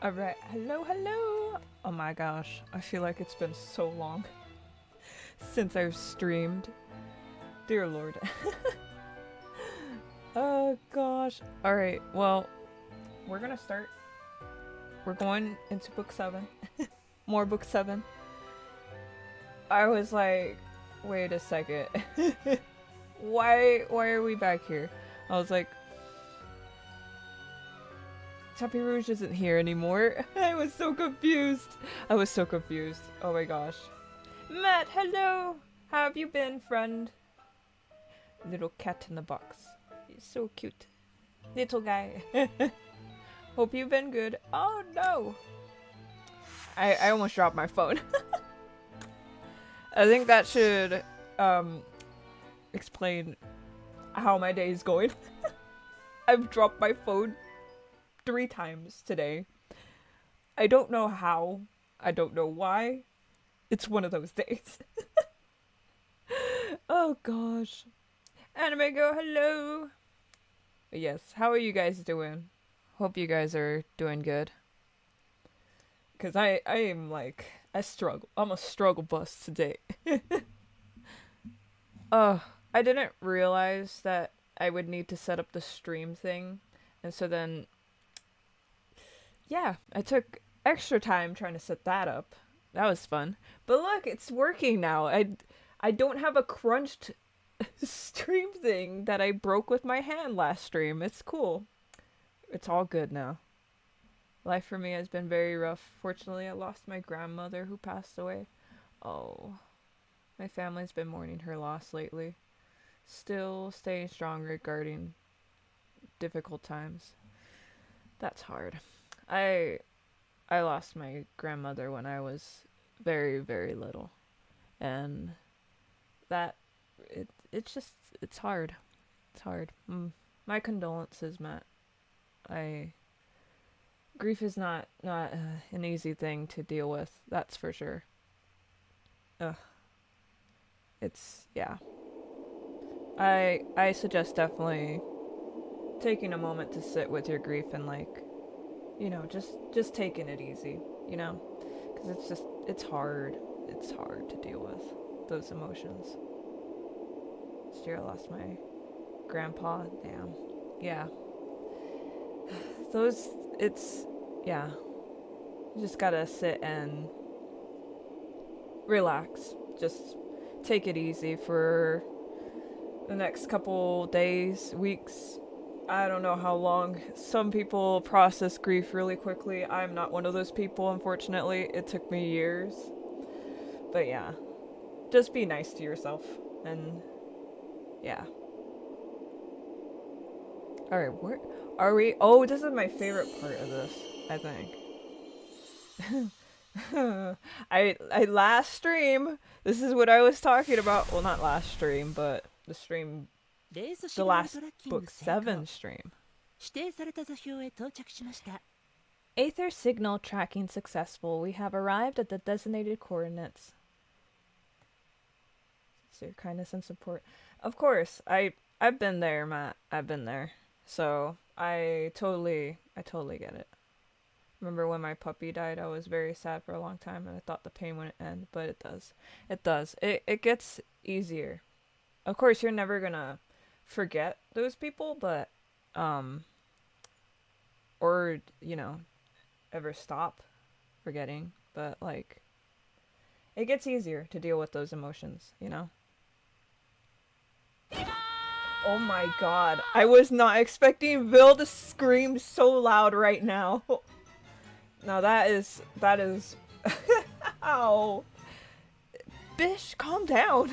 Alright, hello, hello! Oh my gosh, I feel like it's been so long since I've streamed. Dear lord. Oh gosh. Alright, well, we're gonna start. We're going into book 7. More book 7. I was like, wait a second. Why are we back here? I was like, Tapis Rouge isn't here anymore. I was so confused. I was so confused. Oh my gosh. Matt, hello! How have you been, friend? Little cat in the box. He's so cute. Little guy. Hope you've been good. Oh no! I almost dropped my phone. I think that should explain how my day is going. I've dropped my phone 3 times today. I don't know how. I don't know why. It's one of those days. Oh gosh. Anime Go, hello! Yes, how are you guys doing? Hope you guys are doing good. Cause I am like, I'm a struggle bus today. I didn't realize that I would need to set up the stream thing. And so then, yeah, I took extra time trying to set that up. That was fun. But look, it's working now. I don't have a crunched stream thing that I broke with my hand last stream. It's cool. It's all good now. Life for me has been very rough. Fortunately, I lost my grandmother who passed away. Oh. My family's been mourning her loss lately. Still staying strong regarding difficult times. That's hard. I lost my grandmother when I was very, very little. And that it's hard. It's hard. My condolences, Matt. Grief is not an easy thing to deal with. That's for sure. It's yeah. I suggest definitely taking a moment to sit with your grief and like, you know, just taking it easy, you know, because it's hard. It's hard to deal with those emotions. This year I lost my grandpa. Damn. Yeah. Yeah. You just gotta sit and relax. Just take it easy for the next couple days, weeks. I don't know how long. Some people process grief really quickly. I'm not one of those people, unfortunately. It took me years. But yeah. Just be nice to yourself. And yeah. Alright, where are we? Oh, this is my favorite part of this, I think. I last stream, this is what I was talking about. Well, not last stream, but the stream, the last book 7 stream. Aether signal tracking successful. We have arrived at the designated coordinates. So your kindness and support. Of course, I've been there, Matt. I've been there. So I totally get it. Remember when my puppy died, I was very sad for a long time and I thought the pain wouldn't end, but it does. It does. It gets easier. Of course, you're never gonna forget those people, but or, you know, ever stop forgetting, but like it gets easier to deal with those emotions, you know? Oh my god. I was not expecting Vil to scream so loud right now. Now that is ow. Bish, calm down.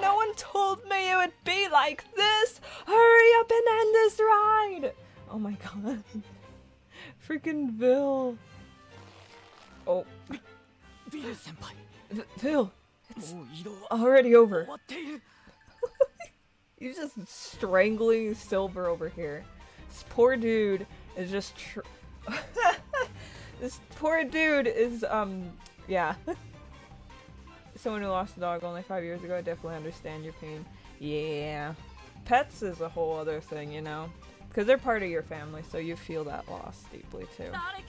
No one told me it would be like this. Hurry up and end this ride. Oh my god. Freaking Vil. Oh. Vil, it's already over. He's just strangling Silver over here. This poor dude is just this poor dude is, yeah. Someone who lost a dog only 5 years ago, I definitely understand your pain. Yeah. pets is a whole other thing, you know? Because they're part of your family, so you feel that loss deeply too. I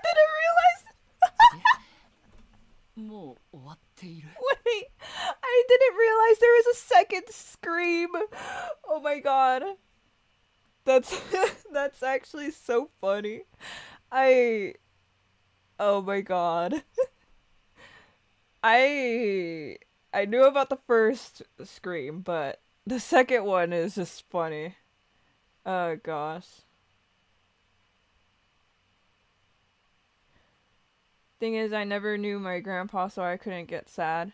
didn't realize. Wait, I didn't realize there was a second scream. Oh my god. That's that's actually so funny. Oh my god. I knew about the first scream, but the second one is just funny. Oh gosh. Thing is, I never knew my grandpa, so I couldn't get sad.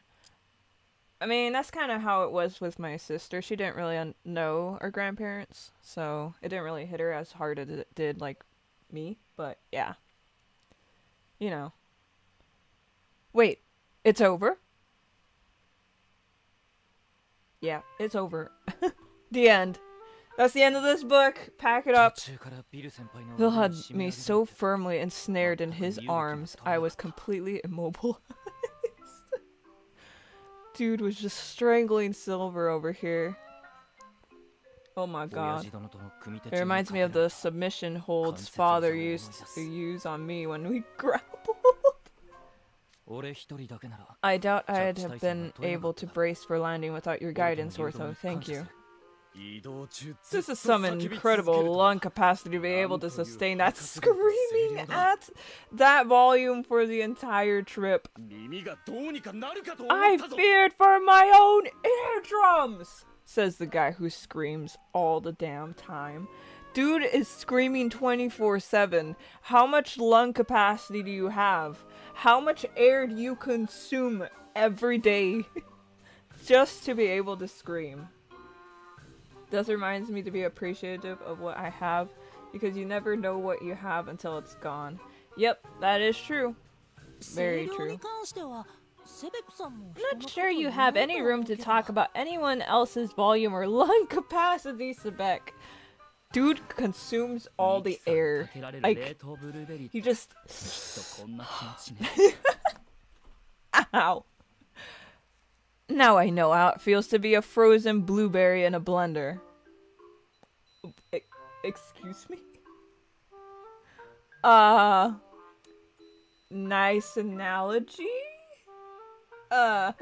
I mean, that's kind of how it was with my sister. She didn't really know her grandparents, so it didn't really hit her as hard as it did, like, me. But, yeah. You know. Wait, it's over? Yeah, it's over. The end. That's the end of this book. Pack it up. Phil had me so firmly ensnared in his arms, I was completely immobile. Dude was just strangling Silver over here. Oh my god. It reminds me of the submission holds father used to use on me when we grappled. I doubt I'd have been able to brace for landing without your guidance, Ortho. Thank you. This is some incredible lung capacity to be able to sustain that screaming at that volume for the entire trip. I feared for my own eardrums, says the guy who screams all the damn time. Dude is screaming 24/7. How much lung capacity do you have? How much air do you consume every day just to be able to scream? This reminds me to be appreciative of what I have, because you never know what you have until it's gone. Yep, that is true. Very true. I'm not sure you have any room to talk about anyone else's volume or lung capacity, Sebek. Dude consumes all the air. Like, he just... Ow. Now I know how it feels to be a frozen blueberry in a blender. Excuse me? Nice analogy? I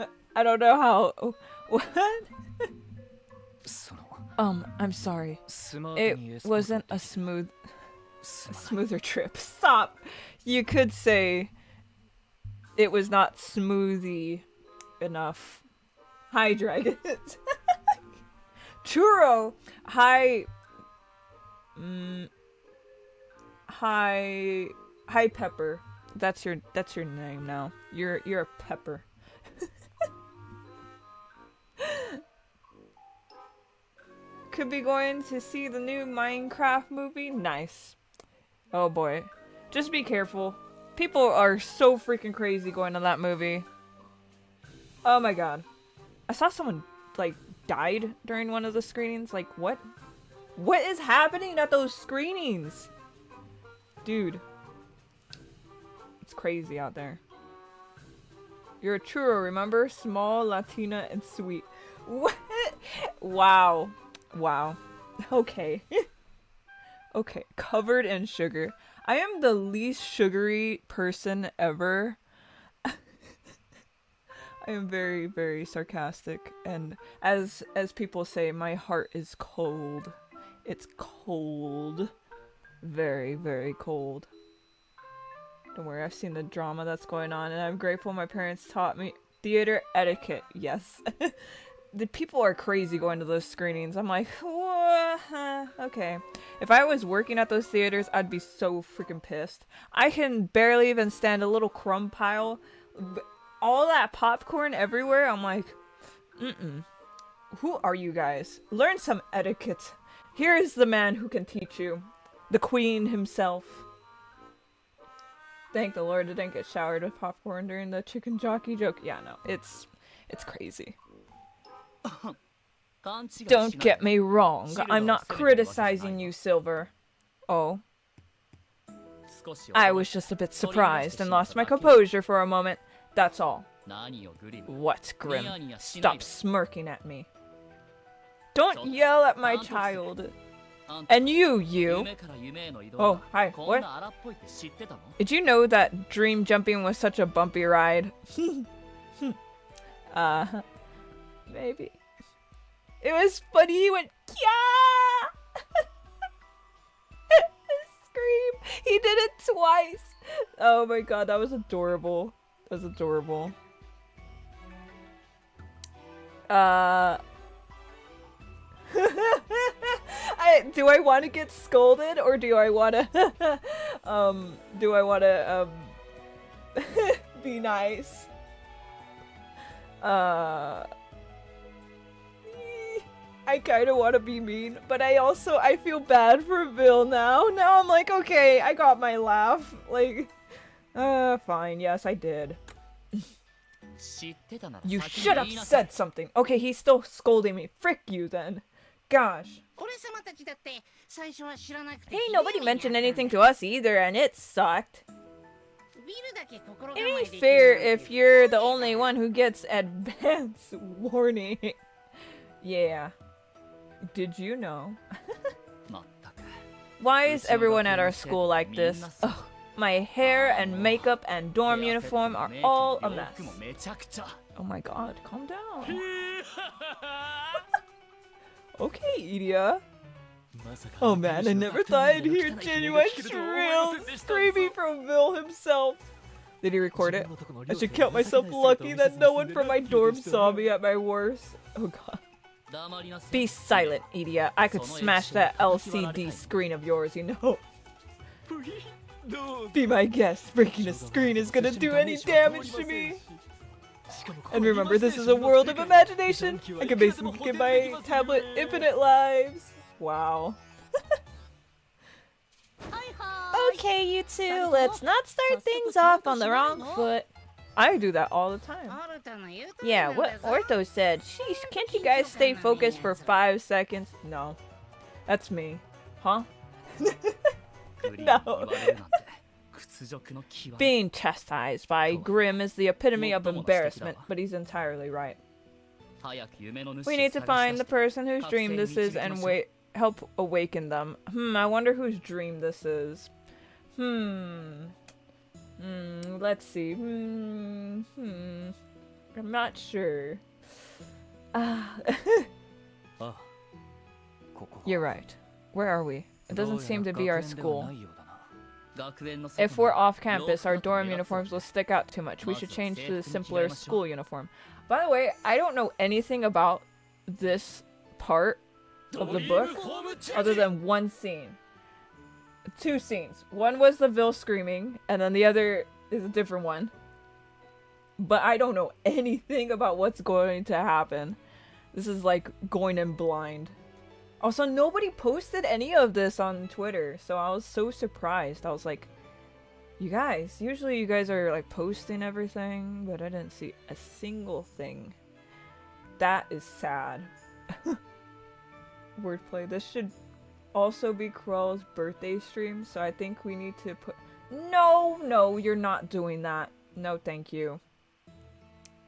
don't know how... What? I'm sorry. It wasn't a smoother trip. Stop! You could say it was not smoothie enough. Hi, dragons. Churro! Hi... Hi, Pepper. That's your name now. You're a Pepper. Could be going to see the new Minecraft movie. Nice. Oh boy. Just be careful. People are so freaking crazy going to that movie. Oh my god. I saw someone, like, died during one of the screenings. Like, what? What is happening at those screenings? Dude. It's crazy out there. You're a churro, remember? Small, Latina, and sweet. What? Wow. Wow. Okay. Okay. Covered in sugar. I am the least sugary person ever. I am very, very sarcastic. And as people say, my heart is cold. It's cold. Very, very cold. Don't worry, I've seen the drama that's going on, and I'm grateful my parents taught me theater etiquette. Yes. The people are crazy going to those screenings. I'm like, okay. If I was working at those theaters, I'd be so freaking pissed. I can barely even stand a little crumb pile. All that popcorn everywhere, I'm like, Who are you guys? Learn some etiquette. Here is the man who can teach you. The queen himself. Thank the Lord I didn't get showered with popcorn during the chicken jockey joke. Yeah, no, it's crazy. Don't get me wrong. I'm not criticizing you, Silver. Oh. I was just a bit surprised and lost my composure for a moment. That's all. What, Grim? Stop smirking at me. Don't yell at my child. And you. Oh, hi. What? Did you know that dream jumping was such a bumpy ride? Maybe. It was funny. He went, yeah! Scream. He did it twice. Oh my god, that was adorable. That was adorable. Do I want to get scolded or do I want to be nice? I kind of want to be mean, but I feel bad for Bill now. Now I'm like, okay, I got my laugh. Like, fine. Yes, I did. You should have said something. Okay, he's still scolding me. Frick you then. Gosh. Hey, nobody mentioned anything to us either, and it sucked. It ain't fair if you're the only one who gets advance warning. Yeah. Did you know? Why is everyone at our school like this? Ugh, my hair and makeup and dorm uniform are all a mess. Oh my god, calm down. Okay, Idia. Oh man, I never thought I'd hear genuine shrill screaming from Bill himself. Did he record it? I should count myself lucky that no one from my dorm saw me at my worst. Oh god. Be silent, Idia. I could smash that LCD screen of yours, you know. Be my guest. Breaking a screen is gonna do any damage to me. And remember, this is a world of imagination. I can basically give my tablet infinite lives. Wow. Okay, you two, let's not start things off on the wrong foot. I do that all the time. Yeah, what Ortho said. Sheesh, can't you guys stay focused for 5 seconds? No. That's me. Huh? No. Being chastised by Grim is the epitome of embarrassment, but he's entirely right. We need to find the person whose dream this is and help awaken them. I wonder whose dream this is. Let's see. I'm not sure. You're right. Where are we? It doesn't seem to be our school. If we're off campus, our dorm uniforms will stick out too much. We should change to the simpler school uniform. By the way, I don't know anything about this part of the book other than one scene. 2 scenes. One was the Vil screaming, and then the other is a different one. But I don't know anything about what's going to happen. This is like going in blind. Also, nobody posted any of this on Twitter, so I was so surprised. I was like, you guys, usually you guys are like posting everything, but I didn't see a single thing. That is sad. Wordplay. This should also be Krell's birthday stream, so I think we need to put... No, you're not doing that. No, thank you.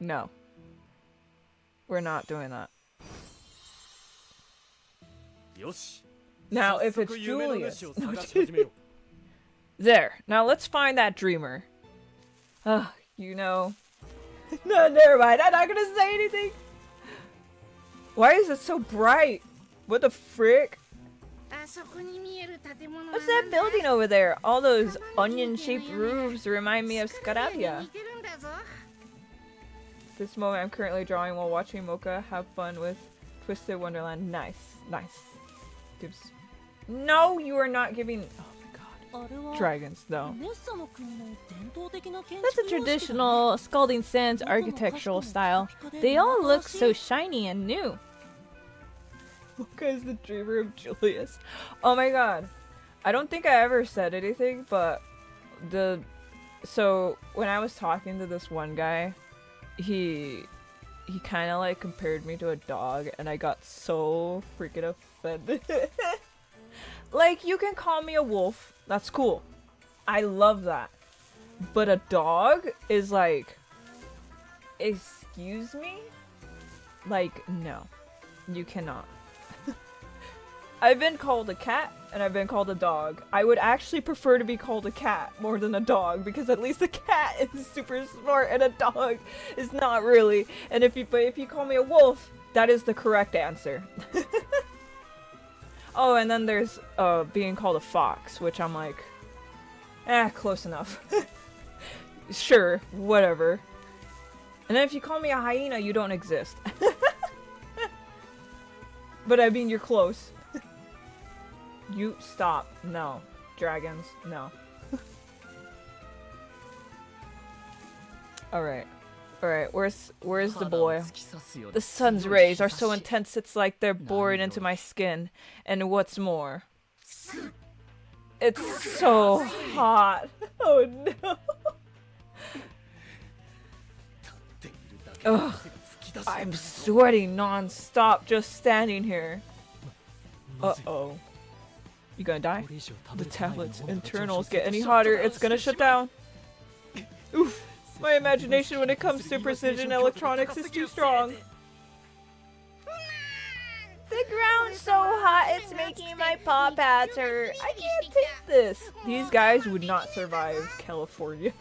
No. We're not doing that. Now, if it's Julius... There. Now let's find that dreamer. You know... No, never mind. I'm not gonna say anything. Why is it so bright? What the frick? What's that building over there? All those onion-shaped roofs remind me of Scarabia. This moment I'm currently drawing while watching Mocha have fun with Twisted Wonderland. Nice. No, you are not giving... Oh my god. Dragons, no. That's a traditional Scalding Sands architectural style. They all look so shiny and new. Mocha is the dreamer of Julius. Oh my god. I don't think I ever said anything, but so when I was talking to this one guy, he kind of like compared me to a dog, and I got so freaking offended. Like, you can call me a wolf. That's cool. I love that. But a dog is like... Excuse me? Like, no. You cannot. I've been called a cat, and I've been called a dog. I would actually prefer to be called a cat more than a dog, because at least a cat is super smart, and a dog is not really. And if you call me a wolf, that is the correct answer. Oh, and then there's being called a fox, which I'm like, close enough. Sure, whatever. And then if you call me a hyena, you don't exist. But I mean, you're close. You stop. No. Dragons, no. Alright. Alright, where's the boy? The sun's rays are so intense it's like they're boring into my skin. And what's more, it's so hot. Oh no. Ugh. I'm sweating non-stop just standing here. Uh-oh. You gonna die? The tablet's internals get any hotter, it's gonna shut down. Oof. My imagination when it comes to precision electronics is too strong. The ground's so hot, it's making my paw pads hurt. I can't take this. These guys would not survive California.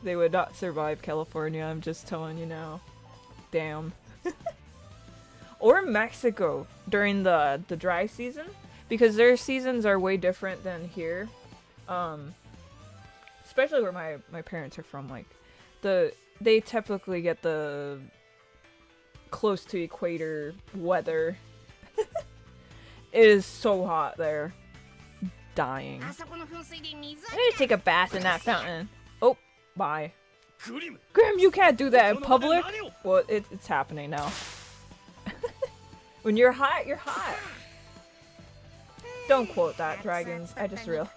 They would not survive California, I'm just telling you now. Damn. Or Mexico during the dry season, because their seasons are way different than here. Especially where my parents are from, like they typically get the close to equator weather. It is so hot there. Dying. I need to take a bath in that fountain. Oh, bye. Grim, you can't do that in public! Well, it's happening now. When you're hot, you're hot. Don't quote that, dragons. I just realized.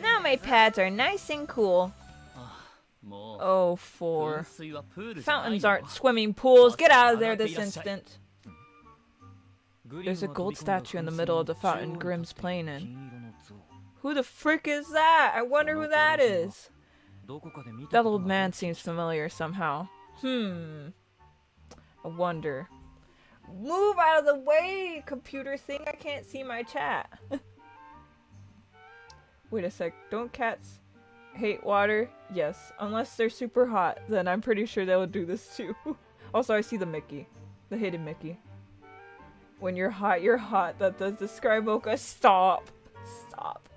Now my pads are nice and cool. Oh, fountains aren't swimming pools. Get out of there this instant. There's a gold statue in the middle of the fountain Grim's playing in. Who the frick is that? I wonder who that is. That old man seems familiar somehow. I wonder. Move out of the way, computer thing. I can't see my chat. Wait a sec. Don't cats hate water? Yes. Unless they're super hot, then I'm pretty sure they'll do this too. Also, I see the Mickey. The hidden Mickey. When you're hot, you're hot. That does describe Oka. Stop. Stop.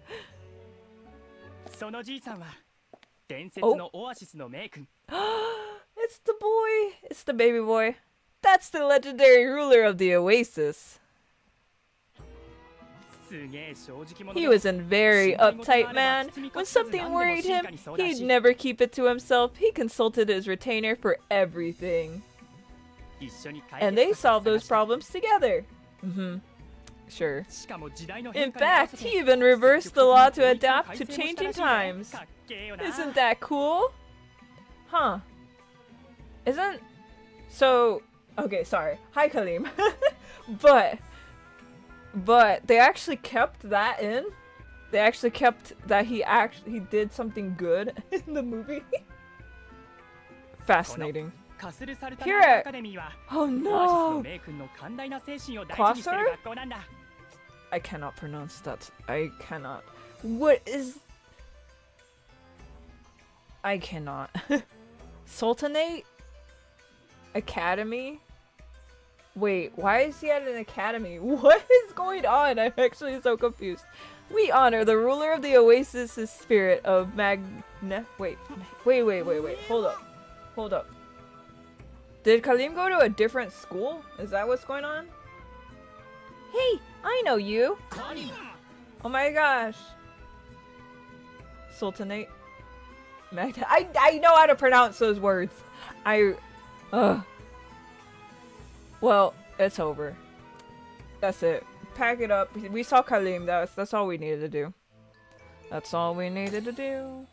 Oh. It's the boy. It's the baby boy. That's the legendary ruler of the Oasis. He was a very uptight man. When something worried him, he'd never keep it to himself. He consulted his retainer for everything. And they solved those problems together. Sure. In fact, he even reversed the law to adapt to changing times. Isn't that cool? Huh. Okay, sorry. Hi, Kalim. But they actually kept that in. They actually kept that he did something good in the movie. Fascinating. Here at... Oh no! Quasar? I cannot pronounce that. I cannot. What is... I cannot. Sultanate? Academy? Wait, why is he at an academy? What is going on? I'm actually so confused. We honor the ruler of the Oasis' spirit of Wait. Hold up. Did Kalim go to a different school? Is that what's going on? Hey, I know you. Oh my gosh. Sultanate. I know how to pronounce those words. Well, it's over. That's it. Pack it up. We saw Kalim. That's all we needed to do. That's all we needed to do.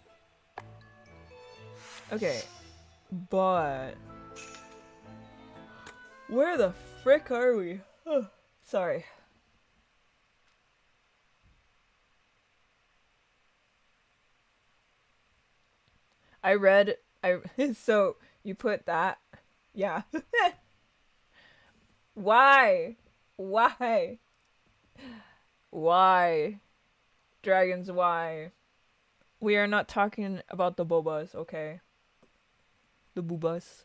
Okay. But... where the frick are we? Sorry. I read I so you put that. Yeah. Why? Why? Why? Dragons, why? We are not talking about the bobas, okay? The boobas.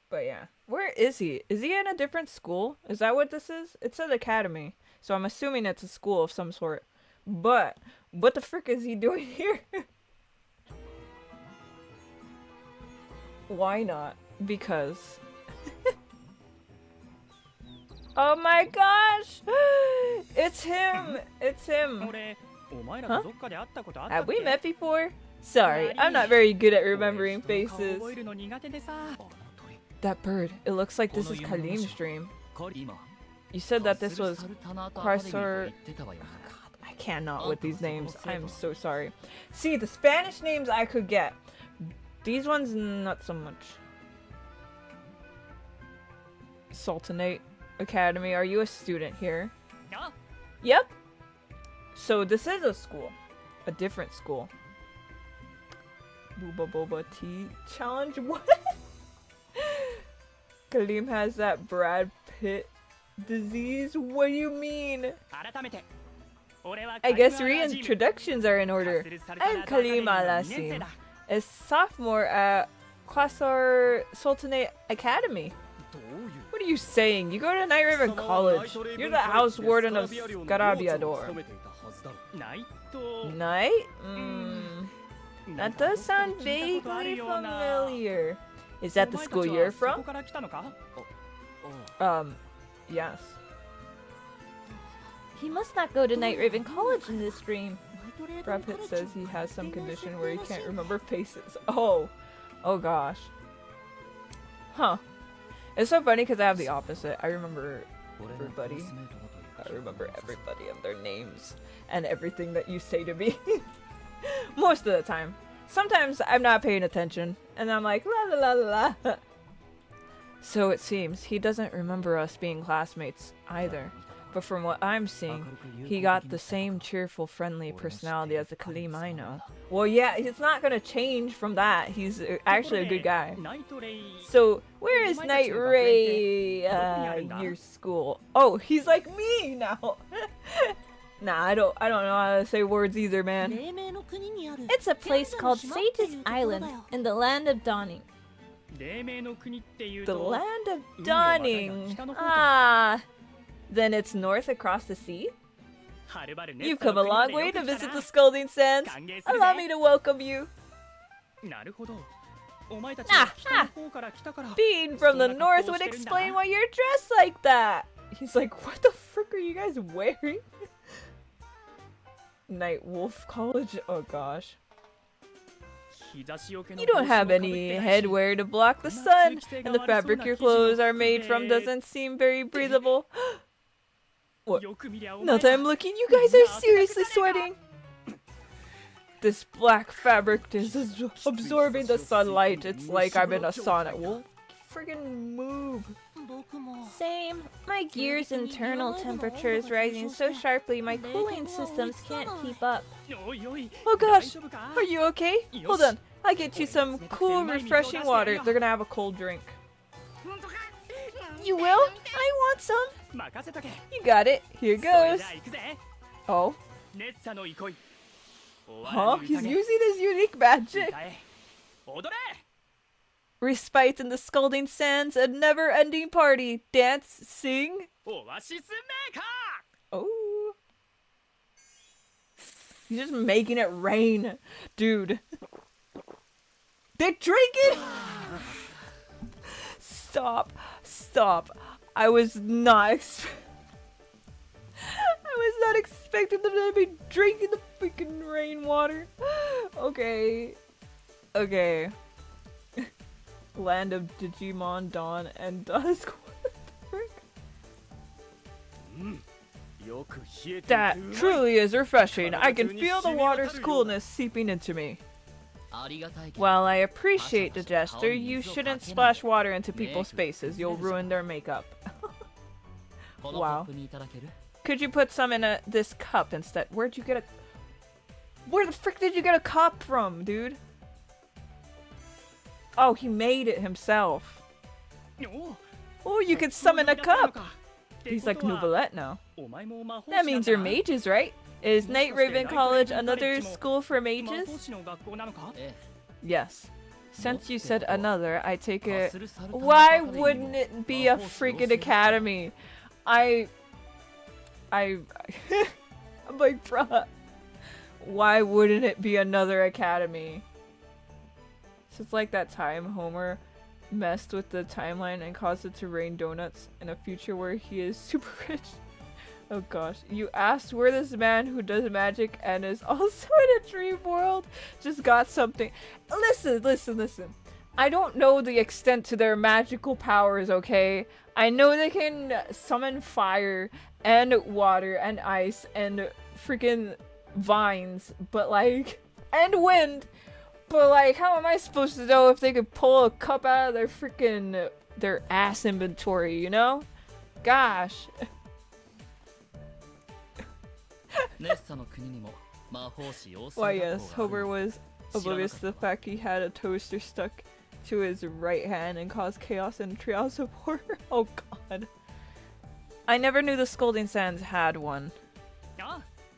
But yeah. Where is he? Is he in a different school? Is that what this is? It's an academy. So I'm assuming it's a school of some sort. But what the frick is he doing here? Why not? Because... Oh my gosh! It's him! It's him! Huh? Have we met before? Sorry, I'm not very good at remembering faces. That bird, it looks like this is Kalim's dream. You said that this was Quasar... Oh God, I cannot with these names. I am so sorry. See, the Spanish names I could get. These ones, not so much. Sultanate Academy, are you a student here? Yep. So this is a school. A different school. Booba Boba Tea Challenge? What? Kalim has that Brad Pitt disease? What do you mean? I guess reintroductions are in order. I'm Kalim Alasim, a sophomore at Quasar Sultanate Academy. What are you saying? You go to Night Raven College. You're the house warden of Scarabia dorm. Night? That does sound vaguely familiar. Is that the school you're from? Yes. He must not go to Night Raven College in this dream. Brad Pitt says he has some condition where he can't remember faces. Oh gosh. Huh. It's so funny because I have the opposite. I remember everybody. I remember everybody and their names and everything that you say to me. Most of the time. Sometimes I'm not paying attention and I'm like la la la la la. So it seems he doesn't remember us being classmates either. But from what I'm seeing, he got the same cheerful, friendly personality as the Kalim I know. Well, yeah, he's not gonna change from that. He's actually a good guy. So, where is Night Ray, your school? Oh, he's like me now. Nah, I don't know how to say words either, man. It's a place called Sage's Island in the Land of Dawning. The Land of Dawning. Ah. Then it's north across the sea? You've come a long way to visit the Scalding Sands. Allow me to welcome you. Being from the north would explain why you're dressed like that. He's like, what the frick are you guys wearing? Night Wolf College? Oh gosh. You don't have any headwear to block the sun, and the fabric your clothes are made from doesn't seem very breathable. What? Now that I'm looking, you guys are seriously sweating. This black fabric is absorbing the sunlight. It's like I'm in a sauna. Well, friggin' move. Same. My gear's internal temperature is rising so sharply my cooling systems can't keep up. Oh gosh, are you okay? Hold on, I'll get you some cool, refreshing water. They're gonna have a cold drink. You will? I want some. You got it. Here goes. Oh. Huh? He's using his unique magic. Respite in the Scalding Sands, a never-ending party. Dance, sing. Oh. He's just making it rain. Dude. They're drinking! Stop. Stop. I was not expecting them to be drinking the freaking rainwater. Okay. Okay. Land of Digimon, Dawn, and Dusk. What the frick? That truly is refreshing. I can feel the water's coolness seeping into me. While I appreciate the gesture, you shouldn't splash water into people's faces. You'll ruin their makeup. Wow. Could you put some in this cup instead? Where'd you get a... Where the frick did you get a cup from, dude? Oh, he made it himself. Oh, you can summon a cup. He's like Nouvellette now. That means you're mages, right? Is Night Raven College another school for mages? Yes. Since you said another, I take it. Why wouldn't it be a freaking academy? I'm like, bruh. Why wouldn't it be another academy? So it's like that time Homer messed with the timeline and caused it to rain donuts in a future where he is super rich. Oh gosh. You asked where this man who does magic and is also in a dream world just got something. Listen. I don't know the extent to their magical powers, okay? I know they can summon fire and water and ice and freaking vines, but like, and wind. But like, how am I supposed to know if they could pull a cup out of their freaking their ass inventory, you know? Gosh. Why yes, Homer was oblivious to the fact he had a toaster stuck to his right hand and caused chaos in Treehouse of Horror. Oh god. I never knew the Scolding Sands had one.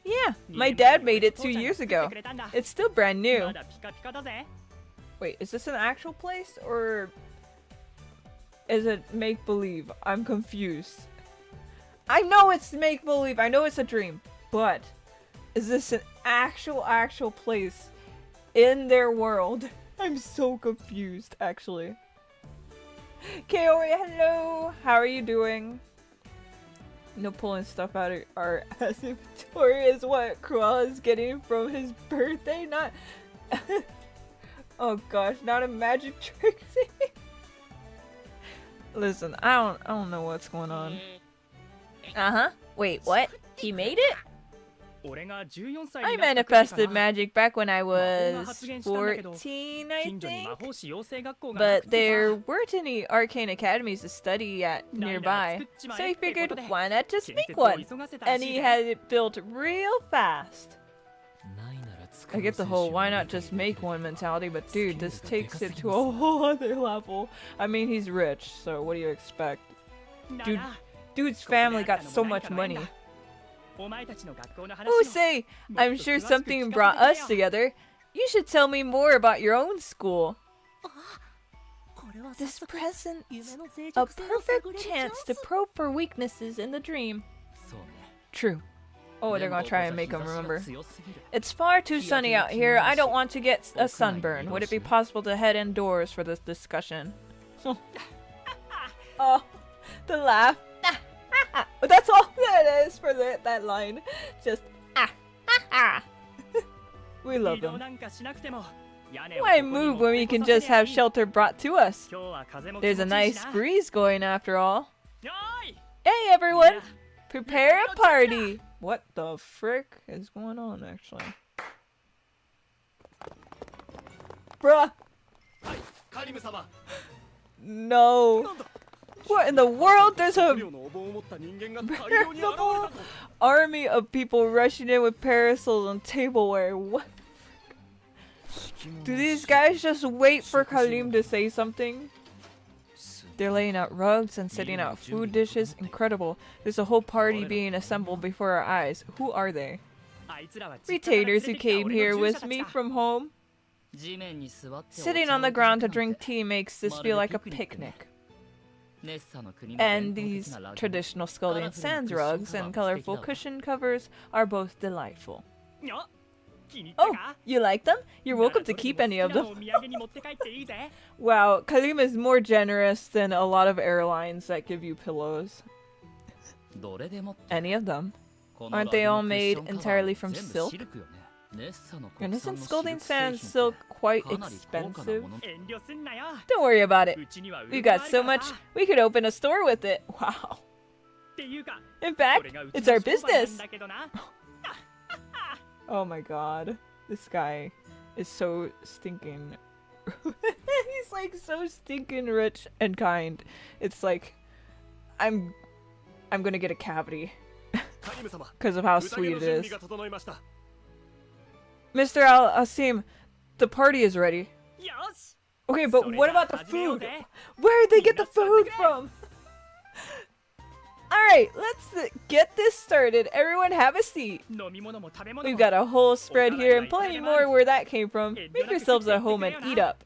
Yeah, my dad made it 2 years ago. It's still brand new. Wait, is this an actual place or is it make-believe? I'm confused. I know it's make-believe, I know it's a dream, but is this an actual place in their world? I'm so confused, actually. Kaori, hello! How are you doing? No pulling stuff out of our ass inventory is what Cruella is getting from his birthday, not... Oh gosh, not a magic trick thing. Listen, I don't know what's going on. Wait, what? He made it? I manifested magic back when I was 14, I think. But there weren't any arcane academies to study at nearby. So he figured, why not just make one? And he had it built real fast. I get the whole why not just make one mentality, but dude, this takes it to a whole other level. I mean, he's rich, so what do you expect? Dude's family got so much money. Oh, say, I'm sure something brought us together. You should tell me more about your own school. This presents a perfect chance to probe for weaknesses in the dream. True. Oh, they're gonna try and make him remember. It's far too sunny out here. I don't want to get a sunburn. Would it be possible to head indoors for this discussion? Oh, the laugh. That's all that is for that line. Just we love them. Why move when we can just have shelter brought to us? There's a nice breeze going after all. Hey everyone! Prepare a party! What the frick is going on actually? Bruh! No! What in the world? There's a army of people rushing in with parasols and tableware. What? Do these guys just wait for Kalim to say something? They're laying out rugs and setting out food dishes. Incredible. There's a whole party being assembled before our eyes. Who are they? Retainers who came here with me from home. Sitting on the ground to drink tea makes this feel like a picnic. And these traditional Scolding Sands rugs and colorful cushion covers are both delightful. Oh, you like them? You're welcome to keep any of them. Wow, Kalim is more generous than a lot of airlines that give you pillows. Any of them. Aren't they all made entirely from silk? And isn't Scolding Sands silk quite expensive? Don't worry about it. We've got so much, we could open a store with it. Wow. In fact, it's our business. Oh my god. This guy is so stinking... He's like so stinking rich and kind. It's like, I'm gonna get a cavity. Because of how sweet it is. Mr. Al-Asim, the party is ready. Okay, but what about the food? Where'd they get the food from? Alright, let's get this started. Everyone have a seat. We've got a whole spread here and plenty more where that came from. Make yourselves at home and eat up.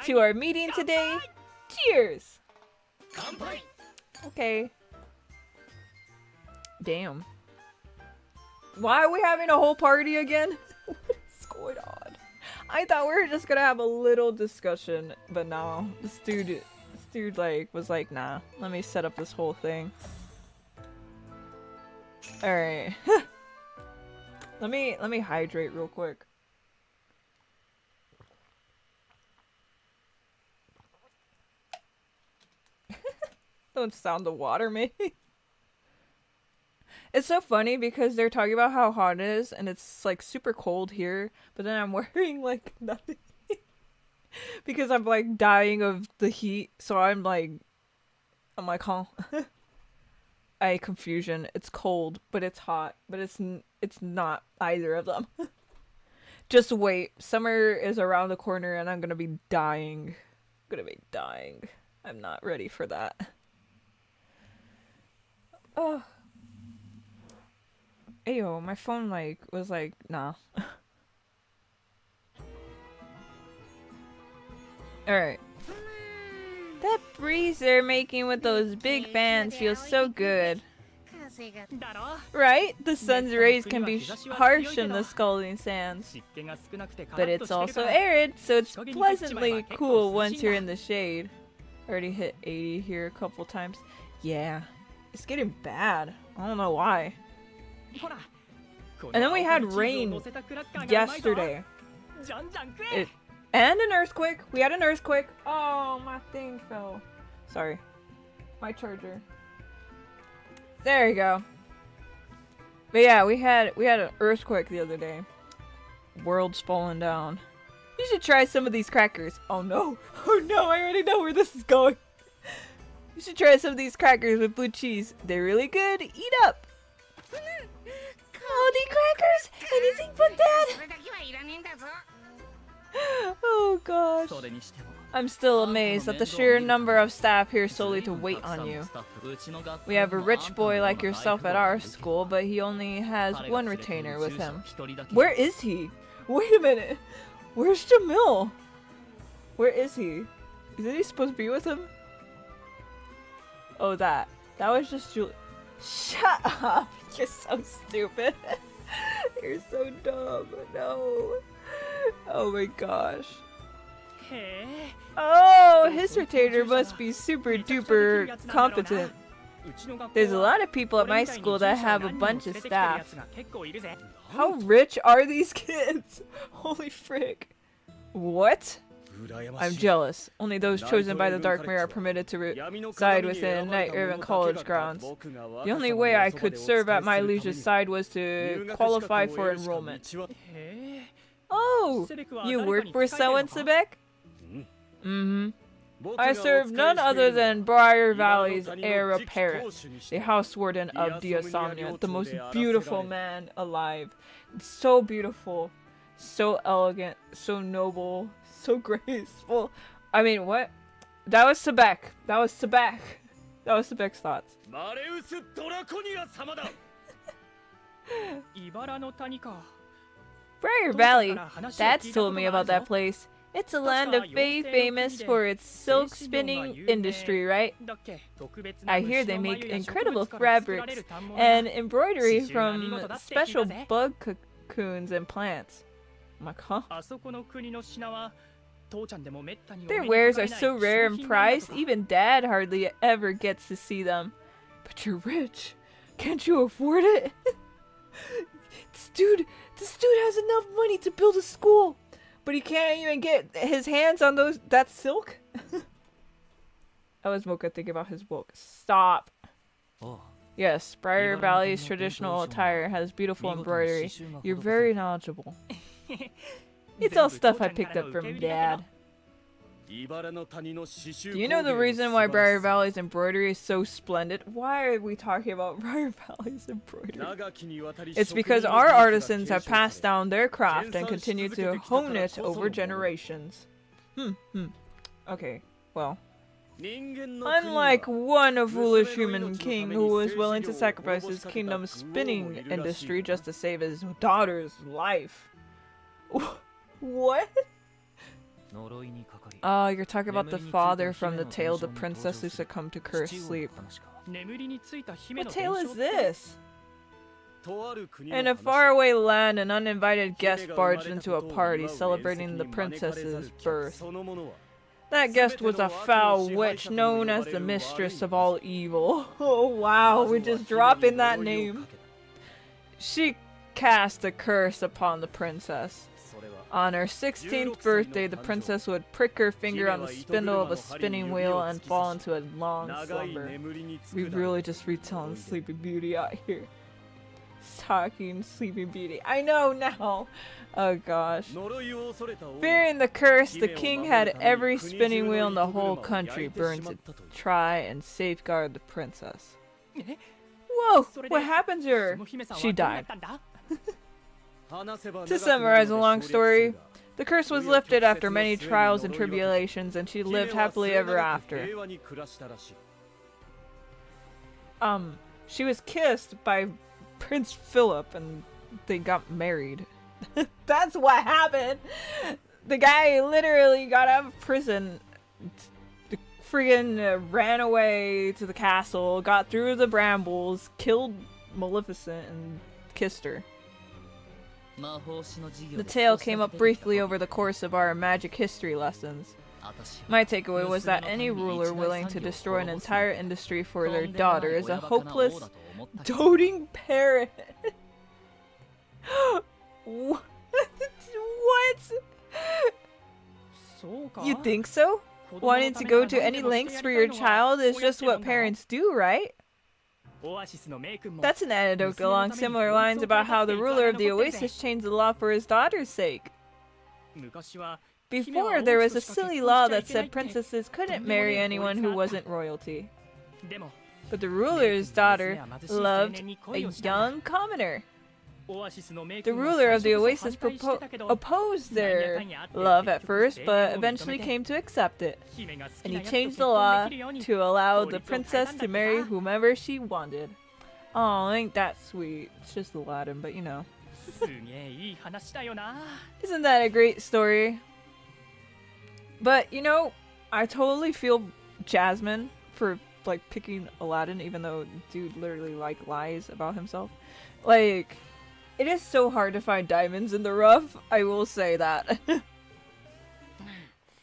To our meeting today, cheers! Okay. Damn. Why are we having a whole party again? What's going on? I thought we were just gonna have a little discussion, but no. This dude like was like, nah, let me set up this whole thing. Alright. let me hydrate real quick. Don't sound the water, maybe. It's so funny because they're talking about how hot it is and it's like super cold here, but then I'm wearing like nothing because I'm like dying of the heat. So I'm like, huh? Confusion. It's cold, but it's hot, but it's not either of them. Just wait. Summer is around the corner and I'm gonna be dying. I'm not ready for that. Oh. Ayo, my phone like was like, nah. Alright. That breeze they're making with those big fans feels so good. Right? The sun's rays can be harsh in the scalding sands. But it's also arid, so it's pleasantly cool once you're in the shade. Already hit 80 here a couple times. Yeah. It's getting bad. I don't know why. And then we had rain yesterday. And an earthquake. We had an earthquake. Oh, my thing fell. Sorry. My charger. There you go. But yeah, we had an earthquake the other day. World's falling down. You should try some of these crackers. Oh no. Oh no, I already know where this is going. You should try some of these crackers with blue cheese. They're really good. Eat up. Cloudy crackers? Anything but that? Oh gosh. I'm still amazed at the sheer number of staff here solely to wait on you. We have a rich boy like yourself at our school, but he only has one retainer with him. Where is he? Wait a minute. Where's Jamil? Where is he? Isn't he supposed to be with him? Oh, that was just Julie. Shut up! You're so stupid. You're so dumb. No. Oh my gosh. Oh, his retainer must be super duper competent. There's a lot of people at my school that have a bunch of staff. How rich are these kids? Holy frick. What? I'm jealous. Only those chosen by the Dark Mirror are permitted to reside within Night Urban College grounds. The only way I could serve at my liege's side was to qualify for enrollment. Oh! You work for someone, Sebek? Mm-hmm. I serve none other than Briar Valley's heir apparent, the house warden of Diasomnia, the most beautiful man alive. So beautiful, so elegant, so noble, so graceful. I mean, what? That was Sebek. That was Sebek's thoughts. Briar Valley. Dad's told me about that place. It's a land of fae famous for its silk spinning industry, right? I hear they make incredible fabrics and embroidery from special bug cocoons and plants. I'm like, huh? Their wares are so rare and prized, even Dad hardly ever gets to see them. But you're rich. Can't you afford it? This dude has enough money to build a school. But he can't even get his hands on that silk? That was Mocha thinking about his book. Stop. Oh. Yes, Briar Valley's traditional attire has beautiful embroidery. You're very knowledgeable. It's all stuff I picked up from Dad. Do you know the reason why Briar Valley's embroidery is so splendid? Why are we talking about Briar Valley's embroidery? It's because our artisans have passed down their craft and continue to hone it over generations. Okay, well. Unlike one foolish human king who was willing to sacrifice his kingdom's spinning industry just to save his daughter's life. What? Oh, you're talking about the father from the tale of the princess who succumbed to cursed sleep. What tale is this? In a faraway land, an uninvited guest barged into a party celebrating the princess's birth. That guest was a foul witch known as the mistress of all evil. Oh wow, we're just dropping that name. She cast a curse upon the princess. On her 16th birthday, the princess would prick her finger on the spindle of a spinning wheel and fall into a long slumber. We really just retelling Sleeping Beauty out here. Talking Sleeping Beauty. I know now! Oh gosh. Fearing the curse, the king had every spinning wheel in the whole country burned to try and safeguard the princess. Whoa! What happened to her? She died. To summarize a long story, the curse was lifted after many trials and tribulations, and she lived happily ever after. She was kissed by Prince Philip, and they got married. That's what happened! The guy literally got out of prison, friggin' ran away to the castle, got through the brambles, killed Maleficent, and kissed her. The tale came up briefly over the course of our magic history lessons. My takeaway was that any ruler willing to destroy an entire industry for their daughter is a hopeless, doting parent. What? You think so? Wanting to go to any lengths for your child is just what parents do, right? That's an anecdote along similar lines about how the ruler of the Oasis changed the law for his daughter's sake. Before, there was a silly law that said princesses couldn't marry anyone who wasn't royalty. But the ruler's daughter loved a young commoner. The ruler of the Oasis opposed their love at first, but eventually came to accept it. And he changed the law to allow the princess to marry whomever she wanted. Oh, ain't that sweet. It's just Aladdin, but you know. Isn't that a great story? But, you know, I totally feel Jasmine for, like, picking Aladdin, even though dude literally, like, lies about himself. Like, it is so hard to find diamonds in the rough, I will say that.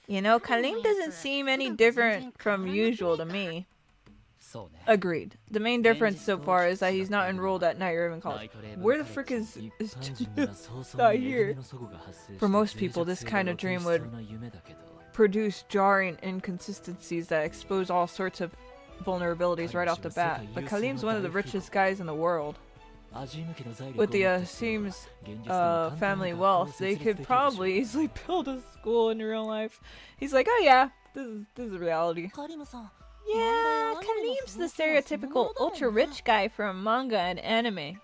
You know, Kalim doesn't seem any different from usual to me. Agreed. The main difference so far is that he's not enrolled at Night Raven College. Where the frick is not here? For most people, this kind of dream would produce jarring inconsistencies that expose all sorts of vulnerabilities right off the bat. But Kalim's one of the richest guys in the world. With the Asim's family wealth, they could probably easily build a school in real life. He's like, oh yeah, this is reality. Yeah, Kalim's the stereotypical ultra-rich guy from manga and anime.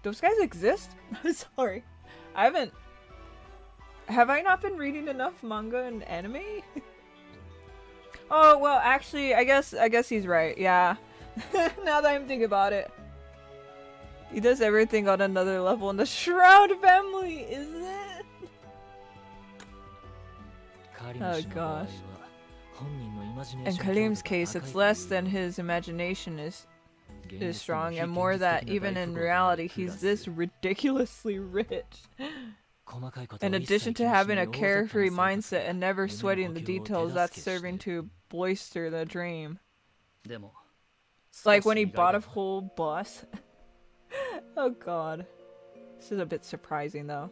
Those guys exist? Sorry. Have I not been reading enough manga and anime? Oh, well, actually, I guess he's right, yeah. Now that I'm thinking about it. He does everything on another level in the Shroud family, isn't it? Oh gosh. In Kalim's case, it's less than his imagination is strong, and more that even in reality he's this ridiculously rich. In addition to having a carefree mindset and never sweating the details, that's serving to bolster the dream. Like when he bought a whole bus. Oh god. This is a bit surprising though.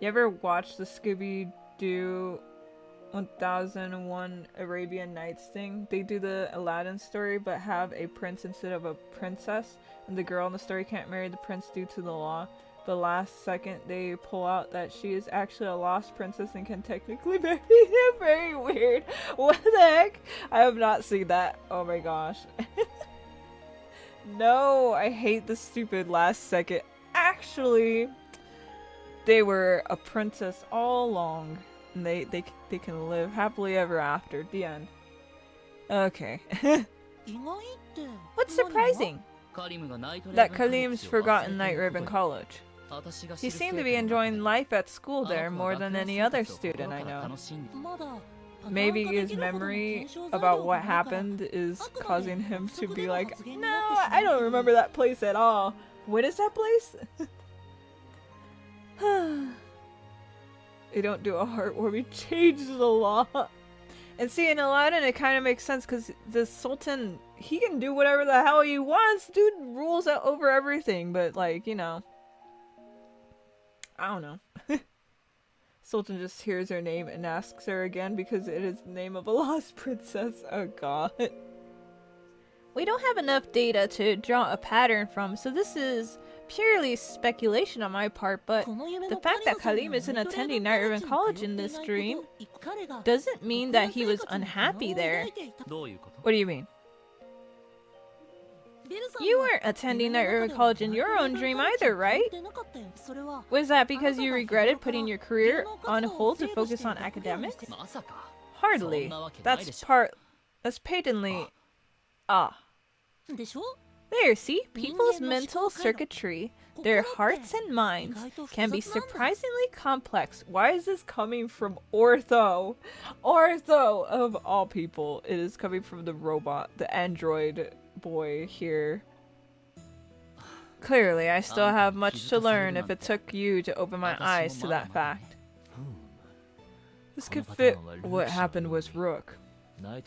You ever watch the Scooby-Doo 1001 Arabian Nights thing? They do the Aladdin story but have a prince instead of a princess, and the girl in the story can't marry the prince due to the law. the last second they pull out that she is actually a lost princess and can technically marry him. Very weird. What the heck? I have not seen that. Oh my gosh. No, I hate the stupid last second. Actually, they were a princess all along. And they can live happily ever after. The end. Okay. What's surprising? That Kalim's forgotten Night Ribbon College. He seemed to be enjoying life at school there more than any other student I know. Maybe his memory about what happened is causing him to be like, no, I don't remember that place at all. What is that place? They don't do a heartwarming change the law. And see, in Aladdin, it kind of makes sense because the Sultan, he can do whatever the hell he wants. Dude rules over everything, but like, you know. I don't know. Sultan just hears her name and asks her again because it is the name of a lost princess. Oh god. We don't have enough data to draw a pattern from, so this is purely speculation on my part, but the fact that Kalim isn't attending Night Ribbon College in this dream doesn't mean that he was unhappy there. What do you mean? You weren't attending Night Ribbon College in your own dream either, right? Was that because you regretted putting your career on hold to focus on academics? Hardly. That's patently... Ah. There, see? People's mental circuitry, their hearts and minds, can be surprisingly complex. Why is this coming from Ortho? Ortho, of all people. It is coming from the robot, the android boy here. Clearly, I still have much to learn if it took you to open my eyes to that fact. This could fit what happened with Rook. A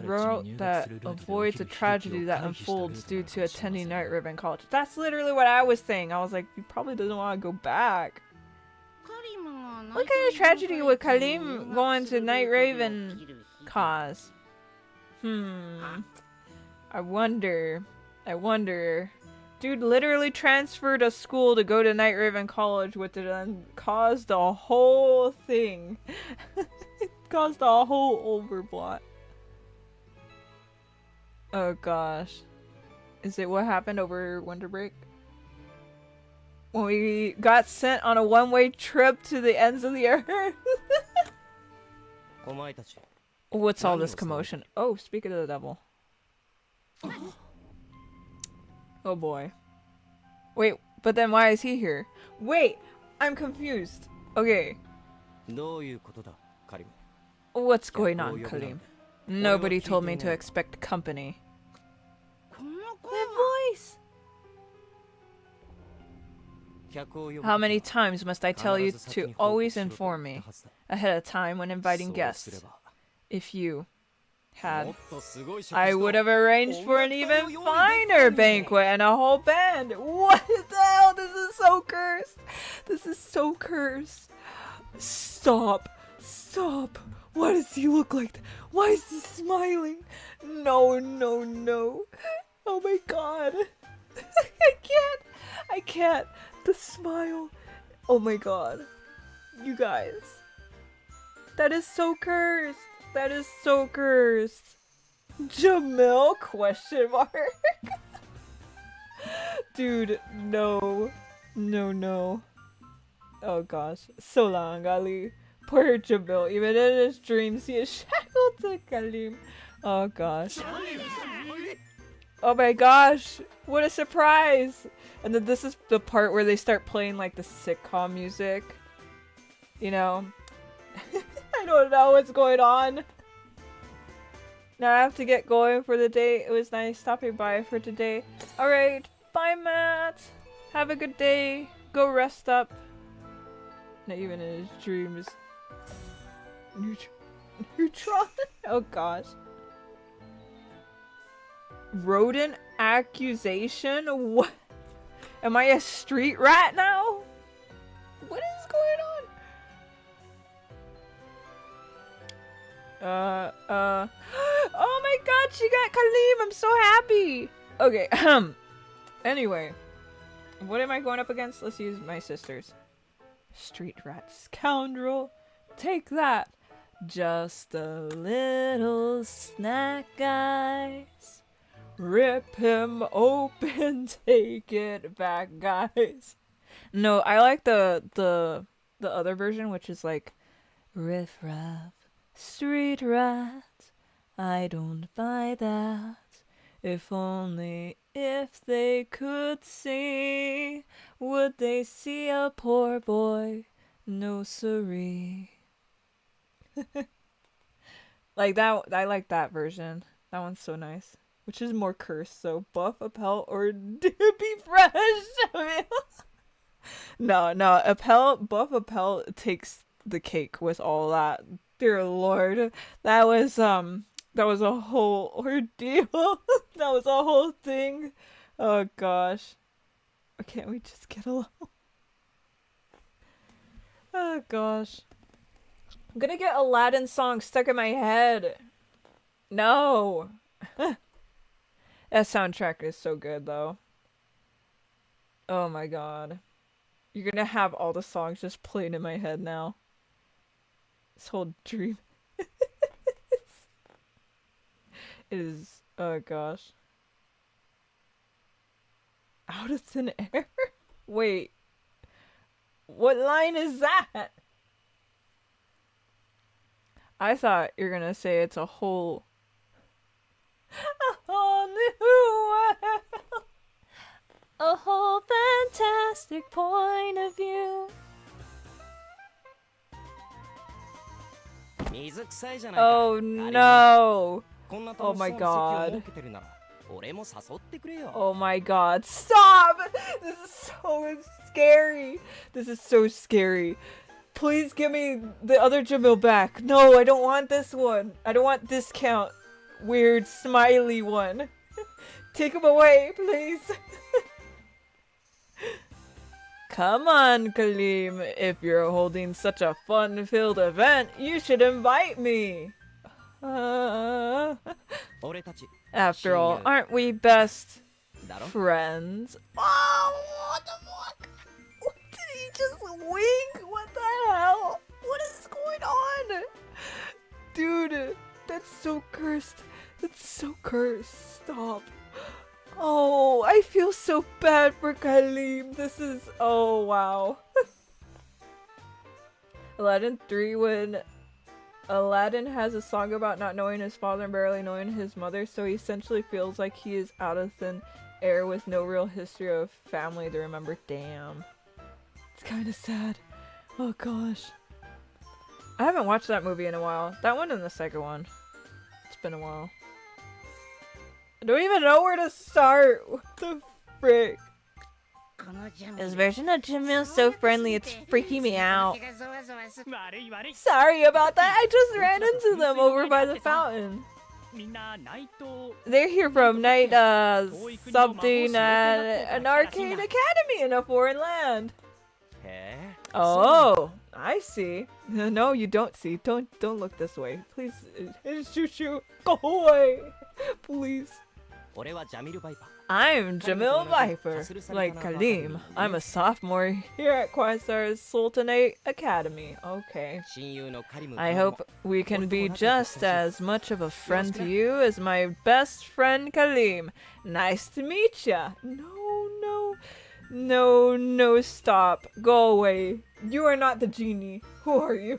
route that avoids a tragedy that unfolds due to attending Night Ribbon College. That's literally what I was saying. I was like, he probably doesn't want to go back. What kind of tragedy would Kalim going to Night Raven cause? I wonder. Dude literally transferred a school to go to Night Raven College, which then caused a whole thing. It caused a whole overplot. Oh gosh. Is it what happened over winter break? When we got sent on a one-way trip to the ends of the earth? What's all this commotion? Oh, speak of the devil. Oh boy. Wait, but then why is he here? Wait, I'm confused. Okay. What's going on, Kalim? Nobody told me to expect company. That voice! How many times must I tell you to always inform me ahead of time when inviting guests? If you had, I would have arranged for an even finer banquet and a whole band. What the hell? This is so cursed. This is so cursed. Stop. Stop. Why does he look like that? Why is he smiling? No, no, no. Oh my god. I can't. The smile. Oh my god. You guys. That is so cursed. That is so cursed. Jamil? Question mark. Dude, no. No, no. Oh gosh. So long, Ali. Poor Jamil. Even in his dreams, he is shackled to Kalim. Oh gosh. Oh my gosh. What a surprise. And then this is the part where they start playing like the sitcom music. You know? I don't know what's going on. Now I have to get going for the day. It was nice stopping by for today. Alright, bye Matt! Have a good day. Go rest up. Not even in his dreams. Neutron? Oh gosh. Rodent accusation? What? Am I a street rat now? What is going on? Oh my god, she got Kalim! I'm so happy! Okay, anyway. What am I going up against? Let's use my sisters. Street rat scoundrel. Take that. Just a little snack, guys. Rip him open, take it back, guys. No, I like the other version, which is like riff raff, street rat. I don't buy that. If only if they could see, would they see a poor boy? No siree. Like that, I like that version. That one's so nice. Which is more cursed, so buff Appel or Dippy Fresh? No, Buff Appel takes the cake with all that. Dear Lord, that was a whole ordeal. That was a whole thing. Oh gosh. Can't we just get along? Oh gosh. I'm gonna get Aladdin song stuck in my head. No. That soundtrack is so good though. Oh my god. You're gonna have all the songs just playing in my head now. This whole dream. It is, oh gosh. Out of thin air? Wait. What line is that? I thought you were gonna say it's a whole new world. A whole fantastic point of view. Oh no. Oh my god. Oh my god. Stop! This is so scary. This is so scary. Please give me the other Jamil back. No, I don't want this one. I don't want discount. Weird smiley one. Take him away, please. Come on, Kaleem. If you're holding such a fun-filled event, you should invite me. After all, aren't we best friends? Oh, what the fuck? What, did he just wink? What the hell? What is going on? Dude, that's so cursed. That's so cursed. Stop. Oh, I feel so bad for Kaleem. This is... oh, wow. Aladdin 3, when Aladdin has a song about not knowing his father and barely knowing his mother, so he essentially feels like he is out of thin air with no real history of family to remember. Damn. It's kind of sad. Oh, gosh. I haven't watched that movie in a while. That one and the second one. It's been a while. I don't even know where to start. What the frick? This version of Jamil is so friendly, it's freaking me out. Sorry about that, I just ran into them over by the fountain. They're here from night, something at an arcade academy in a foreign land. Oh, I see. No, you don't see. Don't look this way. Please, shoo, go away. Please. I'm Jamil Viper. Like Kaleem, I'm a sophomore here at Quasar's Sultanate Academy. Okay. I hope we can be just as much of a friend to you as my best friend Kaleem. Nice to meet ya. No, stop. Go away. You are not the genie. Who are you?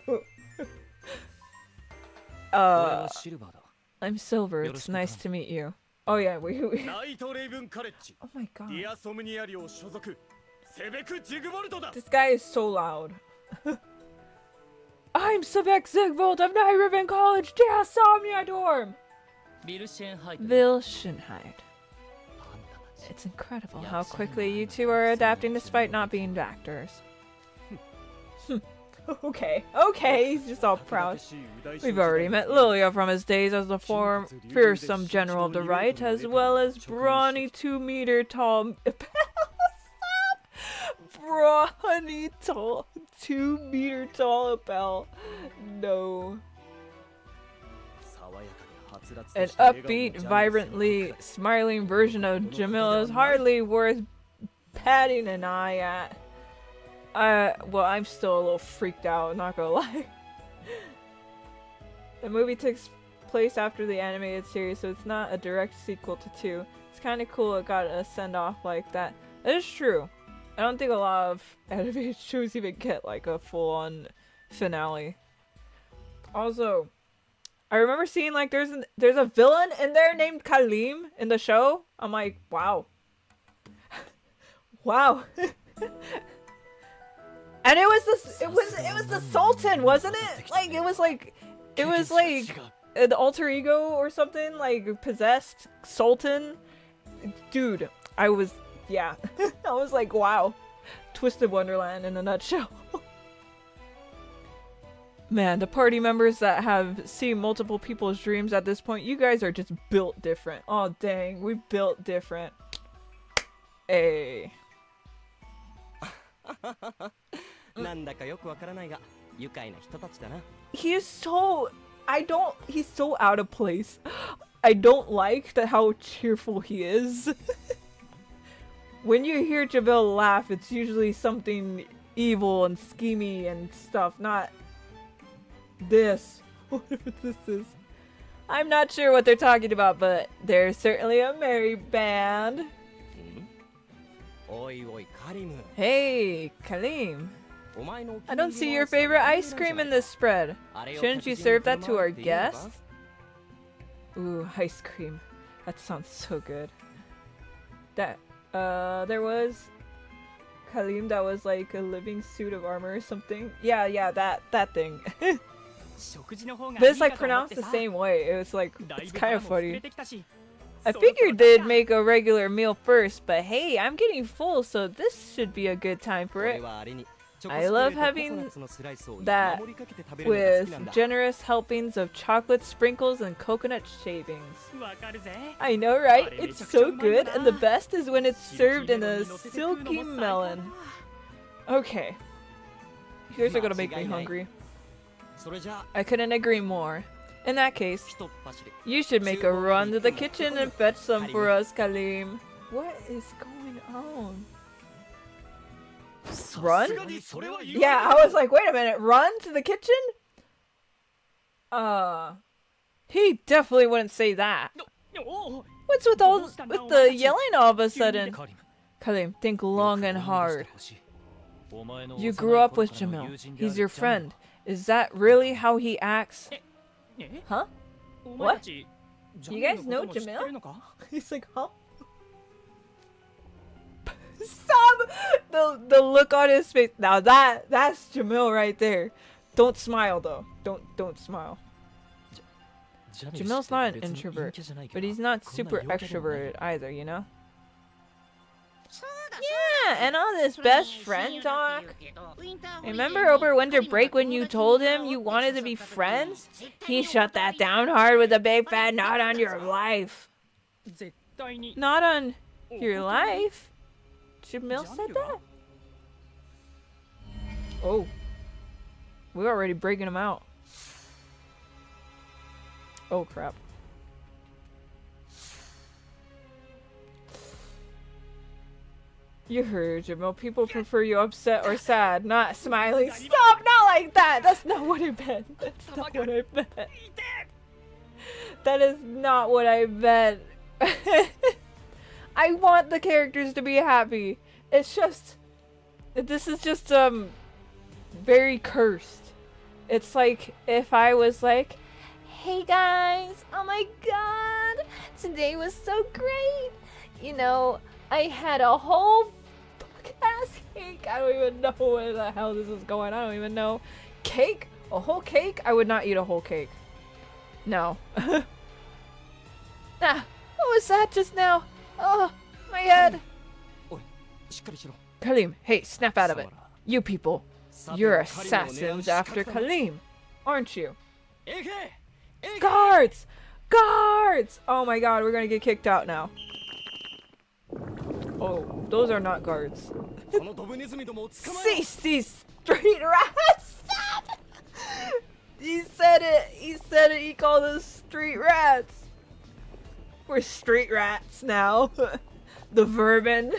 I'm Silver. It's nice to meet you. Oh yeah, wait. Oh my god. This guy is so loud. I'm Sebek Zigvold of Night Ribbon College. Der Somnia Dorm. Vilschenheit. It's incredible how quickly you two are adapting despite not being actors. Okay, he's just all proud. We've already met Lilia from his days as a fearsome general of the right, as well as brawny 2-meter tall... Brawny tall... 2-meter tall Appel. No. An upbeat, vibrantly smiling version of Jamil is hardly worth patting an eye at. Well, I'm still a little freaked out, not gonna lie. The movie takes place after the animated series, so it's not a direct sequel to 2. It's kind of cool it got a send-off like that. That is true. I don't think a lot of animated shows even get like a full-on finale. Also, I remember seeing like there's a villain in there named Kalim in the show. I'm like, wow. Wow. And it was the Sultan, wasn't it? Like it was like the alter ego or something, like possessed Sultan. Dude, I was like, wow. Twisted Wonderland in a nutshell. Man, the party members that have seen multiple people's dreams at this point, you guys are just built different. Oh dang, we built different. Hey. He's so out of place. I don't like how cheerful he is. When you hear Jamil laugh, it's usually something evil and schemy and stuff, not this. Whatever this is. I'm not sure what they're talking about, but they're certainly a merry band. Hey, Kalim. I don't see your favorite ice cream in this spread. Shouldn't you serve that to our guests? Ooh, ice cream. That sounds so good. There was Kalim that was like a living suit of armor or something. Yeah, that thing. But it's like pronounced the same way. It was like, it's kind of funny. I figured they'd make a regular meal first, but hey, I'm getting full, so this should be a good time for it. I love having that with generous helpings of chocolate sprinkles and coconut shavings. I know, right? It's so good, and the best is when it's served in a silky melon. Okay. You guys are gonna make me hungry. I couldn't agree more. In that case, you should make a run to the kitchen and fetch some for us, Kalim. What is going on? Run? Yeah, I was like, wait a minute, run to the kitchen? He definitely wouldn't say that. What's with the yelling all of a sudden? Kalim, think long and hard. You grew up with Jamil. He's your friend. Is that really how he acts? Huh? What? You guys know Jamil? He's like, huh? Stop! The look on his face. Now that's Jamil right there. Don't smile though. Don't smile. Jamil's not an introvert, but he's not super extroverted either, you know? Yeah, and all this best friend talk. Remember over winter break when you told him you wanted to be friends? He shut that down hard with a big fat not on your life. Not on your life? Jamil said that? Oh. We're already breaking him out. Oh crap. You heard, Jamil. People prefer you upset or sad, not smiling. Stop! Not like that! That's not what I meant. That's not what I meant. That is not what I meant. I want the characters to be happy. It's just... This is just, very cursed. It's like if I was like, hey guys, oh my god, today was so great. You know, I had a whole ass cake. I don't even know where the hell this is going. I don't even know. Cake? A whole cake? I would not eat a whole cake. No. What was that just now? Oh, my head. Kalim, hey, snap out of it. You people, you're assassins after Kalim, aren't you? Guards! Guards! Oh my god, we're gonna get kicked out now. Oh, those are not guards. Cease these street rats! Stop! He said it! He said it! He called us street rats! We're street rats now. The vermin.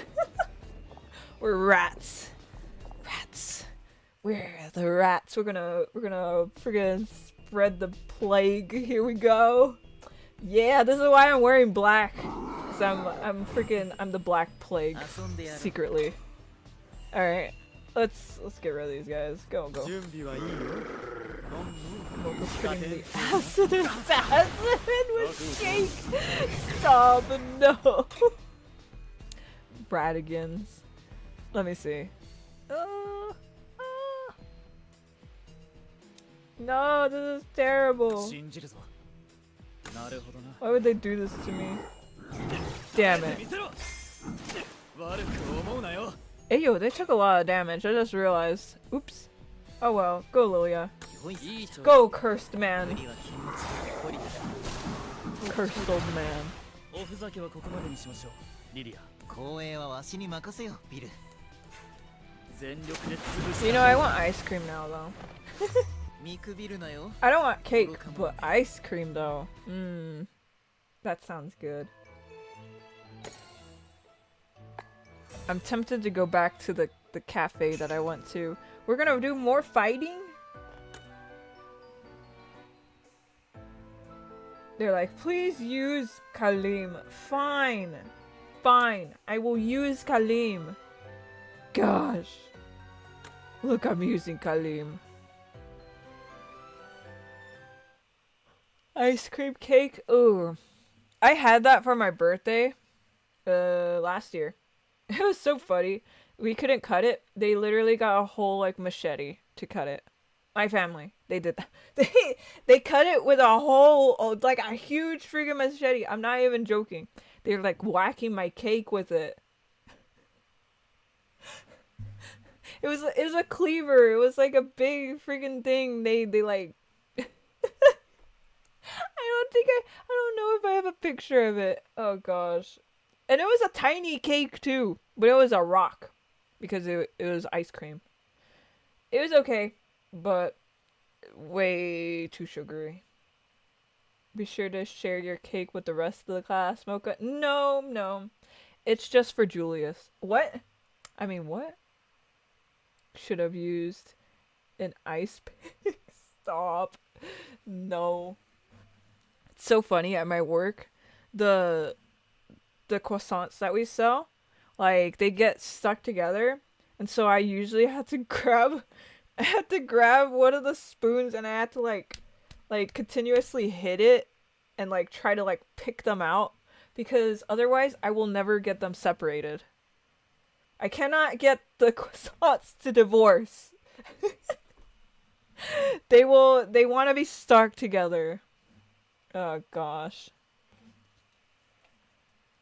We're rats. Rats. We're the rats. We're gonna friggin' spread the plague. Here we go. Yeah, this is why I'm wearing black. Cause I'm the black plague secretly. All right, let's get rid of these guys. Go. Mocha's putting the acid assassin with cake. Stop, no. Bradigans. Let me see. No, this is terrible. Why would they do this to me? Damn it. Hey yo, they took a lot of damage, I just realized. Oops. Oh well, go Lilia. Go, cursed man. Cursed old man. You know, I want ice cream now though. I don't want cake, but ice cream though. That sounds good. I'm tempted to go back to the cafe that I went to. We're gonna do more fighting? They're like, please use Kalim. Fine. Fine. I will use Kalim. Gosh. Look, I'm using Kalim. Ice cream cake. Ooh. I had that for my birthday. Last year. It was so funny. We couldn't cut it. They literally got a whole like machete to cut it. My family. They did that. They cut it with a whole like a huge freaking machete. I'm not even joking. They're like whacking my cake with it. It was a cleaver. It was like a big freaking thing. They like I don't know if I have a picture of it. Oh gosh. And it was a tiny cake too, but it was a rock because it was ice cream. It was okay, but way too sugary. Be sure to share your cake with the rest of the class, Mocha. No. It's just for Julius. What? I mean, what? Should have used an ice pick. Stop. No. It's so funny at my work. The croissants that we sell, like they get stuck together, and so I usually had to grab one of the spoons and I had to like continuously hit it and like try to like pick them out because otherwise I will never get them separated. I cannot get the croissants to divorce. They want to be stuck together. Oh gosh.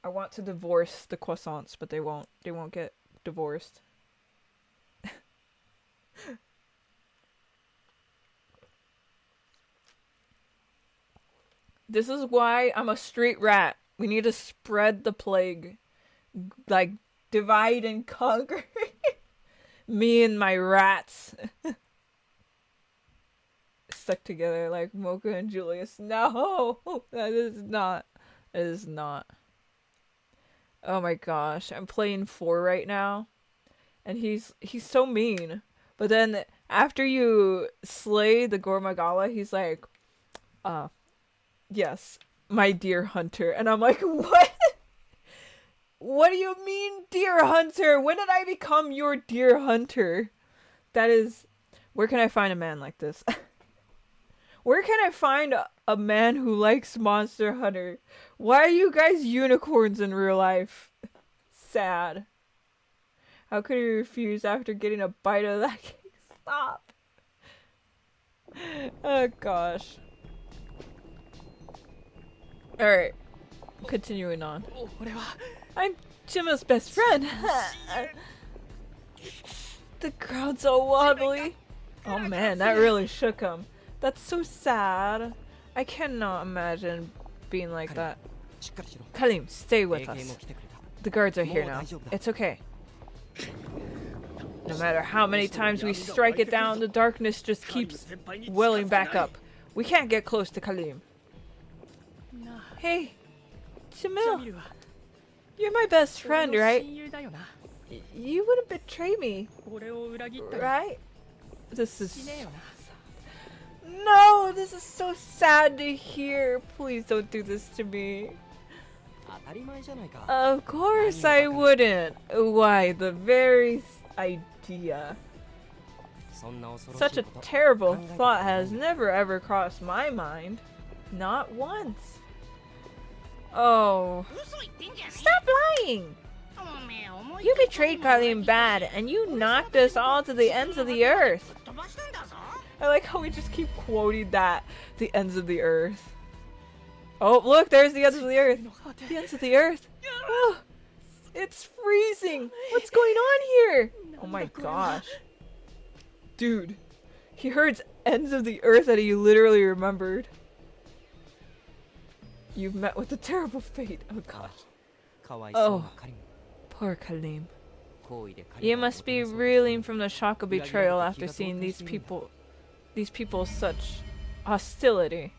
I want to divorce the croissants, but they won't get divorced. This is why I'm a street rat. We need to spread the plague. Like, divide and conquer. Me and my rats. Stuck together like Mocha and Julius. No! That is not. It is not. Oh my gosh. I'm playing 4 right now. And he's so mean. But then after you slay the Gormagala, he's like, yes, my dear hunter. And I'm like, what? What do you mean, dear hunter? When did I become your dear hunter? That is... Where can I find a man like this? Where can I find a man who likes Monster Hunter? Why are you guys unicorns in real life? Sad. How could he refuse after getting a bite of that cake? Stop. Oh gosh. Alright. Continuing on. I'm Chima's best friend. The crowd's all wobbly. Oh man, that really shook him. That's so sad. I cannot imagine being like that. Kalim, stay with us. The guards are here now. It's okay. No matter how many times we strike it down, the darkness just keeps welling back up. We can't get close to Kalim. Hey, Jamil. You're my best friend, right? You wouldn't betray me, 俺を裏切ったり right? This is しねえよな no. This is so sad to hear. Please don't do this to me. 当たり前じゃないか Of course I wouldn't. Why? The very idea. そんな恐ろし Such い a こと terrible thought has never ever crossed my mind. Not once. Oh. 嘘言ってんじゃね Stop lying! えおめえ思い You betrayed Kalim bad, and you knocked us all to the ends of the earth. 飛ばしたんだぞ I like how we just keep quoting that. The ends of the earth. Oh, look, there's the ends of the earth. The ends of the earth. Oh, it's freezing. What's going on here? Oh my gosh. Dude, he heard ends of the earth that he literally remembered. You've met with a terrible fate. Oh gosh. かわいそうな Oh. カリム Poor Kalim. 行為でカリム You は must be 大人そう reeling from the shock of betrayal after seeing these people's such hostility.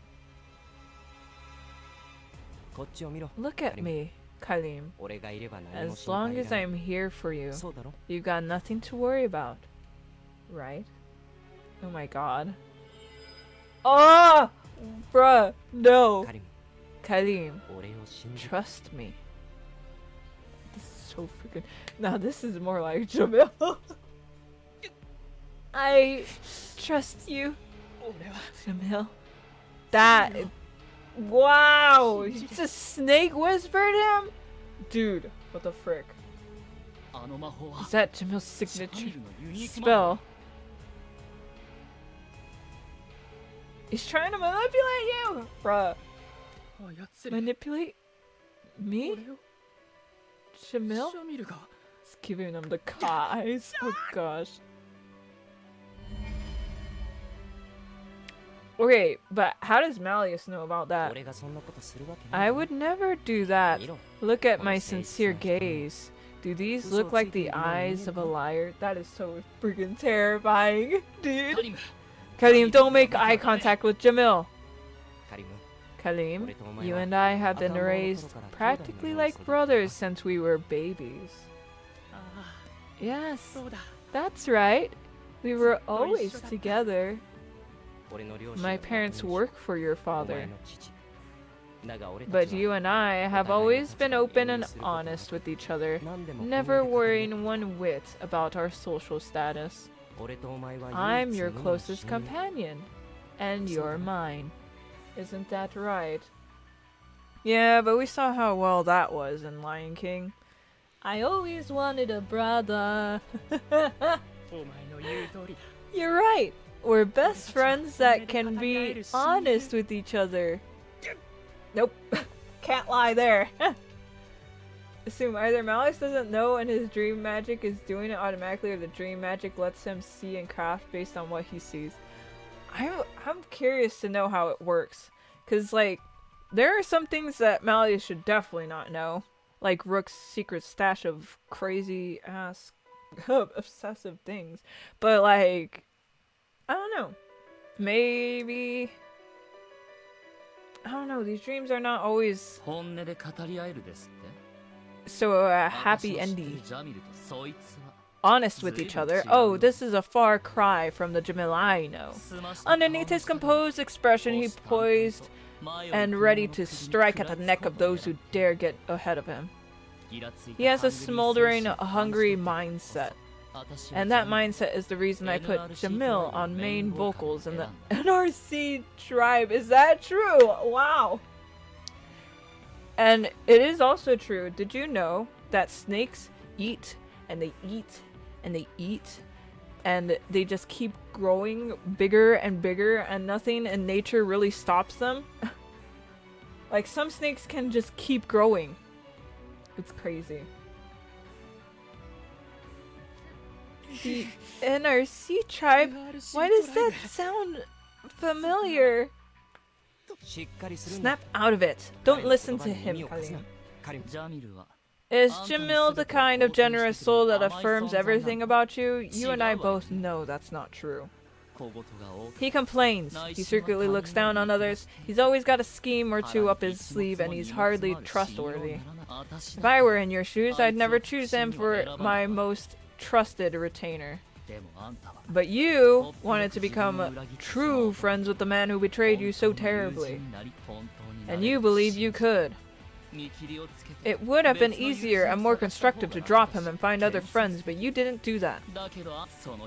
こっちを見ろ Look at me, Kalim. 俺がいれば何も As 心 long 配い as らない I'm here for you, そうだろ you've got nothing to worry about. Right? Oh my god. Oh! Bruh, no. カリム Kalim, 俺を信じ trust me. This is so freaking... Now this is more like Jamil. I trust you, 俺は Jamil. That... Wow! He just snake whispered him? Dude, what the frick? あの魔法は Is that Jamil's シャ signature ミルのユニーク魔法 spell? He's trying to manipulate you! Bruh. 操り Manipulate me? 俺を Jamil? シャミルが It's giving him the eyes. Oh gosh. Okay, but how does Malleus know about that? 俺がそんなことするわけない I would never do that. 見ろ Look at my sincere gaze. Do these look like the eyes of a liar? That is so freaking terrifying, カ dude. リム Kalim, don't make eye contact with Jamil. カリム Kalim, you and I have been raised practically like brothers since we were babies. ああ Yes, そうだ that's right. We were always together. 俺の両親 My は parents 後に work for your お前 father. の父だが俺た But ちは you and I have always been open and honest with each other, 何でも never 本音で語り worrying one whit about our social status. 俺とお前は I'm 唯一 your 無二の closest 親友 companion, and you're mine. Isn't that right? Yeah, but we saw how well that was in Lion King. I always wanted a brother. お前の言う通りだ You're right. We're best friends that can be honest with each other. Nope. Can't lie there. Assume either Malleus doesn't know and his dream magic is doing it automatically, or the dream magic lets him see and craft based on what he sees. I'm curious to know how it works. Cause like there are some things that Malleus should definitely not know. Like Rook's secret stash of crazy ass obsessive things. But like I don't know. Maybe I don't know, these dreams are not always 本音で語り合えるですって so happy 私を知って ending. るジャミルとそいつは Honest with each other. Oh, this is a far cry from the Jamil I know. 澄ました Underneath his 顔の composed expression, he 下を poised 前を and 行く ready 者 to の首に strike at the 食らい neck of つこう those who dare get ahead of him. ギラついた He has a ハングリー smoldering, 精神を感じ hungry 取ってこそ mindset. 私は And that ジャミル mindset is the reason I put NRC Jamil tribe on main main vocal vocals in the and- NRC tribe. Is that true? Wow. And it is also true. Did you know that snakes eat and they eat and they eat and they just keep growing bigger and bigger and nothing in nature really stops them? Like some snakes can just keep growing. It's crazy. The NRC tribe? Why does that sound familiar? しっかりするんだ Snap out of it. Don't 彼の listen 言葉 to に him, 耳を貸すな Kalim. カリムジャミルは Is Jamil the kind of generous soul that affirms everything about you? You and I both know that's not true. He complains. He secretly looks down on others. He's always got a scheme or two up his sleeve, and he's hardly trustworthy. If I were in your shoes, I'd never choose him for my most trusted retainer. But you wanted to become true friends with the man who betrayed you so terribly. And you believe you could. It would have been easier and more constructive to drop him and find other friends, but you didn't do that.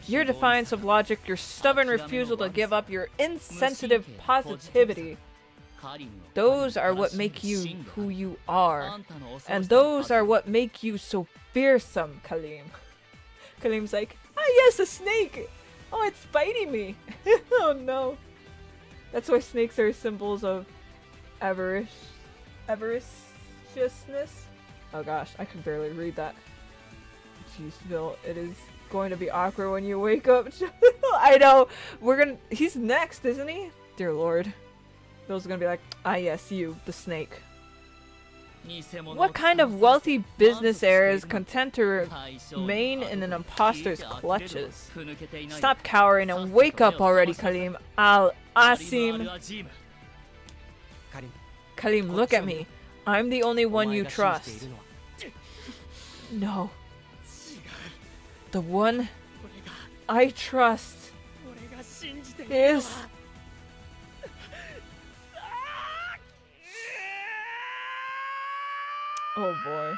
Your defiance of logic, your stubborn refusal to give up, your insensitive positivity, those are what make you who you are. And those are what make you so fearsome, Kalim. Kalim's like, ah yes, a snake! Oh, it's biting me! Oh no. That's why snakes are symbols of avariciousness. Oh gosh, I can barely read that. Jeez, Bill, it is going to be awkward when you wake up. I know. He's next, isn't he? Dear Lord. Bill's gonna be like, ah yes, you, the snake. What kind of wealthy business heir is content to remain in an imposter's clutches? Stop cowering and wake up already, Kalim. Al-Asim. Kalim, look at me. I'm the only one you trust. No. The one I trust is... Oh boy.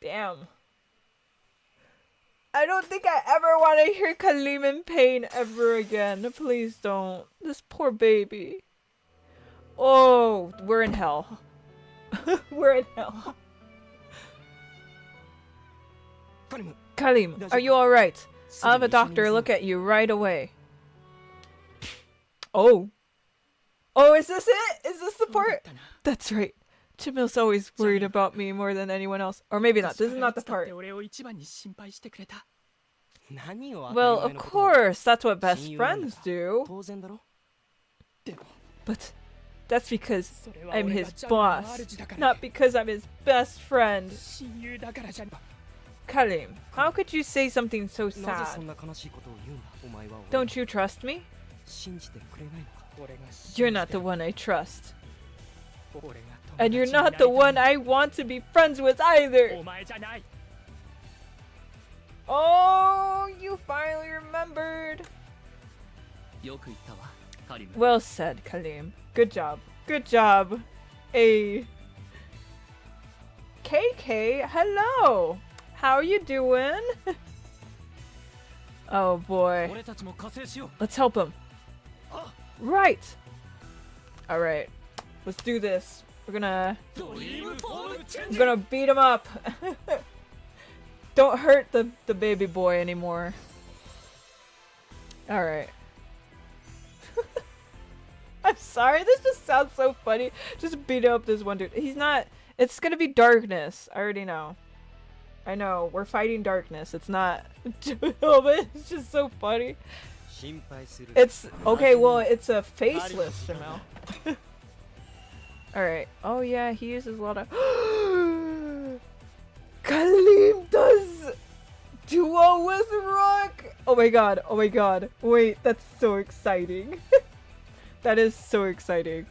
Damn. I don't think I ever want to hear Kalim in pain ever again. Please don't. This poor baby. Oh, we're in hell. We're in hell. Kalim, are you alright? I'll have a doctor look at you right away. Oh. Oh, is this it? Is this the part? That's right. Jamil's always worried about me more than anyone else. Or maybe not. This is not the part. Well, of course. That's what best friends do. But that's because I'm his boss. Not because I'm his best friend. Kalim, how could you say something so sad? Don't you trust me? You're not the one I trust. And you're not the one I want to be friends with either. Oh, you finally remembered. Well said, Kalim. Good job. Good job. KK, hello. How are you doing? Oh boy. Let's help him. Right. Alright. Let's do this. I'm gonna beat him up. Don't hurt the baby boy anymore. Alright. I'm sorry, this just sounds so funny. Just beat up this one dude. He's not... It's gonna be darkness. I already know. I know. We're fighting darkness. It's not... but it's just so funny. It's... Okay, well, it's a faceless Jamil. Alright. Oh yeah, he uses a lot of... Kalim does duo with Rook! Oh my god, oh my god. Wait, that's so exciting. That is so exciting.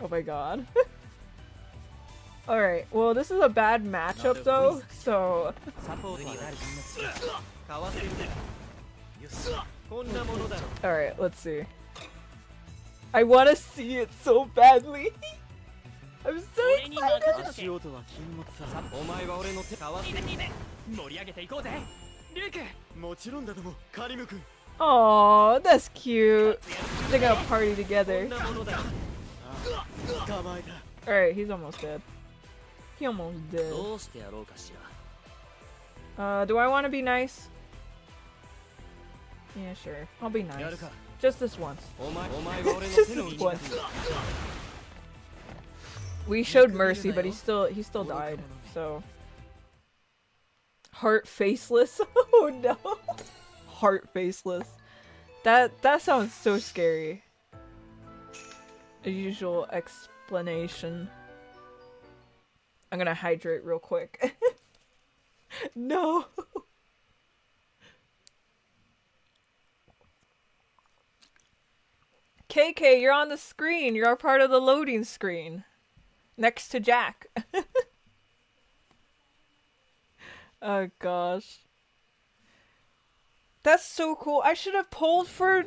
Oh my god. Alright, well this is a bad matchup though, so... Alright, let's see. I want to see it so badly. I'm so excited. Oh, that's cute. They're gonna party together. Alright, he's almost dead. He almost dead. Do I want to be nice? Yeah, sure. I'll be nice. Just this once. Just this once. We showed mercy, but he still died. So heart faceless. Oh no. Heart faceless. That sounds so scary. A usual explanation. I'm gonna hydrate real quick. No. KK, you're on the screen. You're a part of the loading screen. Next to Jack. Oh gosh. That's so cool. I should have pulled for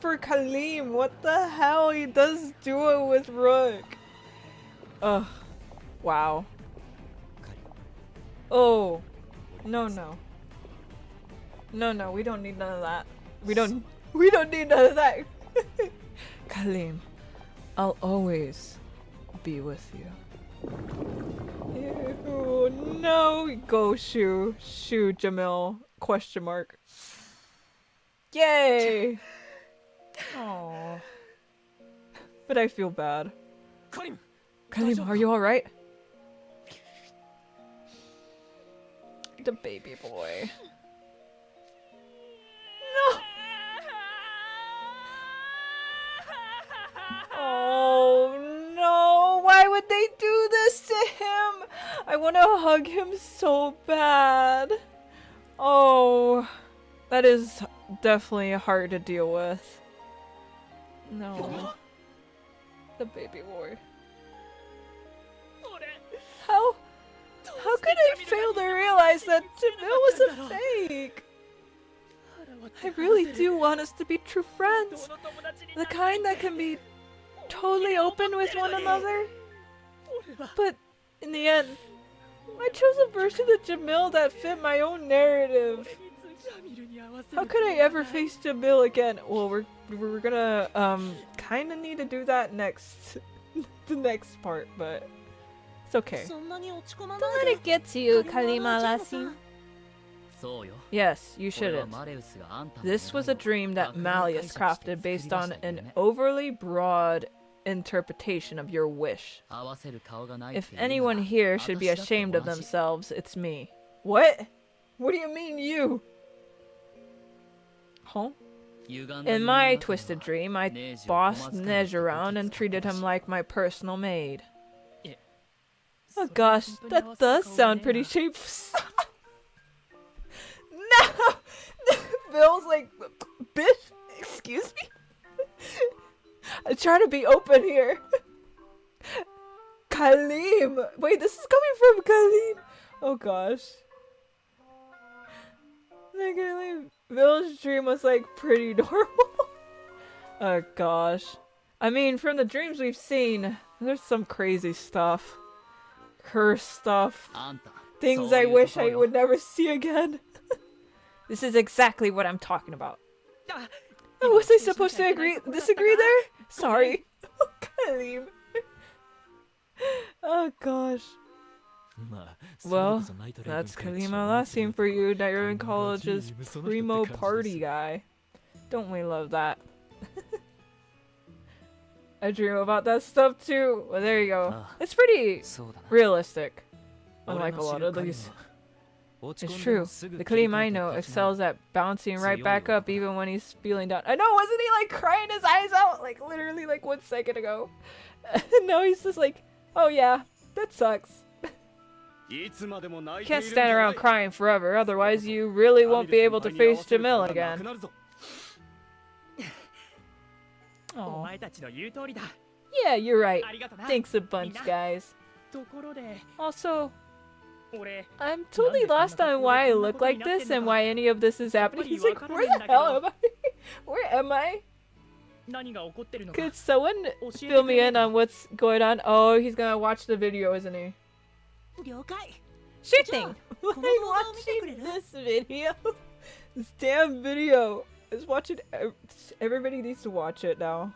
Kaleem. What the hell? He does duo with Rook. Ugh. Wow. Oh. No, no. No, no, we don't need none of that. We don't need none of that. Kaleem, I'll always be with you. Ew, no. Go Shu. Shu Jamil. Question mark. Yay! Aww. But I feel bad. Kaleem, are you alright? The baby boy. No! Oh no! Why would they do this to him? I want to hug him so bad. Oh, that is definitely hard to deal with. No. The baby boy. How could I fail to realize that Jamil was a fake? I really do want us to be true friends. The kind that can be totally open with one another. But in the end, I chose a version of Jamil that fit my own narrative. How could I ever face Jamil again? Well, we're gonna kind of need to do that next, the next part, but it's okay. Don't let it get to you, Kalima Lassie. Yes, you shouldn't. This was a dream that Malleus crafted based on an overly broad interpretation of your wish. If anyone here should be ashamed of themselves, it's me. What? What do you mean you? Huh? In my twisted dream, I bossed Nej around and treated him like my personal maid. Oh gosh, that does sound pretty shameful. No! Bill's like, bitch, excuse me? I'm trying to be open here. Kaleem! Wait, this is coming from Kaleem! Oh gosh. Like, Bill's dream was like pretty normal. Oh gosh. I mean, from the dreams we've seen, there's some crazy stuff. Curse stuff. Things I wish I would never see again. This is exactly what I'm talking about. Oh, was I supposed to disagree there? Sorry. Kaleem. Oh gosh. Well, that's Kaleem Al-Asim for you, Darren College's primo party guy. Don't we love that? I dream about that stuff too. Well, there you go. It's pretty realistic, unlike a lot of these. It's true. The Kaleem I know excels at bouncing right back up even when he's feeling down. I know, wasn't he like crying his eyes out like literally like 1 second ago? Now he's just like, oh yeah, that sucks. You can't stand around crying forever, otherwise you really won't be able to face Jamil again. Oh. Yeah, you're right. Thanks a bunch, guys. Also, I'm totally lost on why I look like this and why any of this is happening. He's like, where the hell am I? Where am I? Could someone fill me in on what's going on? Oh, he's gonna watch the video, isn't he? Sure thing! Why watching this video? This damn video! Is watching. Everybody needs to watch it now.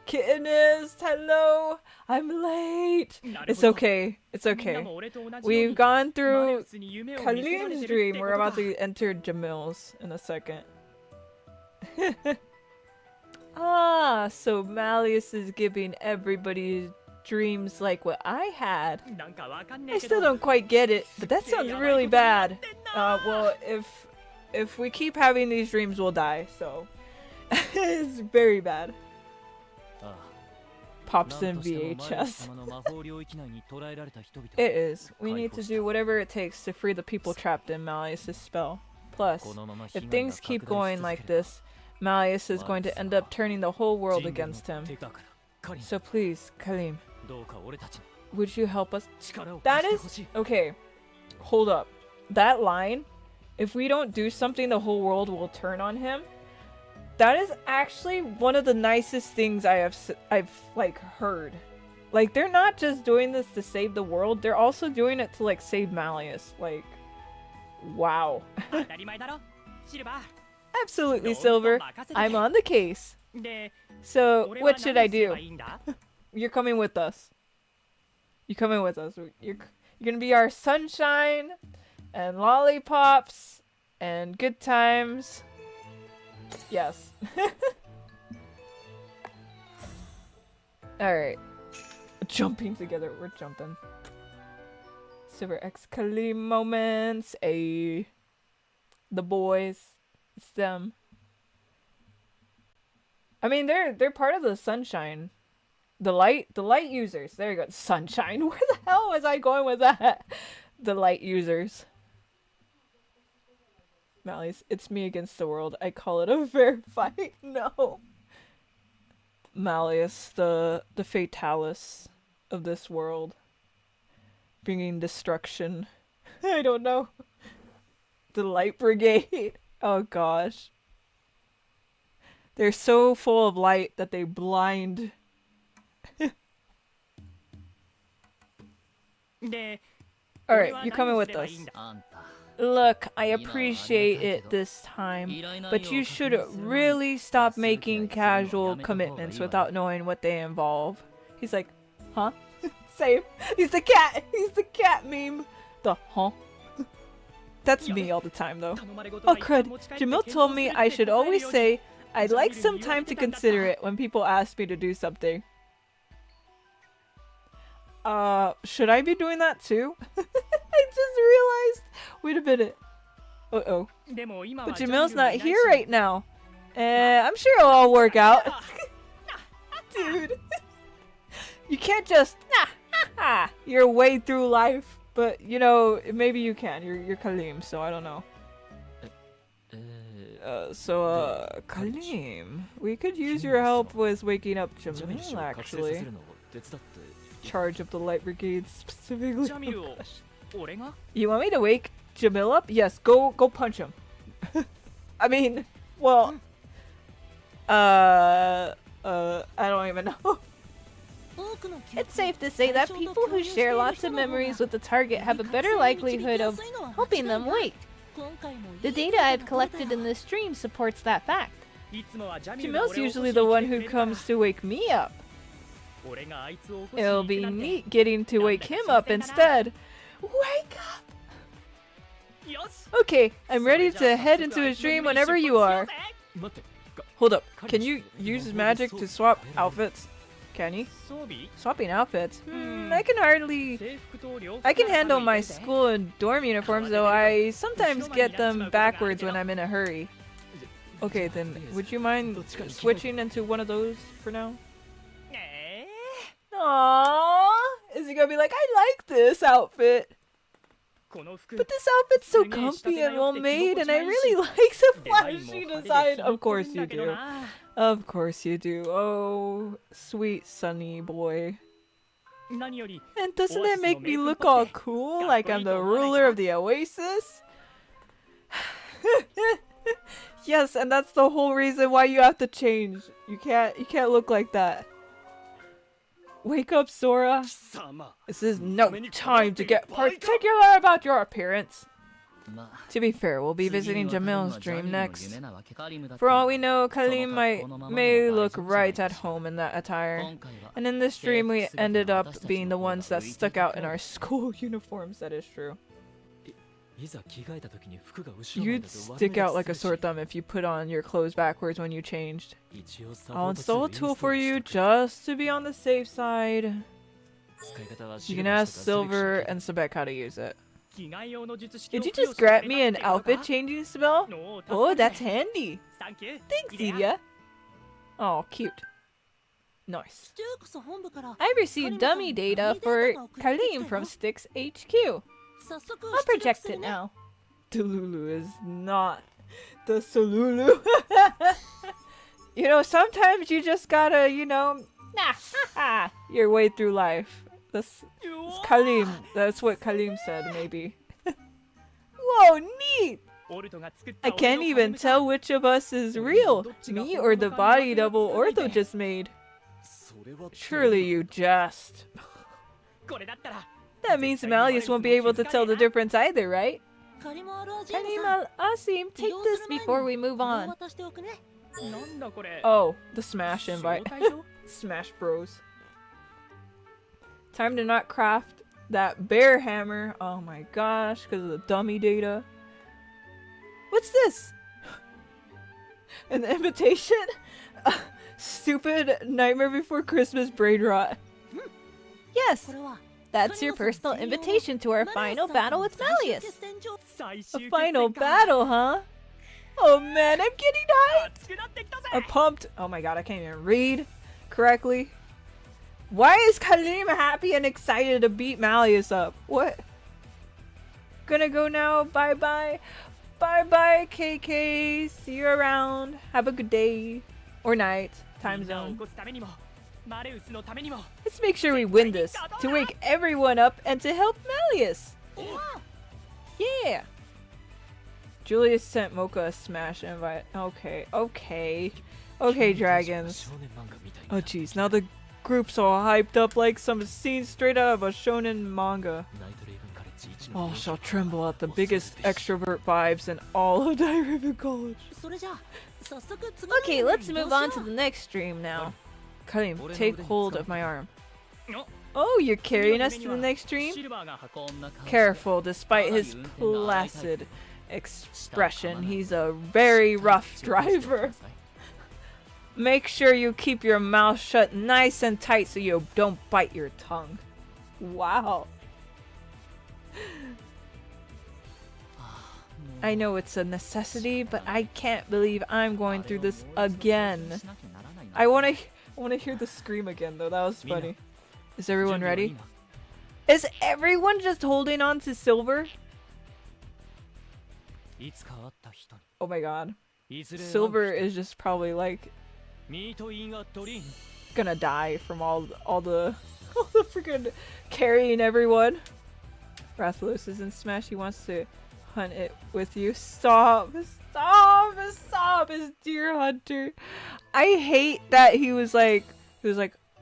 Kittenist, hello! I'm late! It's okay. It's okay. We've gone through Kaleem's dream. We're about to enter Jamil's in a second. Ah, so Malleus is giving everybody dreams like what I had. I still don't quite get it, but that sounds really bad. Well, if we keep having these dreams, we'll die, so it's very bad. Pops in VHS. It is. We need to do whatever it takes to free the people trapped in Malleus' spell. Plus, if things keep going like this, Malleus is going to end up turning the whole world against him. So please, Kalim, would you help us? That is... Okay, hold up. That line, if we don't do something, the whole world will turn on him. That is actually one of the nicest things I've like heard. Like, they're not just doing this to save the world, they're also doing it to like save Malleus. Like, wow. Absolutely, Silver. I'm on the case. So, what should I do? You're coming with us. You're coming with us. You're gonna be our sunshine and lollipops and good times. Yes. Alright. Jumping together. We're jumping. Silver X Kalim moments. The boys. It's them. I mean, they're part of the sunshine. The light users. There you go. Sunshine. Where the hell was I going with that? The light users. Malleus, it's me against the world. I call it a fair fight. No. Malleus, the fatalis of this world. Bringing destruction. I don't know. The light brigade. Oh gosh. They're so full of light that they blind. Alright, you're coming with us. Look, I appreciate it this time, but you should really stop making casual commitments without knowing what they involve. He's like, huh? Same. He's the cat! He's the cat meme! The huh? That's me all the time though. Oh crud, Jamil told me I should always say, I'd like some time to consider it when people ask me to do something. Should I be doing that too? I just realized. Wait a minute. Uh-oh. But Jamil's not here right now. I'm sure it'll all work out. Dude. You can't just your way through life. But, you know, maybe you can. You're Kalim, so I don't know. Kalim, we could use your help with waking up Jamil, actually. Charge of the Light Brigade, specifically. You want me to wake Jamil up? Yes, go punch him. I mean, well, I don't even know. It's safe to say that people who share lots of memories with the target have a better likelihood of helping them wake. The data I've collected in this stream supports that fact. Jamil's usually the one who comes to wake me up. It'll be neat getting to wake him up instead. Wake up! Okay, I'm ready to head into his dream whenever you are. Hold up, can you use magic to swap outfits? Can you? Swapping outfits? I can handle my school and dorm uniforms, though I sometimes get them backwards when I'm in a hurry. Okay, then, would you mind switching into one of those for now? Aww! Is he gonna be like, I like this outfit? But this outfit's so comfy and well made, and I really like the flashy design. Of course you do. Of course you do. Oh, sweet sunny boy. And doesn't it make me look all cool, like I'm the ruler of the oasis? Yes, and that's the whole reason why you have to change. You can't look like that. Wake up, Sora. This is no time to get particular about your appearance. To be fair, we'll be visiting Jamil's dream next. For all we know, Kalim may look right at home in that attire. And in this dream, we ended up being the ones that stuck out in our school uniforms. That is true. You'd stick out like a sore thumb if you put on your clothes backwards when you changed. I'll install a tool for you just to be on the safe side. You can ask Silver and Sebek how to use it. Did you just grant me an outfit changing spell? Oh, that's handy. Thanks, Iria. Oh, cute. Nice. I received dummy data for Kalim from Styx HQ. I'll project it now. Delulu is not The Solulu. You know, sometimes you just gotta, you know, your way through life. That's Kalim. That's what Kalim said, maybe. Whoa, neat! I can't even tell which of us is real, me or the body double Ortho just made. Surely you jest. That means Malleus won't be able to tell the difference either, right? Kalim Al-Asim, take this before we move on. Oh, the Smash invite. Smash Bros. Time to not craft that bear hammer. Oh my gosh, because of the dummy data. What's this? An invitation? Stupid Nightmare Before Christmas brain rot. Yes, that's your personal invitation to our final battle with Malleus. A final battle, huh? Oh man, I'm getting hyped! I'm pumped. Oh my god, I can't even read correctly. Why is Kalim happy and excited to beat Malleus up? What? Gonna go now. Bye bye. Bye bye, KK. See you around. Have a good day. Or night. Time zone. Let's make sure we win this. To wake everyone up and to help Malleus. Yeah. Julius sent Mocha a Smash invite. Okay. Okay, dragons. Oh jeez, now the group's all hyped up like some scene straight out of a shonen manga. All shall tremble at the biggest extrovert vibes in all of Dairiven College. Okay, let's move on to the next stream now. Karim, take hold of my arm. Oh, you're carrying us to the next stream? Careful, despite his placid expression, he's a very rough driver. Make sure you keep your mouth shut nice and tight so you don't bite your tongue. Wow. I know it's a necessity, but I can't believe I'm going through this again. I wanna hear the scream again though, that was funny. Is everyone ready? Is everyone just holding on to Silver? Oh my god. Silver is just probably like gonna die from all the freaking carrying everyone. Rathalos is in Smash, he wants to hunt it with you. Stop, his deer hunter. I hate that he was like,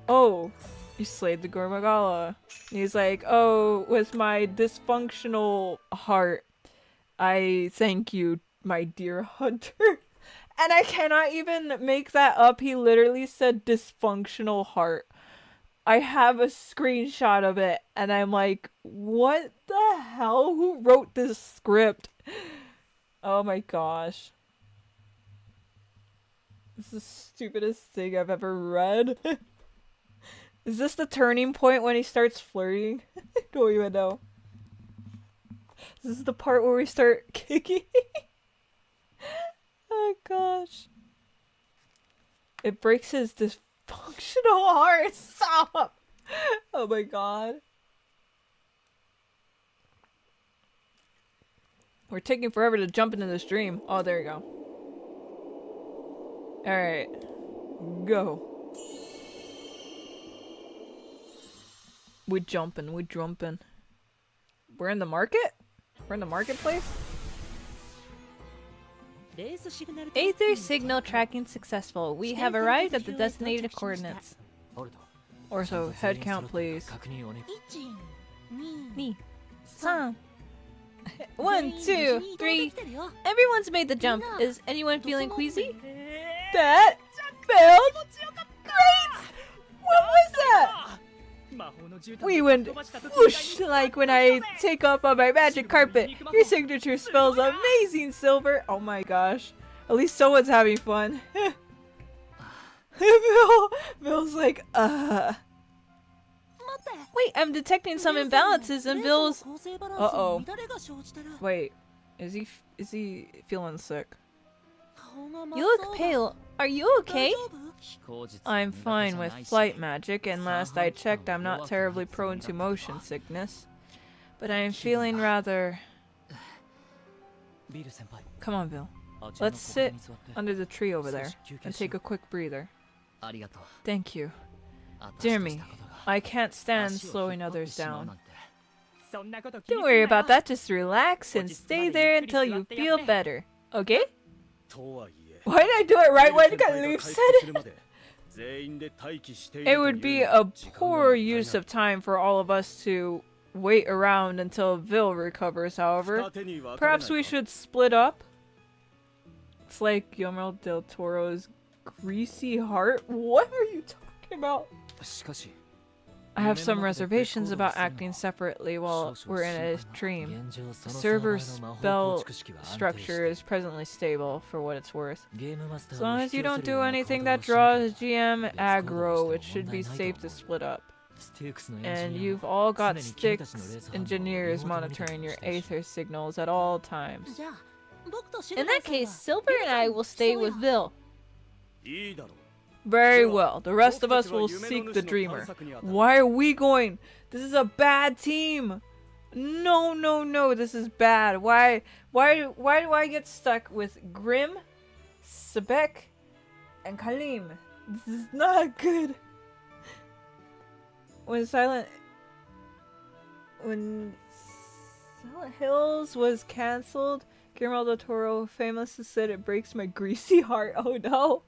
oh, you slayed the Gormagala. And he's like, oh, with my dysfunctional heart, I thank you, my dear hunter. And I cannot even make that up. He literally said dysfunctional heart. I have a screenshot of it, and I'm like, what the hell? Who wrote this script? Oh my gosh. This is the stupidest thing I've ever read. Is this the turning point when he starts flirting? I don't even know. This is the part where we start kicking. Oh gosh. It breaks his dysfunctional heart. Stop! Oh my god. We're taking forever to jump into the stream. Oh, there you go. Alright. Go. We're jumping. We're in the market? We're in the marketplace? Aether signal tracking successful. We have arrived at the designated coordinates. Orso, head count please. Me. San. 1, 2, 3. Everyone's made the jump. Is anyone feeling queasy? That felt great! What was that? We went whoosh like when I take up on my magic carpet. Your signature spells amazing, Silver. Oh my gosh. At least someone's having fun. Bill's like, Wait, I'm detecting some imbalances in Bill's. Uh-oh. Wait, is he feeling sick? You look pale. Are you okay? I'm fine with flight magic, and last I checked I'm not terribly prone to motion sickness. But I'm feeling rather... Come on, Bill. Let's sit under the tree over there and take a quick breather. Thank you. Dear me, I can't stand slowing others down. Don't worry about that, just relax and stay there until you feel better. Okay? Why did I do it right when Khalif said it? It would be a poor use of time for all of us to wait around until Vil recovers, however. Perhaps we should split up? It's like Guillermo del Toro's greasy heart? What are you talking about? I have some reservations about acting separately while we're in a dream. The server spell structure is presently stable, for what it's worth. As long as you don't do anything that draws GM aggro, it should be safe to split up. And you've all got Styx engineers monitoring your aether signals at all times. In that case, Silver and I will stay with Vil. Very well. The rest of us will seek the Dreamer. Why are we going? This is a bad team. No, no, no. This is bad. Why do I get stuck with Grim, Sebek, and Kalim? This is not good. When Silent Hills was cancelled, Guillermo del Toro famously said it breaks my greasy heart. Oh no.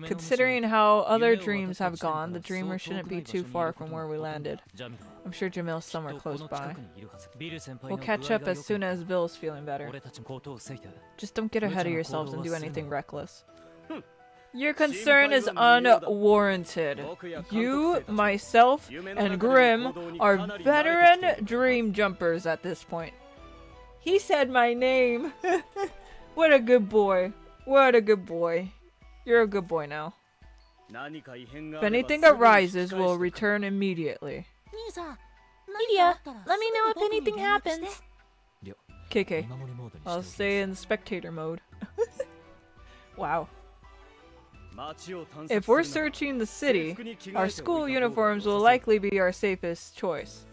Considering how other dreams have gone, the Dreamer shouldn't be too far from where we landed. I'm sure Jamil's somewhere close by. We'll catch up as soon as Vil's feeling better. Just don't get ahead of yourselves and do anything reckless. Your concern is unwarranted. You, myself, and Grim are veteran dream jumpers at this point. He said my name. What a good boy. What a good boy. You're a good boy now. If anything arises, we'll return immediately. Media, let me know if anything happens. KK. I'll stay in spectator mode. Wow. If we're searching the city, our school uniforms will likely be our safest choice.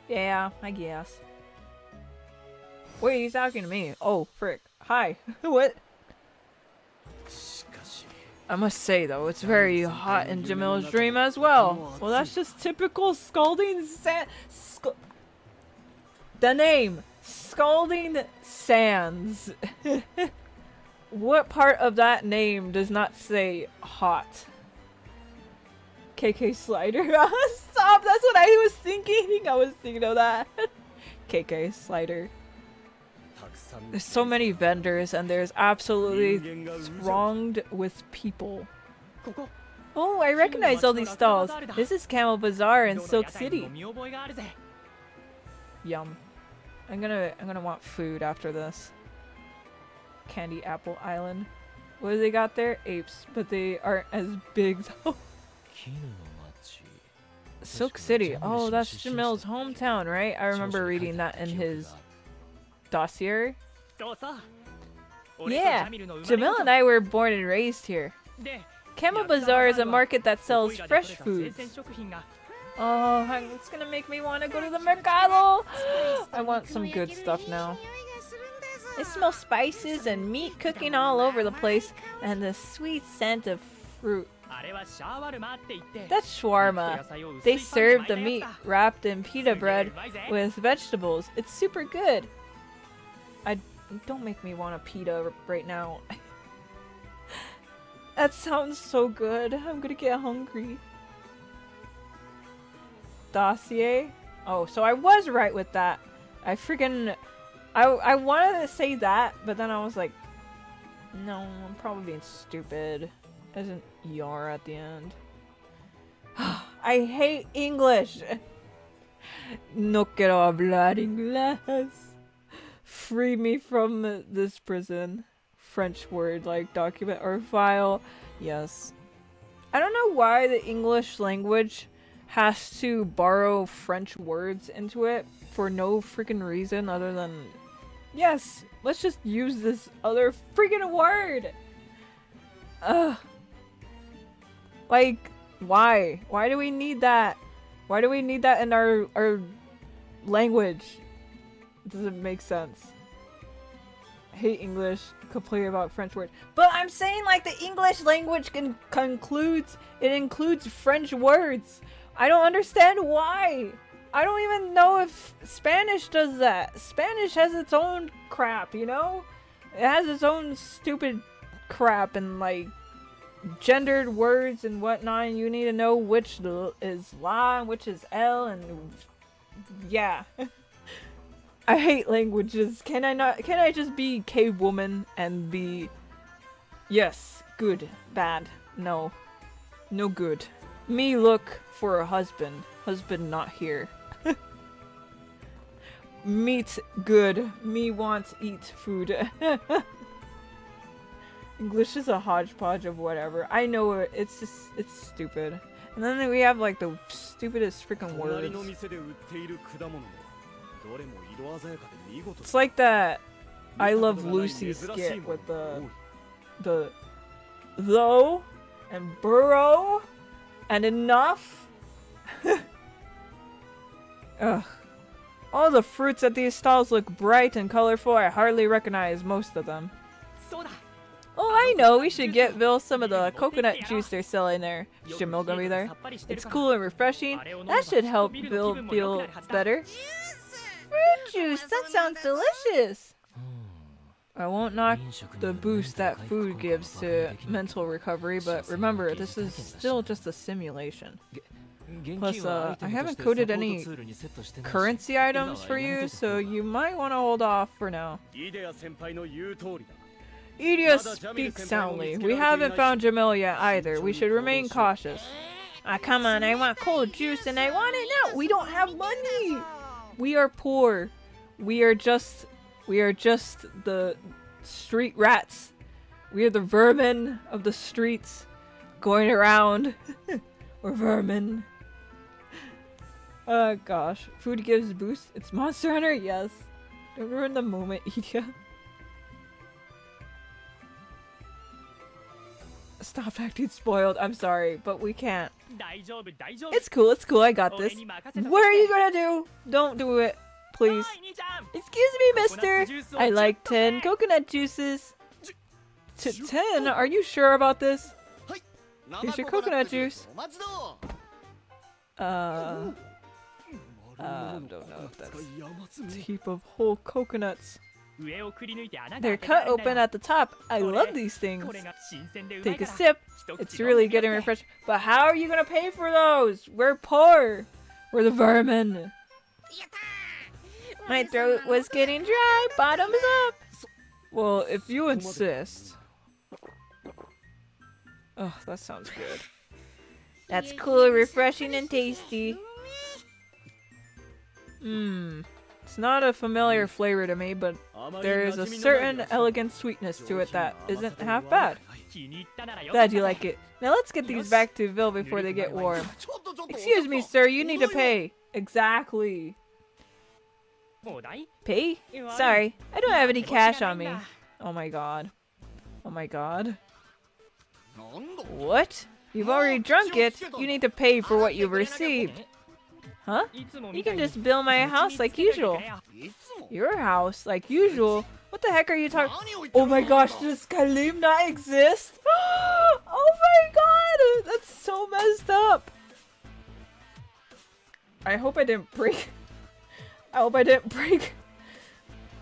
Yeah, I guess. Wait, he's talking to me. Oh, frick. Hi. What? I must say, though, it's very hot in Jamil's dream as well. Well, that's just typical Scalding the name! Scalding Sands. What part of that name does not say hot? KK Slider. Stop! That's what I was thinking! I was thinking of that. KK Slider. There's so many vendors and there's absolutely thronged with people. Oh, I recognize all these stalls. This is Camel Bazaar in Silk City. Yum. I'm gonna want food after this. Candy Apple Island. What do they got there? Apes, but they aren't as big though. Silk City. Oh, that's Jamil's hometown, right? I remember reading that in his dossier. Yeah, Jamil and I were born and raised here. Camel Bazaar is a market that sells fresh foods. Oh, it's gonna make me want to go to the mercado. I want some good stuff now. I smell spices and meat cooking all over the place, and the sweet scent of fruit. That's shawarma. They serve the meat wrapped in pita bread with vegetables. It's super good. Don't make me want a pita right now. That sounds so good. I'm gonna get hungry. Dossier? Oh, so I was right with that. I wanted to say that, but then I was like, no, I'm probably being stupid. Isn't ER at the end? I hate English. No quiero hablar inglés. Free me from this prison. French word like document or file. Yes. I don't know why the English language has to borrow French words into it for no freaking reason other than, yes, let's just use this other freaking word. Like, why? Why do we need that? Why do we need that in our language? Doesn't make sense. hate English, complain about French words. But I'm saying like the English language includes French words. I don't understand why. I don't even know if Spanish does that. Spanish has its own crap, you know? It has its own stupid crap and like gendered words and whatnot, and you need to know which is la and which is L, and yeah. I hate languages. Can I just be cave woman and be yes, good, bad, no good. Me look for a husband not here. Meat good, me wants eat food. English is a hodgepodge of whatever. I know it, it's stupid. And then we have like the stupidest freaking words. It's like that I Love Lucy skit with the though and burrow and enough. Ugh. All the fruits at these stalls look bright and colorful. I hardly recognize most of them. Oh, I know. We should get Bill some of the coconut juice they're selling there. Should Milk be there? It's cool and refreshing. That should help Bill feel better. Fruit juice. That sounds delicious. I won't knock the boost that food gives to mental recovery, but remember, this is still just a simulation. Plus, I haven't coded any currency items for you, so you might want to hold off for now. Idia speaks soundly. We haven't found Jamil yet either. We should remain cautious. Ah, come on, I want cold juice and I want it now. We don't have money. We are poor. We are just the street rats. We are the vermin of the streets going around. We're vermin. Oh gosh. Food gives boost. It's Monster Hunter? Yes. Don't ruin the moment, Idia. Stop acting spoiled. I'm sorry, but we can't. It's cool, I got this. What are you gonna do? Don't do it, please. Excuse me, mister. I like 10 coconut juices. 10? Are you sure about this? Here's your coconut juice. Don't know if that's a heap of whole coconuts. They're cut open at the top. I love these things. Take a sip. It's really good and refreshing. But how are you gonna pay for those? We're poor. We're the vermin. My throat was getting dry. Bottoms up. Well, if you insist. Oh, that sounds good. That's cool, refreshing, and tasty. It's not a familiar flavor to me, but there is a certain elegant sweetness to it that isn't half bad. Glad you like it. Now let's get these back to Ville before they get warm. Excuse me, sir, you need to pay. Exactly. Pay? Sorry, I don't have any cash on me. Oh my god. Oh my god. What? You've already drunk it. You need to pay for what you've received. Huh? You can just bill my house like usual. Your house like usual? What the heck are you talking? Oh my gosh, does Kalim not exist? Oh my god, that's so messed up. I hope I didn't break. I hope I didn't break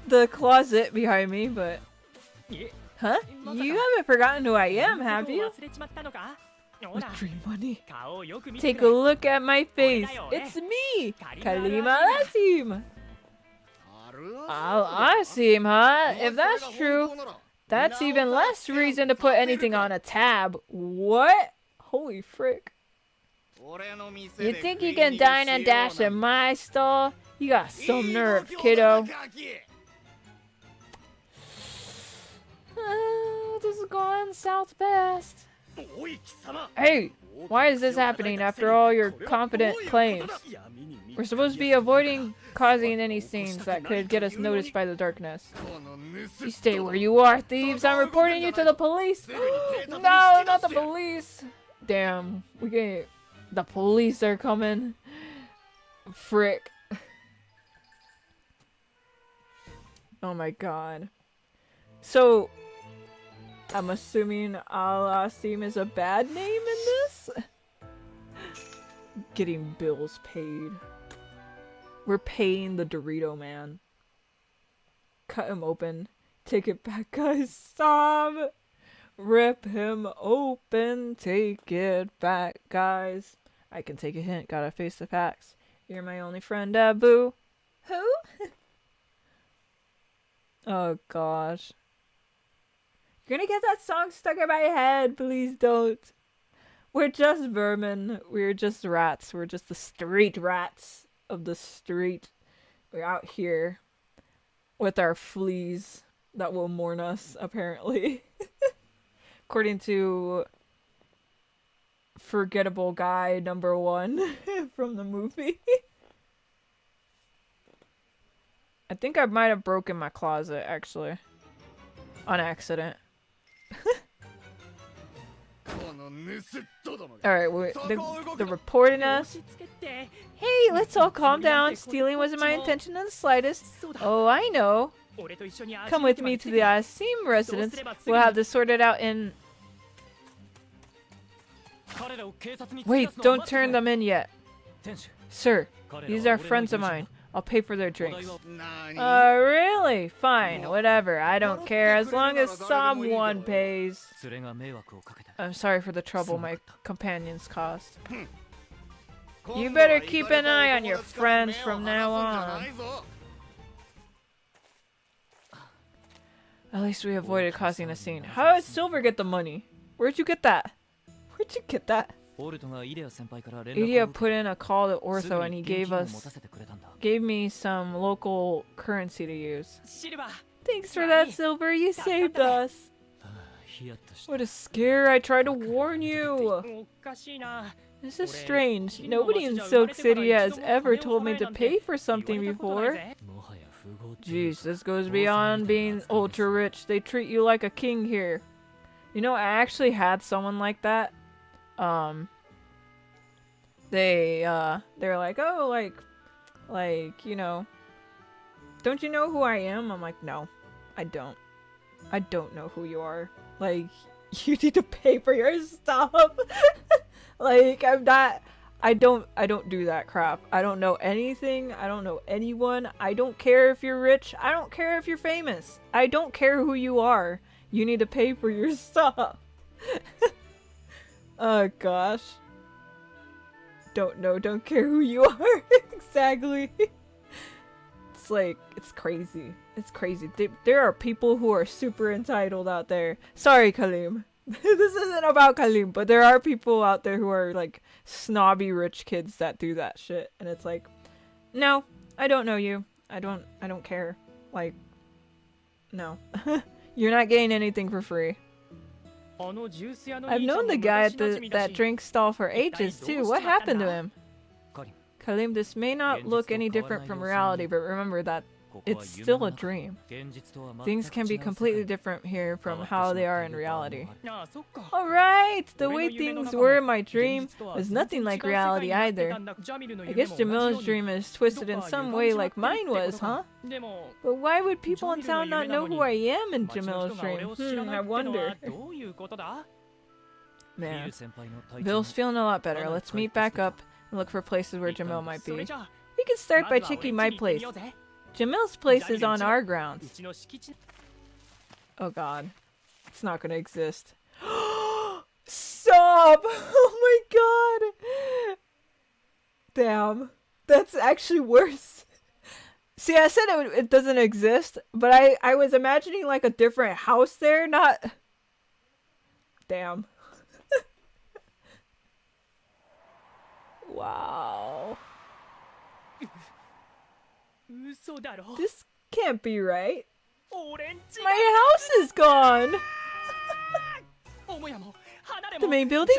the closet behind me, but. Huh? You haven't forgotten who I am, have you? Withdrew money. Take a look at my face. It's me, Kalima Asim. Asim, huh? If that's true, that's even less reason to put anything on a tab. What? Holy frick. You think you can dine and dash at my stall? You got some nerve, kiddo. This is going south fast. Hey, why is this happening after all your confident claims? We're supposed to be avoiding causing any scenes that could get us noticed by the darkness. You stay where you are, thieves! I'm reporting you to the police! No, not the police! Damn, the police are coming. Frick. Oh my god. So, I'm assuming Al-Asim is a bad name in this? Getting bills paid. We're paying the Dorito man. Cut him open. Take it back, guys. Stop! Rip him open. Take it back, guys. I can take a hint. Gotta face the facts. You're my only friend, Abu. Who? Oh, gosh. You're gonna get that song stuck in my head. Please don't. We're just vermin. We're just rats. We're just the street rats of the street. We're out here with our fleas that will mourn us, apparently. According to Forgettable Guy #1 from the movie. I think I might have broken my closet, actually. On accident. Alright, they're reporting us. Hey, let's all calm down. Stealing wasn't my intention in the slightest. Oh, I know. Come with me to the Asim residence. We'll have this sorted out in... Wait, don't turn them in yet. Sir, these are friends of mine. I'll pay for their drinks. Really? Fine, whatever. I don't care as long as someone pays. I'm sorry for the trouble my companions caused. You better keep an eye on your friends from now on. At least we avoided causing a scene. How did Silver get the money? Where'd you get that? Where'd you get that? Idia put in a call to Ortho and he gave me some local currency to use. Thanks for that, Silver. You saved us. What a scare. I tried to warn you. This is strange. Nobody in Silk City has ever told me to pay for something before. Jeez, this goes beyond being ultra rich. They treat you like a king here. You know, I actually had someone like that. They're like, oh, like, you know, don't you know who I am? I'm like, no, I don't know who you are. Like, you need to pay for your stuff. Like, I don't do that crap. I don't know anything. I don't know anyone. I don't care if you're rich. I don't care if you're famous. I don't care who you are. You need to pay for your stuff. Oh gosh. Don't know, don't care who you are. Exactly. It's like, it's crazy. It's crazy. There are people who are super entitled out there. Sorry, Kalim. This isn't about Kalim, but there are people out there who are like snobby rich kids that do that shit. And it's like, no, I don't know you. I don't care. Like, no. You're not getting anything for free. I've known the guy at that drink stall for ages too. What happened to him? Kalim, this may not look any different from reality, but remember that it's still a dream. Things can be completely different here from how they are in reality. Alright! The way things were in my dream was nothing like reality either. I guess Jamil's dream is twisted in some way like mine was, huh? But why would people in town not know who I am in Jamil's dream? I wonder. Man, Bill's feeling a lot better. Let's meet back up and look for places where Jamil might be. We can start by checking my place. Jamil's place is on our grounds. Oh god. It's not gonna exist. Stop! Oh my god! Damn. That's actually worse. See, I said it doesn't exist, but I was imagining like a different house there, not... Damn. Wow. This can't be right. My house is gone. The main building,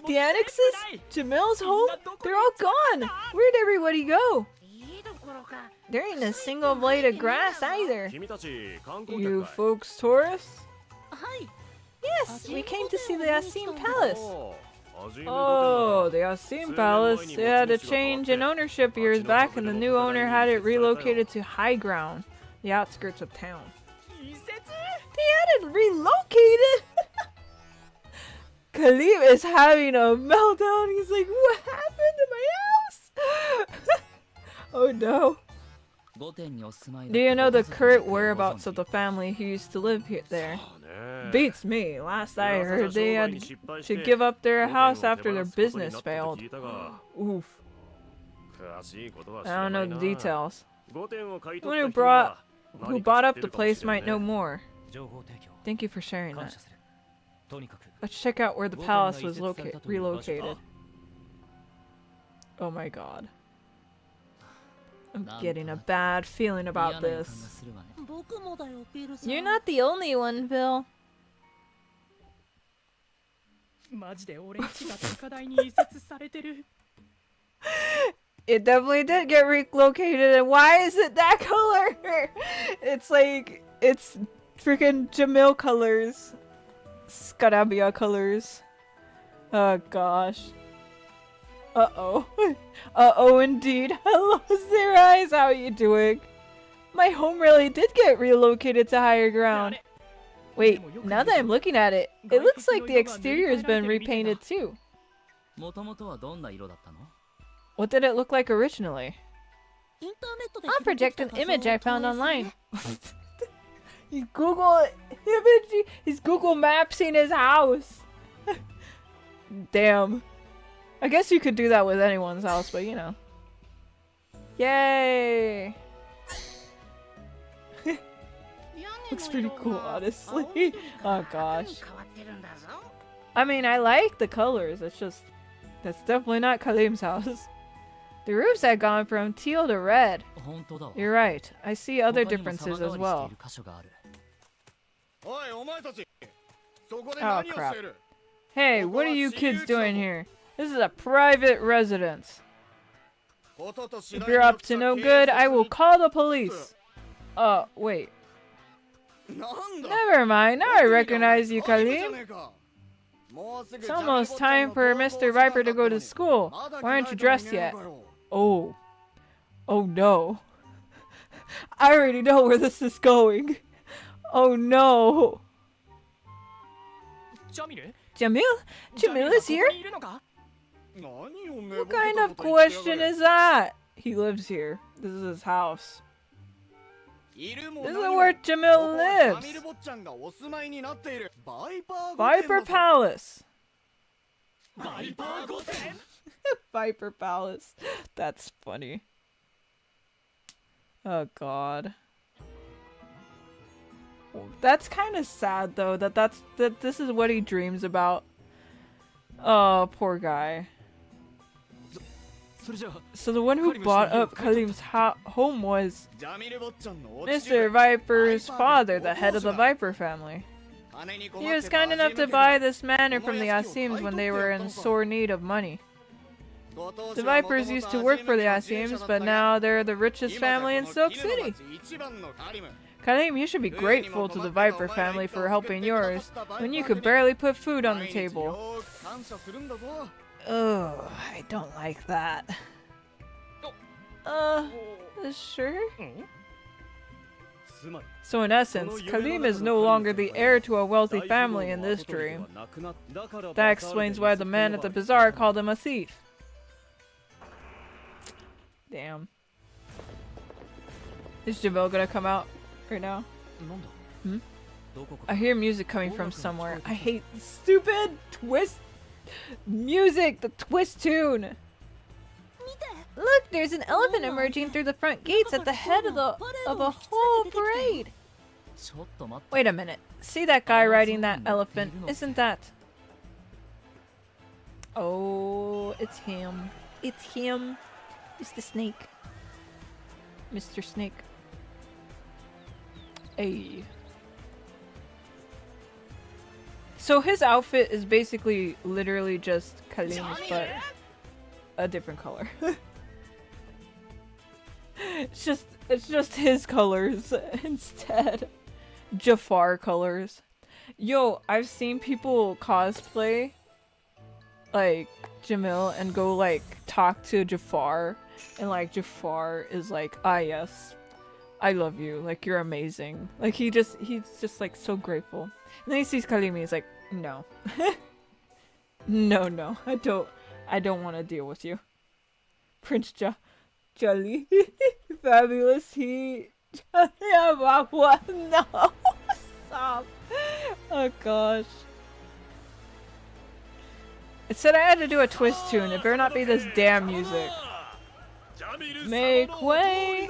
the annexes, Jamil's home, they're all gone. Where'd everybody go? There ain't a single blade of grass either. You folks tourists? Yes, we came to see the Asim Palace. Oh, the Asim Palace. It had a change in ownership years back, and the new owner had it relocated to high ground, the outskirts of town. They had it relocated. Khalif is having a meltdown. He's like, what happened to my house? Oh no. Do you know the current whereabouts of the family who used to live here there? Beats me. Last I heard, they had to give up their house after their business failed. Oof. I don't know the details. Someone who bought up the place might know more. Thank you for sharing that. Let's check out where the palace was relocated. Oh my god. I'm getting a bad feeling about this. You're not the only one, Bill. It definitely did get relocated, and why is it that color? It's like, it's freaking Jamil colors. Scarabia colors. Oh gosh. Uh-oh. Uh-oh indeed. Hello, Zero Eyes, how are you doing? My home really did get relocated to higher ground. Wait, now that I'm looking at it, it looks like the exterior has been repainted too. What did it look like originally? I'll project an image I found online. He's Google Mapsing his house. Damn. I guess you could do that with anyone's house, but you know. Yay! Looks pretty cool, honestly. Oh gosh. I mean, I like the colors. It's just, that's definitely not Kalim's house. The roofs had gone from teal to red. You're right. I see other differences as well. Oh crap. Hey, what are you kids doing here? This is a private residence. If you're up to no good, I will call the police. Wait. Never mind, now I recognize you, Kalim. It's almost time for Mr. Viper to go to school. Why aren't you dressed yet? Oh. Oh no. I already know where this is going. Oh no. Jamil? Jamil is here? What kind of question is that? He lives here. This is his house. This is where Jamil lives. Viper Palace. Viper Palace. That's funny. Oh god. That's kind of sad though, that this is what he dreams about. Oh, poor guy. So the one who bought up Kalim's home was Mr. Viper's father, the head of the Viper family. He was kind enough to buy this manor from the Asims when they were in sore need of money. The Vipers used to work for the Asims, but now they're the richest family in Silk City. Kalim, you should be grateful to the Viper family for helping yours when you could barely put food on the table. Ugh, I don't like that. Sure? So in essence, Kalim is no longer the heir to a wealthy family in this dream. That explains why the man at the bazaar called him a thief. Damn. Is Jamil gonna come out right now? Hmm? I hear music coming from somewhere. I hate the stupid twist music, the twist tune. Look, there's an elephant emerging through the front gates at the head of a whole parade. Wait a minute. See that guy riding that elephant? Isn't that? Oh, it's him. It's him. It's the snake. Mr. Snake. Hey. So his outfit is basically literally just Kalim's, but a different color. It's just his colors instead. Jafar colors. Yo, I've seen people cosplay like Jamil and go like talk to Jafar, and like Jafar is like, ah yes, I love you. Like, you're amazing. Like, he's just like so grateful. And then he sees Kalimi, he's like, no. No, I don't want to deal with you. Prince Jolly. Fabulous. He. What? No. Stop. Oh gosh. It said I had to do a twist tune. It better not be this damn music. Make way.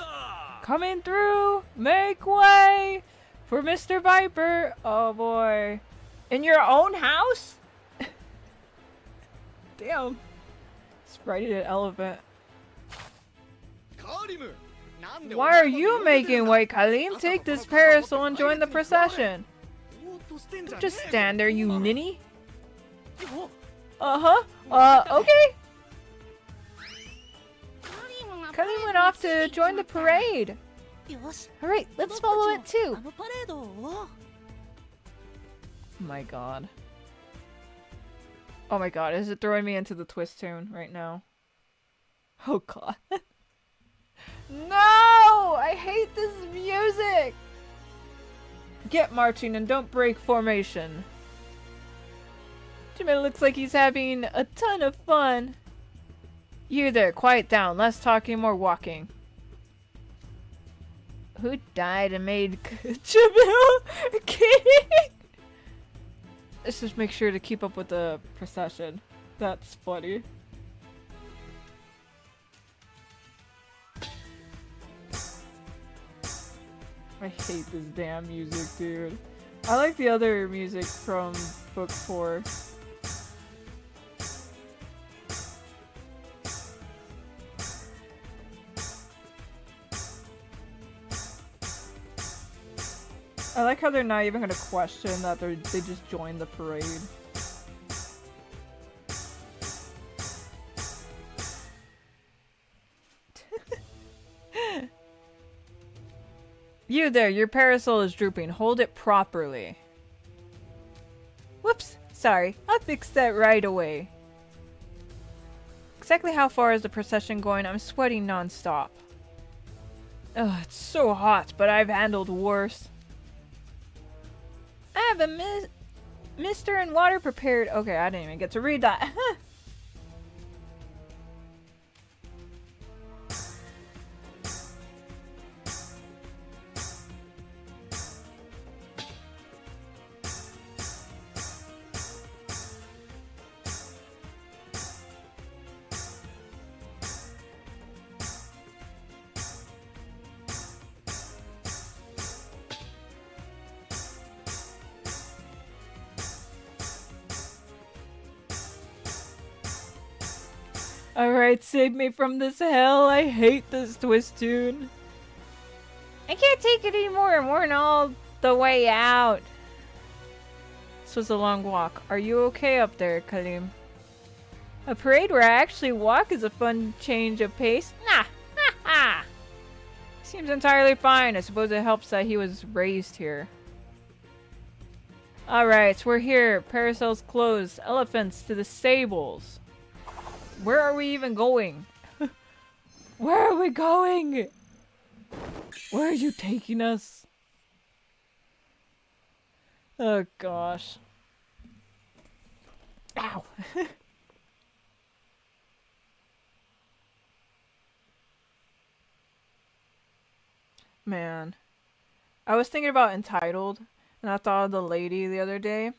Coming through. Make way for Mr. Viper. Oh boy. In your own house? Damn. Spirited elephant. Why are you making way, Kalim? Take this parasol and join the procession. Don't just stand there, you ninny. Okay. Kalim went off to join the parade. Alright, let's follow it too. Oh my god. Oh my god, is it throwing me into the twist tune right now? Oh god. No! I hate this music! Get marching and don't break formation. Jimin looks like he's having a ton of fun. You there, quiet down. Less talking, more walking. Who died and made Jamil king? Let's just make sure to keep up with the procession. That's funny. I hate this damn music, dude. I like the other music from book 4. I like how they're not even gonna question that they just joined the parade. You there, your parasol is drooping. Hold it properly. Whoops, sorry. I'll fix that right away. Exactly how far is the procession going? I'm sweating non-stop. Ugh, it's so hot, but I've handled worse. I have a mister and water prepared. Okay, I didn't even get to read that. Alright, save me from this hell. I hate this twist tune. I can't take it anymore. I'm worn all the way out. This was a long walk. Are you okay up there, Kalim? A parade where I actually walk is a fun change of pace? Nah. Ha ha. Seems entirely fine. I suppose it helps that he was raised here. Alright, we're here. Parasol's closed. Elephants to the stables. Where are we even going? Where are we going? Where are you taking us? Oh gosh. Ow. Man. I was thinking about Entitled, and I thought of the lady the other day.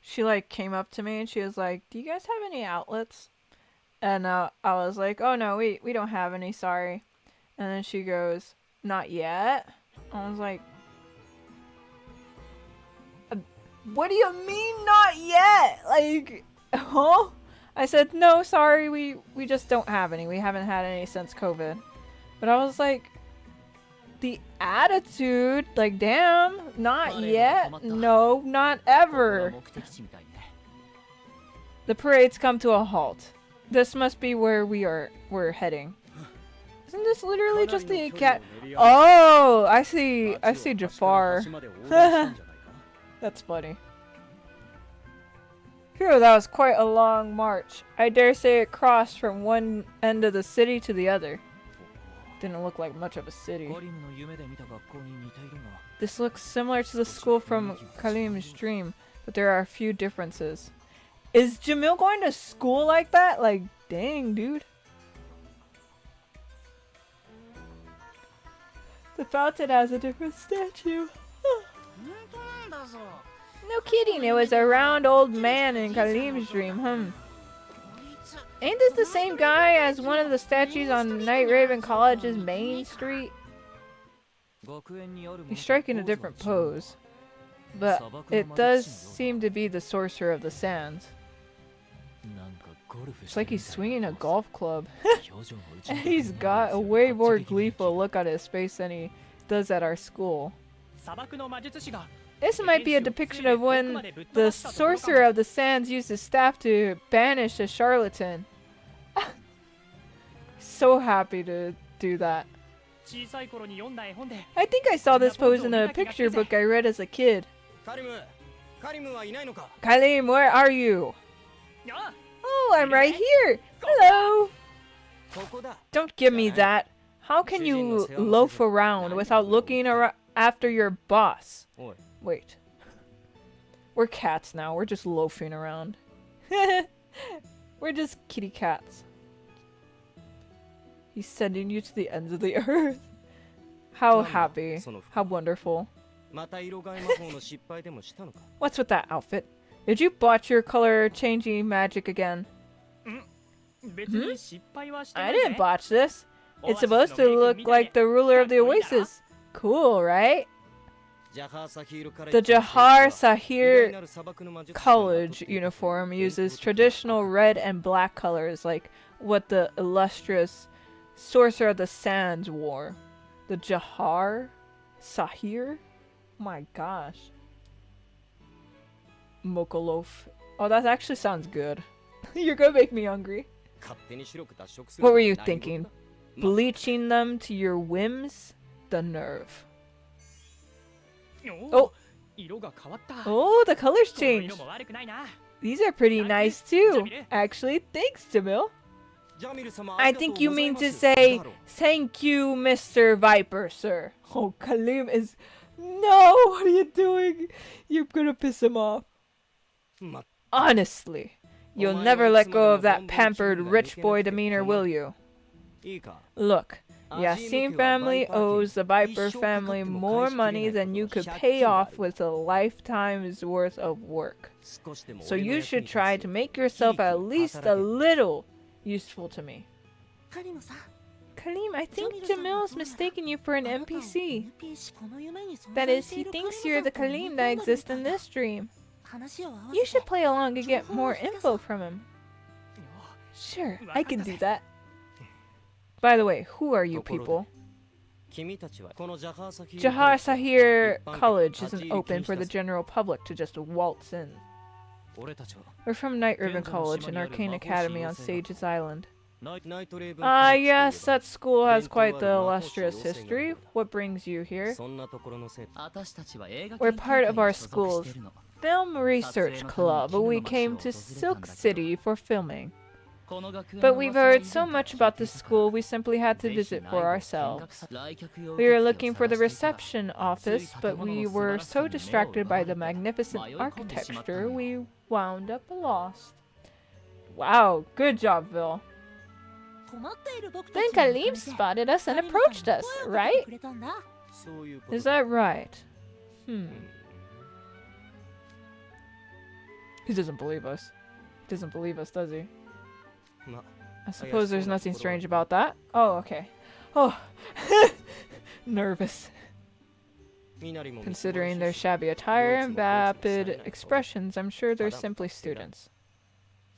She like came up to me and she was like, "Do you guys have any outlets?" And I was like, "Oh no, we don't have any, sorry." And then she goes, "Not yet?" I was like, "What do you mean not yet? Like, huh?" I said, "No, sorry, we just don't have any. We haven't had any since COVID." But I was like, the attitude, like, damn, not yet? No, not ever. The parade's come to a halt. This must be where we're heading. Isn't this literally just the cat? Oh, I see Jafar. That's funny. Phew, that was quite a long march. I dare say it crossed from one end of the city to the other. Didn't look like much of a city. ガリムの夢で見た学校に似ているが This looks similar to the school from Kalim's dream, but there are a few differences. Is Jamil going to school like that? Like, dang, dude. The fountain has a different statue. 本当なんだぞ。 No kidding, it was a round old man in Kalim's dream, こいつ Ain't this the same guy as one of the statues on Night Raven College's main street? 学園にあるもの He's striking a different pose, but it does seem to be the sorcerer of the sands. なんかゴルフ It's like he's swinging a golf club. 表情も打ち And he's got a way more gleeful look on his face than he does at our school. 砂漠の魔術師が This might be a depiction of when the sorcerer of the sands used his staff to banish a charlatan. So happy to do that. 小さい頃に読んだ絵本で I think I saw this pose in a picture book I read as a kid. カリムはいないのか Kalim, where are you? あ Oh, I'm right here. Hello. ここだ Don't give me that. How can you loaf around without looking after your boss? おい Wait. We're cats now. We're just loafing around. We're just kitty cats. He's sending you to the ends of the earth. How happy. How wonderful. また色替え魔法の失敗でもしたのか What's with that outfit? Did you botch your color changing magic again? 別に失敗はしてな I いぜ didn't botch this. It's supposed to look like the ruler of the oasis. Cool, right? ジャハーサヒールカレッ The ジの Jahar 聖地は偉大 Sahir なる砂漠の魔術師が college uniform uses traditional red and black colors like what the illustrious sorcerer of the sands wore. The Jahar Sahir? My gosh. Mokolof. Oh, that actually sounds good. You're gonna make me hungry. 勝手に白く脱色する What were you 何事 thinking? だ Bleaching them to your whims? The nerve. おお色が変わった Oh, the colors この changed. 色も悪くないな These are pretty nice too. Actually, thanks, Jamil. ジャミル様 I ありがとう think you ござい mean ます to say, だろう thank you, Mr. Viper, sir. Oh, Kalim is... No, what are you doing? You're gonna piss him off. ま Honestly, you'll never let go of that pampered rich boy demeanor, will you? いいか Look, Yasin family owes the Viper family more money than you could pay off with a lifetime's worth of work. 少しでも So 俺の you 役に should 立 try つ to make yourself at least a little useful to me. カリムさん Kalim, I think Jamil's mistaken you for an NPC. この夢に存 That 在 is, して he いる thinks カリ you're ム the さんと Kalim that exists in this dream. 話を合わせ You て should play along to get more info from him. Sure, I can do that. By the way, who are you people? 君たちはこのジャハーサヒール Jahar カレッジ Sahir College isn't open for the general public to just waltz in. 俺たちは We're from Night Raven College, an arcane academy on Sage's Island. ナイトレーブン Ah, カレッジという yes, that school has quite the illustrious history. What brings you here? そんなところのせいで私たちは映画 We're 研究 part 会 of our に所属して school's るの Film Research Club. We came to Silk City for filming. この学園 But の we've 噂を heard 聞い so て much about this school, we simply had to ぜひ visit 内 for 部を見学 ourselves. さ来客用 We were 受付を looking for the 探していた reception office, but we were so distracted by the magnificent architecture, we wound up lost. Wow, good job, Vil. 困っている僕た Then ちに Kalim 向かって spotted us and カリムさんに approached us, 声をかけて right? くれたんだそういうこと Is that right? He doesn't believe us. He doesn't believe us, does he? ま I suppose there's nothing strange about that. Oh, okay. Oh, nervous. みなりも Considering their shabby attire and vapid expressions, I'm sure they're simply students.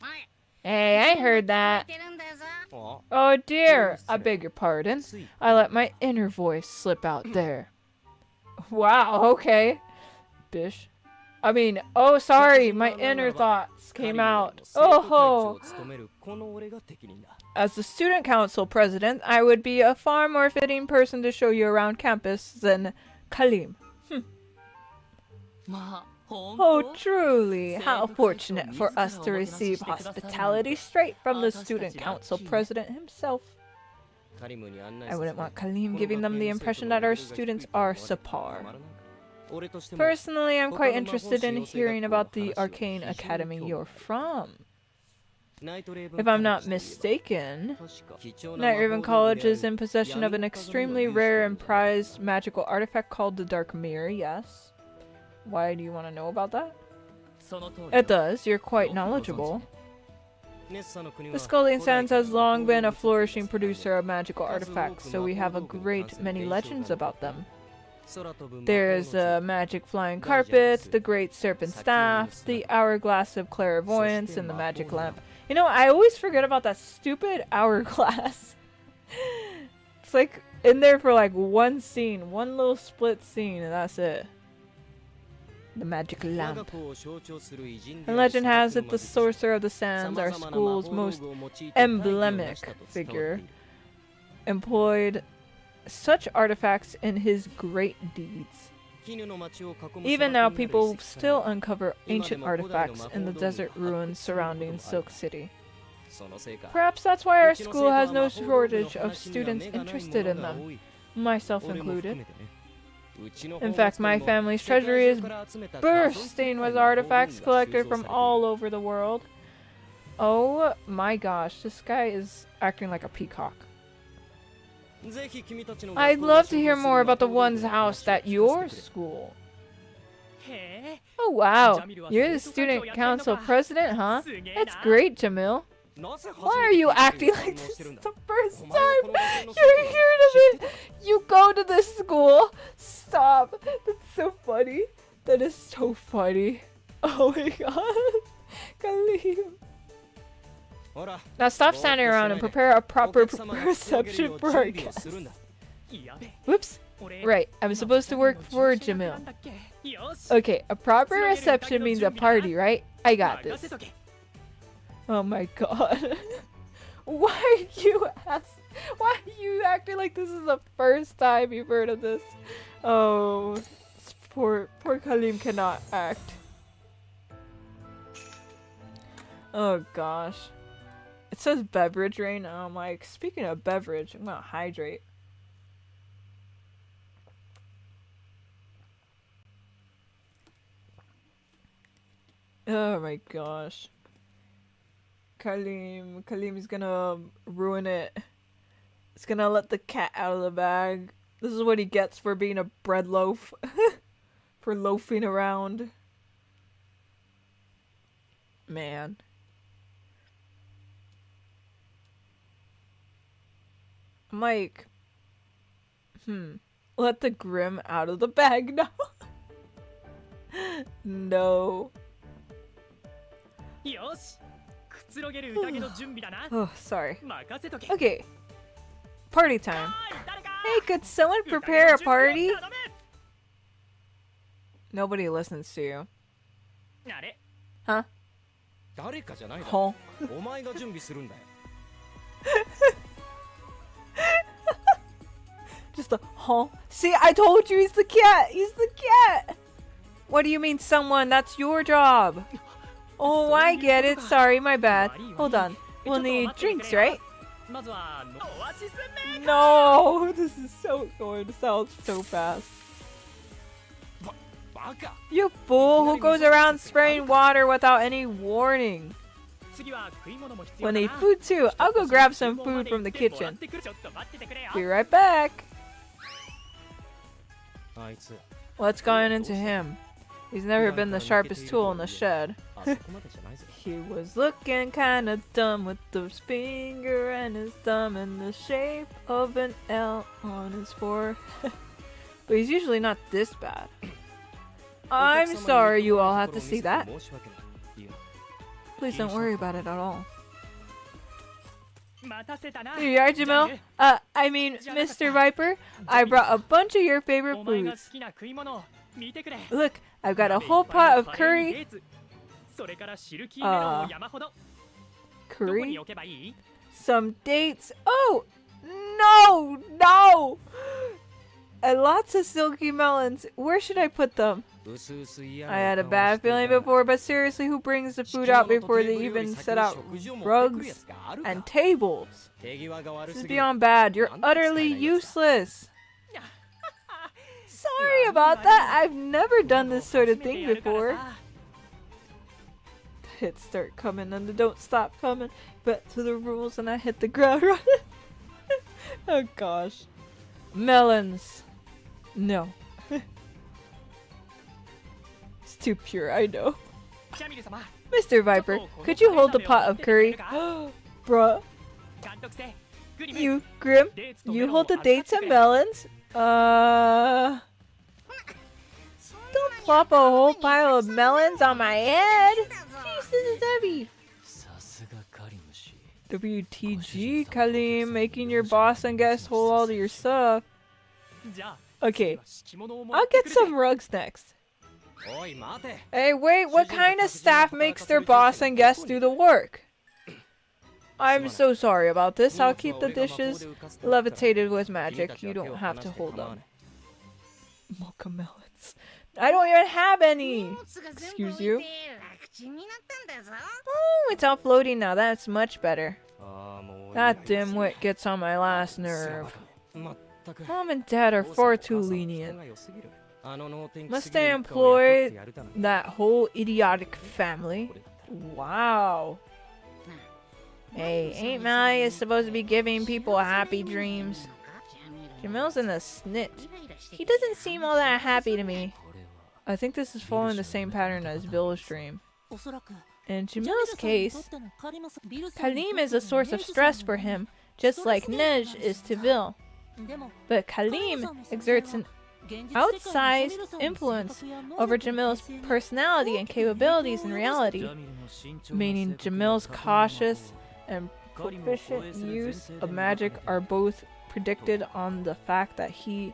おい Hey, I heard 聞い that. てるんだぞ あ Oh dear, I beg your pardon. I let my inner voice slip out there. Wow, okay. Bish. I mean, oh sorry, my inner thoughts came out. Oh, as the student council president, I would be a far more fitting person to show you around campus than Kalim. まあ本 Oh, 当 truly, how fortunate for us to receive hospitality straight from the student council president himself. I wouldn't want Kalim giving them the impression that our students are subpar. Personally, I'm quite interested in hearing about the arcane academy you're from. If I'm not mistaken, Night Raven College is in possession of an extremely rare and prized magical artifact called the Dark Mirror, yes? Why do you want to know about that? It does, you're quite knowledgeable. The Scullion Sands has long been a flourishing producer of magical artifacts, so we have a great many legends about them. There's the magic flying carpet, the great serpent staff, the hourglass of clairvoyance, and the magic lamp. You know, I always forget about that stupid hourglass. It's like in there for like one scene, one little split scene, and that's it. The magic lamp. And legend has it the Sorcerer of the Sands, our school's most emblematic figure, employed such artifacts in his great deeds. Even now, people still uncover ancient artifacts in the desert ruins surrounding Silk City. Perhaps that's why our school has no shortage of students interested in them, myself included. In fact, my family's treasury is bursting with artifacts collected from all over the world. Oh my gosh, this guy is acting like a peacock. I'd love to hear more about the one's house at your school. Oh wow, you're the student council president, huh? That's great, Jamil. Why are you acting like this is the first time you're hearing of it? You go to this school. Stop. That's so funny. That is so funny. Oh my god. Kalim. Now stop standing around and prepare a proper reception for our guests. Whoops. Right, I'm supposed to work for Jamil. Okay, a proper reception means a party, right? I got this. Oh my god. Why are you acting like this is the first time you've heard of this? Oh, poor Kalim cannot act. Oh gosh. It says beverage right now. I'm like, speaking of beverage, I'm gonna hydrate. Oh my gosh. Kalim is gonna ruin it. It's gonna let the cat out of the bag. This is what he gets for being a bread loaf. For loafing around. Man. I'm like, let the Grim out of the bag now. No. Oh, sorry. Okay. Party time. Hey, could someone prepare a party? Nobody listens to you. Huh? Huh? Just a huh? See, I told you he's the cat! He's the cat! What do you mean someone? That's your job! Oh, I get it. Sorry, my bad. Hold on. We'll need drinks, right? No! This is so going to sound so fast. You fool who goes around spraying water without any warning. We'll need food too. I'll go grab some food from the kitchen. Be right back. What's going into him? He's never been the sharpest tool in the shed. He was looking kinda dumb with his finger and his thumb in the shape of an L on his forehead. But he's usually not this bad. I'm sorry you all have to see that. Please don't worry about it at all. Here you are, Jamil. I mean, Mr. Viper. I brought a bunch of your favorite foods. Look, I've got a whole pot of curry. Curry? Some dates. Oh! No! No! And lots of silky melons. Where should I put them? I had a bad feeling before, but seriously, who brings the food out before they even set out rugs and tables? This is beyond bad. You're utterly useless. Sorry about that. I've never done this sort of thing before. The hits start coming and they don't stop coming. Back to the rules and I hit the ground running. Oh gosh. Melons. No. It's too pure, I know. Mr. Viper, could you hold the pot of curry? Bruh. You, Grim, you hold the dates and melons? Don't plop a whole pile of melons on my head! Jeez, this is heavy! WTG, Kalim, making your boss and guest hold all of your stuff. Okay, I'll get some rugs next. Hey, wait, what kind of staff makes their boss and guest do the work? I'm so sorry about this. I'll keep the dishes levitated with magic. You don't have to hold them. Mocha melons. I don't even have any! Excuse you? Oh, it's all floating now. That's much better. That dimwit gets on my last nerve. Mom and Dad are far too lenient. Must I employ that whole idiotic family? Wow. Hey, Aunt Mally is supposed to be giving people happy dreams. Jamil's in a snit. He doesn't seem all that happy to me. I think this is following the same pattern as Bill's dream. In Jamil's case, Kalim is a source of stress for him, just like Nej is to Bill. But Kalim exerts an outsized influence over Jamil's personality and capabilities in reality, meaning Jamil's cautious and proficient use of magic are both predicted on the fact that he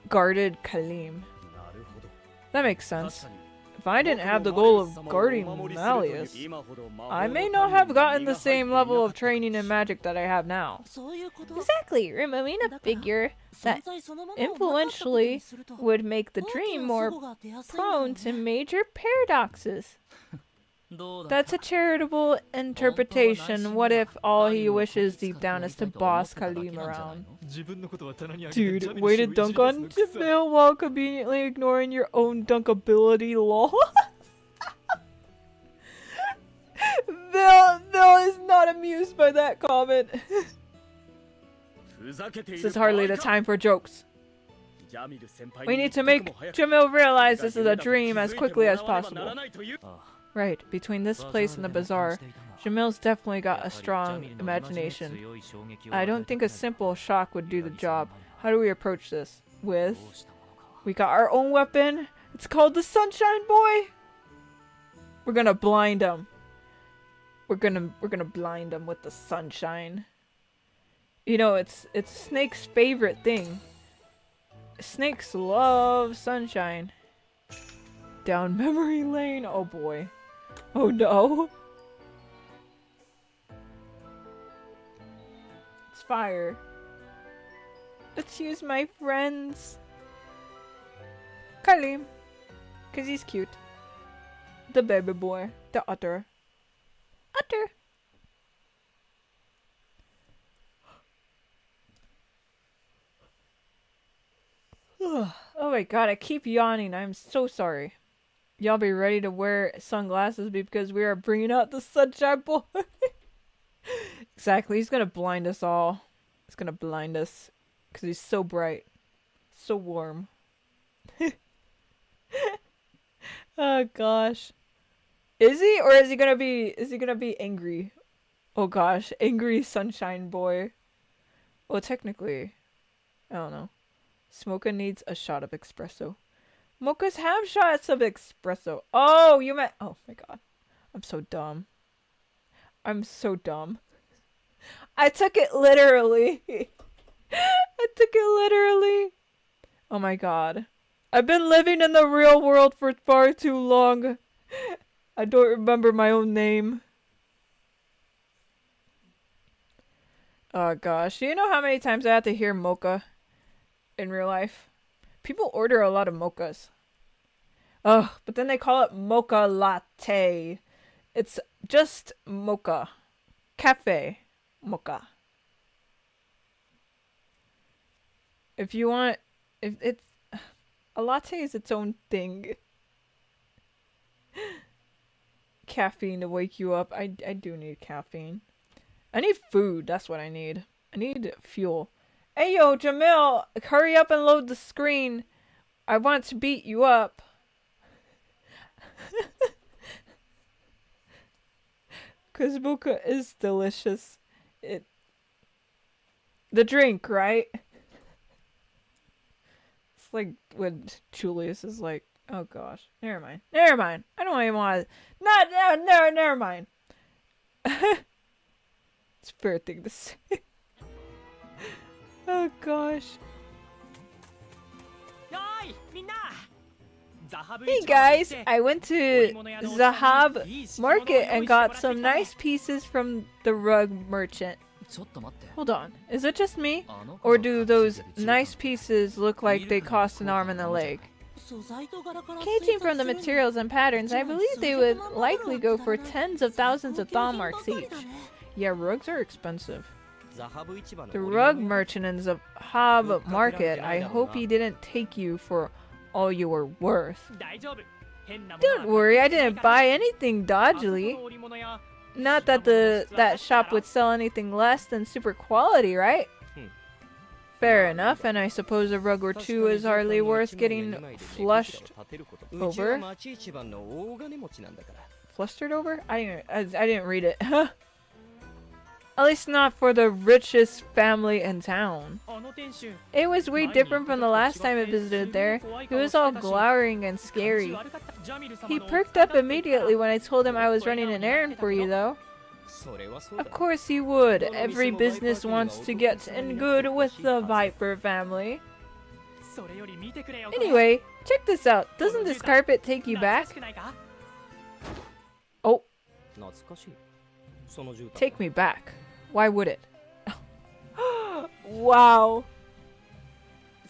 guarded Kalim. That makes sense. If I didn't have the goal of guarding Malleus, I may not have gotten the same level of training in magic that I have now. Exactly, removing a figure that influentially would make the dream more prone to major paradoxes. That's a charitable interpretation. What if all he wishes deep down is to boss Kalim around? Dude, way to dunk on Jamil while conveniently ignoring your own dunkability, lol. Bill is not amused by that comment. This is hardly the time for jokes. We need to make Jamil realize this is a dream as quickly as possible. Right, between this place and the bazaar, Jamil's definitely got a strong imagination. I don't think a simple shock would do the job. How do we approach this? We got our own weapon. It's called the Sunshine Boy. We're gonna blind him. We're gonna blind him with the sunshine. You know, it's Snake's favorite thing. Snakes love sunshine. Down memory lane. Oh boy. Oh no. It's fire. Let's use my friends. Kalim. Cause he's cute. The baby boy. The otter. Otter. Oh my god, I keep yawning. I'm so sorry. Y'all be ready to wear sunglasses because we are bringing out the Sunshine Boy. Exactly, he's gonna blind us all. He's gonna blind us because he's so bright, so warm. Oh gosh, is he, or is he gonna be? Is he gonna be angry? Oh gosh, angry Sunshine Boy. Well, technically, I don't know. Smoka needs a shot of espresso. Mochas have shots of espresso. Oh, you meant... Oh my god. I'm so dumb. I'm so dumb. I took it literally. I took it literally. Oh my god. I've been living in the real world for far too long. I don't remember my own name. Oh gosh. Do you know how many times I had to hear mocha in real life? People order a lot of mochas. Ugh, but then they call it mocha latte. It's just mocha. Cafe mocha. If you want, if it's a latte is its own thing. Caffeine to wake you up. I do need caffeine. I need food. That's what I need. I need fuel. Hey yo, Jamil, hurry up and load the screen. I want to beat you up. Cause mocha is delicious. The drink, right? It's like when Julius is like, oh gosh, never mind. I don't even want to. No, never mind. It's a fair thing to say. Oh gosh. Hey guys, I went to Zahab Market and got some nice pieces from the rug merchant. ちょっと待って Hold on, is it just me? あの子 Or が do 隠れ those てる中 nice pieces look like they cost an arm and a leg? Gauging from the materials and patterns, I believe they would likely go for tens of thousands of Thalmarks each. Yeah, rugs are expensive. ザハブ市場の The 織 rug 物屋 merchant in Zahab Market, I hope he didn't take you for all you were worth. 大丈夫変なもの Don't は worry, I didn't buy anything あそこ dodgily. の織物屋 Not that that shop would sell anything less than super quality, right? Fair enough, and I suppose a rug or 確か two に is 絨毯 hardly の worth 一枚 getting の目の前で目くじ flushed を立てること over うちは町一番の大金持ちなんだから flustered over? I didn't read it. At least not for the richest family in town. あの店主 It was way different from the last time I visited there. He was all glowering and scary. He perked up immediately when I told him I was running an errand for you, though. それはそう Of だ course he would. Every business wants to get in good with the Viper family. それより見てくれよ Anyway, check this out. Doesn't this carpet take you 懐か back? しくないか Oh, 懐かしいその絨毯 take me back. Why would it? Wow.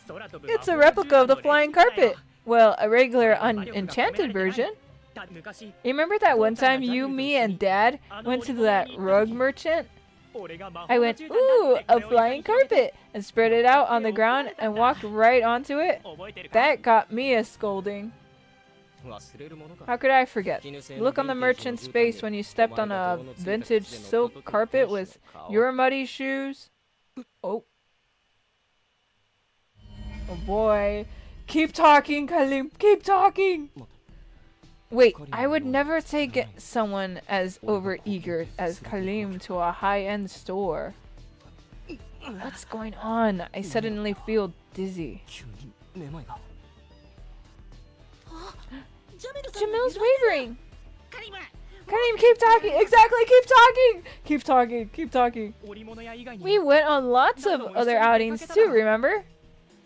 空飛ぶ It's a 魔法 replica of the 絨毯の flying レプリカだよ carpet. Well, a regular unenchanted version. 昔 Remember that one time you, me, and Dad went to that rug merchant? 俺が魔法 I の went, 絨毯だって ooh, a これをや flying り始めて carpet, and spread it out on the ground and walked right onto it. 覚えてるか That got me a scolding. 忘れるものか How could I forget? 絹製 The の look on the ヴィンテージの merchant's 絨毯 face で when you stepped on お前が a 泥のついた vintage 靴の silk ごとく carpet 天使 with の顔 your muddy shoes. Oh. Oh boy. Keep talking, Kalim. Keep talking. Wait, I would never take someone as overeager as Kalim to a high-end store. What's going on? I suddenly feel dizzy. 急にめまいが Jamil's wavering. カリム Kalim, keep talking. Exactly, keep talking. Keep talking. Keep talking. 織物屋以外に We went on lots of other outings too, remember?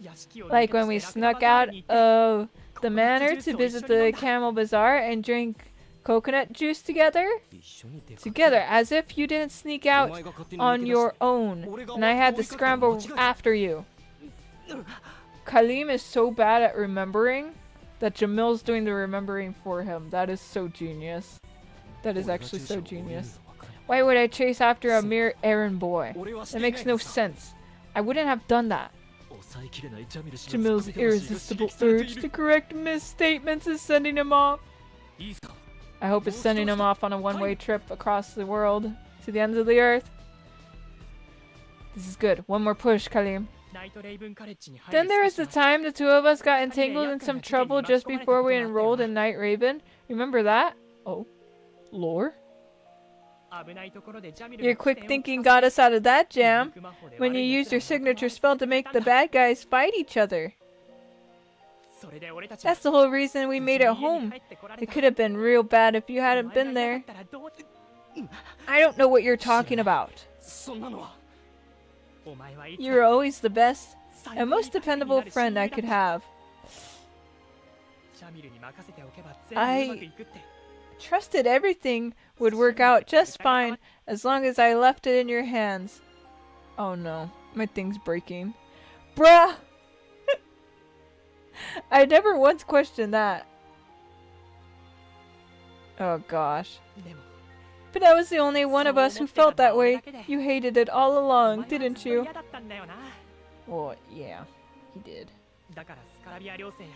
屋敷を Like when we 抜け出してラ snuck クダ out バーに行って of the manor to visit the Camel Bazaar and drink coconut juice together? 一緒に出かけ Together, as if you didn't sneak お out 前が勝手に on 抜け出して your own, and I had to scramble after you. Kalim is so bad at remembering that Jamil's doing the remembering for him. That is so genius. That is actually so genius. Why would I chase after a mere errand boy? 俺はして That いない makes no sense. I wouldn't have done that. 抑えきれないジャミル氏の Jamil's ツッコミ魂が irresistible 刺激されて urge い to る correct misstatements is sending him off. いいさ I hope it's sending him off on a one-way trip across the world to the ends of the earth. This is good. One more push, Kalim. ナイトレイブンカレッジに入 Then る there 少 was し the 前 time the two of us got entangled in some trouble just before we enrolled in Night Raven. Remember that? Oh. Lore? 危ないところでジャミル Your が quick 起点を thinking got us out of that 利用 jam 魔法で when 悪 you い used your 奴らの signature spell to make the bad guys fight each other. それで俺たちは That's the whole reason we made it 無事に家に home. 帰ってこられ It た could have been real bad if you お hadn't 前 been がい there. なかったらどう I don't know what you're talking about. そんなのはお前はいつ You're always the best 最 and 高に most 頼りに dependable なる親 friend I 友だ could った have. ジャミルに任せておけば全部うまくいくって Trusted everything would work out just fine as long as I left it in your hands. Oh no, my thing's breaking. Bruh! I never once questioned that. Oh gosh. でも But I was the only one of us who felt that way. You hated it all お along, 前は didn't ずっと you? 嫌だったんだよな。 Well, yeah, he did. だからスカラビア寮生や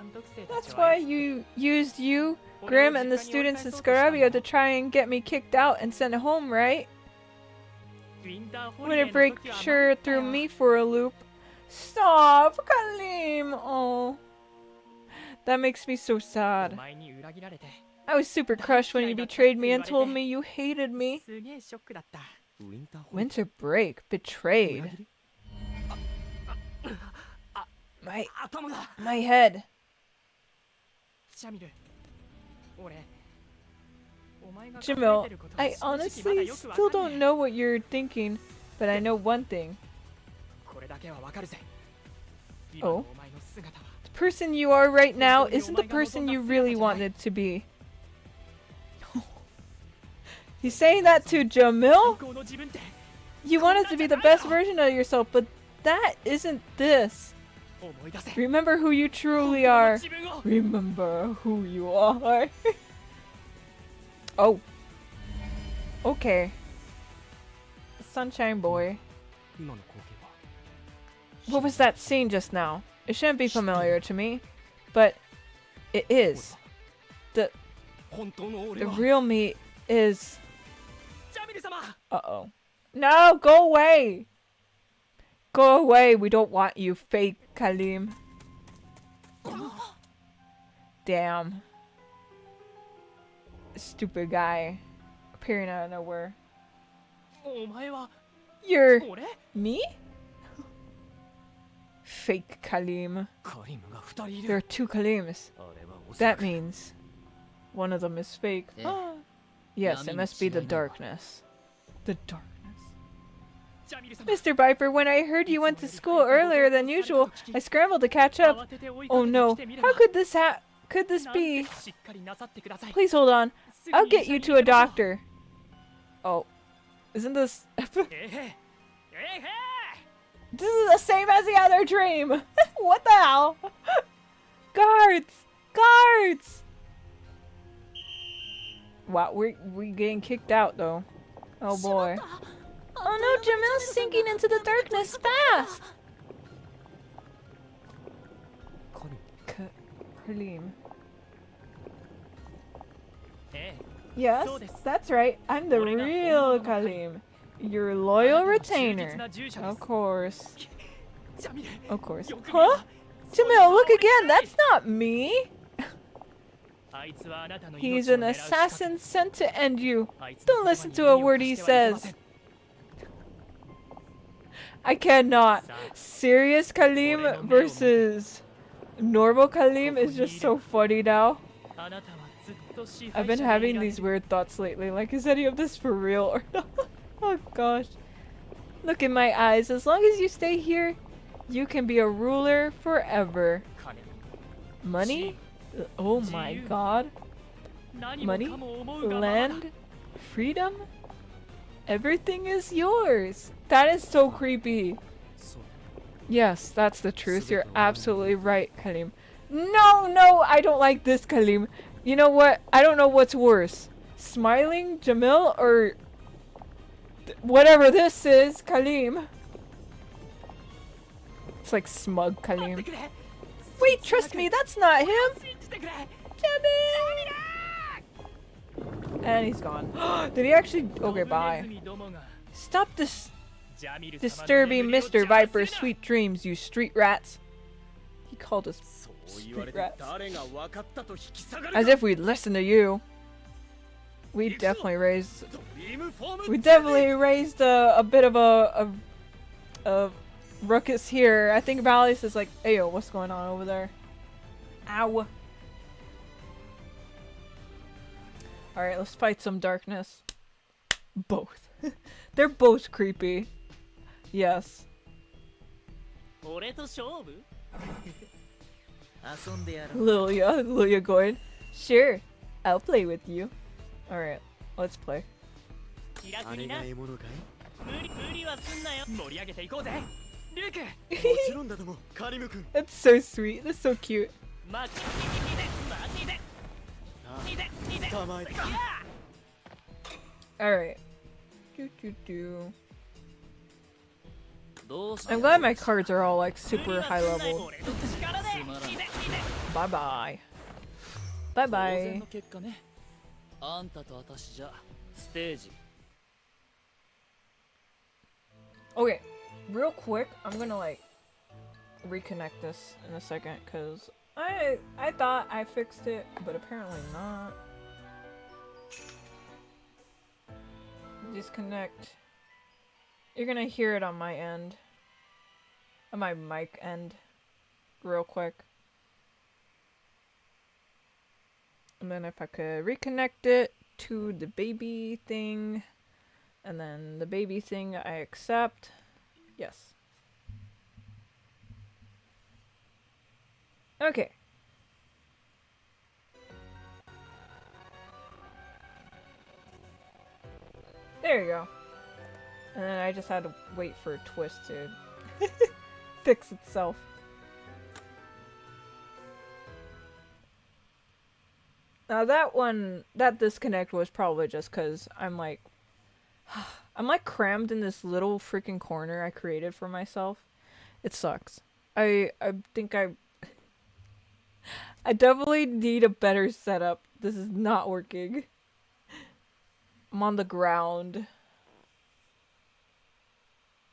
監督生たち That's は why you used you, Grim, and the students in Scarabia to try and get me kicked out and sent home, right? ウィンターホ I'm リデ gonna ー break の時は sure 守った threw よ me for a loop. Stop, Kalim! Oh, that makes me so お sad. 前に裏切られて I was super crushed when you betrayed me and told me you hated me. すげえショックだった。ウィンターホリデ Winter break, ー betrayed. 裏切り My 頭が my head. シャミル、俺、お前が考え Jamil, てることは I 正直まだ honestly よくわ still かん don't ねえ。 know what you're thinking, but I know one thing. これだけはわかるぜ。今の Oh? お前の姿は The person you are right now isn't the person you really wanted to be. He's saying that to 最 Jamil? 高の自分って You wanted to be the best version of yourself, but that isn't this. 思い出せ。 Remember who you truly 本当の are. 自分を Remember who you are. Oh. Okay. Sunshine Boy. 今の光景は What was that scene just now? It shouldn't be familiar to me, but it is. 本当の The 俺は real me is. ジャミル様 Uh-oh. No, go away! Go away, we don't want you, fake Kalim. Damn. Stupid guy. Appearing out of nowhere. お前は You're 俺 me? Fake Kalim. カリムが2人い There る are two Kalims. あれはおそら That く means one of them is fake. Yeah. Yes, it Yummy must be the China. darkness. The darkness. ジャミル様 Mr. Viper, when I heard you went to school earlier than usual, I scrambled to catch up. 慌てて追い Oh かけ no, てきてみれば how could this なん be? てしっかりなさってください。 Please hold on. すぐ I'll に get 医者 you に to a 行きましょう doctor. Oh, isn't this... えへえへ This is the same as the other dream! What the hell? Guards! Guards! Wow, we getting kicked out though. Oh boy. Oh no, Jamil's sinking into the darkness fast! カリム Kalim. ええ Yes, So this- that's right. I'm the Orega real Hongo no Kalim. Your loyal あなたの忠実 retainer. な従者で Of す course. ジャミル Of course. よく見れば Huh? Jamil, look again! That's not me! あいつはあなたの He's 命を an 狙う仕掛 assassin sent to end you. けあいつ Don't の listen 言 to 葉 a に word he 耳を貸してはいけませ says. ん I cannot. さあ Serious Kalim versus normal Kalim is just so funny now. あなたはずっと支 I've 配 been 者でい having られ these る weird thoughts lately. Like, is any of this for real or not? Oh gosh. Look in my eyes. As long as you stay here, you can be a ruler forever. 金 Money? Oh my god. 何も Money? かも思うがままだ Land? Freedom? Everything is yours. That is so creepy. そう Yes, that's the truth. You're absolutely right, Kalim. No, I don't like this, Kalim. You know what? I don't know what's worse. Smiling Jamil or whatever this is, Kalim. It's like smug 待って Kalim. くれ Wait, trust me, that's not him. 信じてくれ Jamil! And he's gone. Did he actually? Okay, ドブネ bye. ズミどもが Stop this ジャミル様の disturbing 眠りを Mr. 邪魔す Viper's るな sweet dreams, you street rats. He called us そう言われて誰が分かったと引き下がる as if we'd listen to you. We definitely raised. ドリームフォーム We definitely raised a bit of a ruckus here. I think Valis is like, "Ayo, what's going on over there?" Ow. All right, let's fight some darkness. Both. They're both creepy. Yes. 俺と勝負遊んでやろう Lilia going, "Sure, I'll play with you." All right, let's play. 気楽あれになが獲物かい無理はすんなよ盛り上げていこうぜルークもちろんだともカリム君 That's so sweet. That's so cute. マジでマジでさあ捕まえた Alright. Do. どうし I'm glad my cards are all like super high level. つまらない Bye bye. Bye 当然 bye. の結果ねあんたと私じゃステージ Okay, real quick, I'm gonna like reconnect this in a second because I thought I fixed it, but apparently not. Disconnect. You're gonna hear it on my end, on my mic end, real quick. And then if I could reconnect it to the baby thing. And then the baby thing I accept. Yes. Okay. There you go. And then I just had to wait for a twist to fix itself. Now that disconnect was probably just because I'm like crammed in this little freaking corner I created for myself. It sucks. I think I definitely need a better setup. This is not working. I'm on the ground.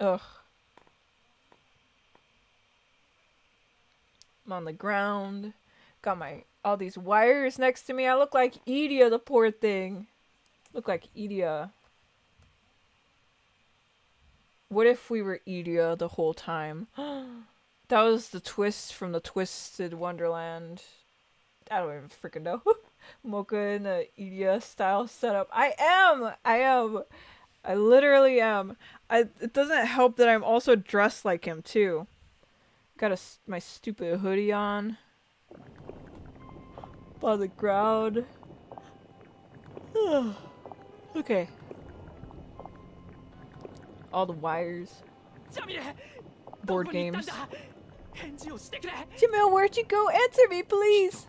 Ugh. I'm on the ground. Got all these wires next to me. I look like Idia, the poor thing. Look like Idia. What if we were Idia the whole time? That was the twist from the Twisted Wonderland. I don't even freaking know. Mocha in a Idia style setup. I am! I literally am. It doesn't help that I'm also dressed like him too. Got my stupid hoodie on. On the ground. Okay. All the wires. Board games. Jamil, where'd you go? Answer me, please!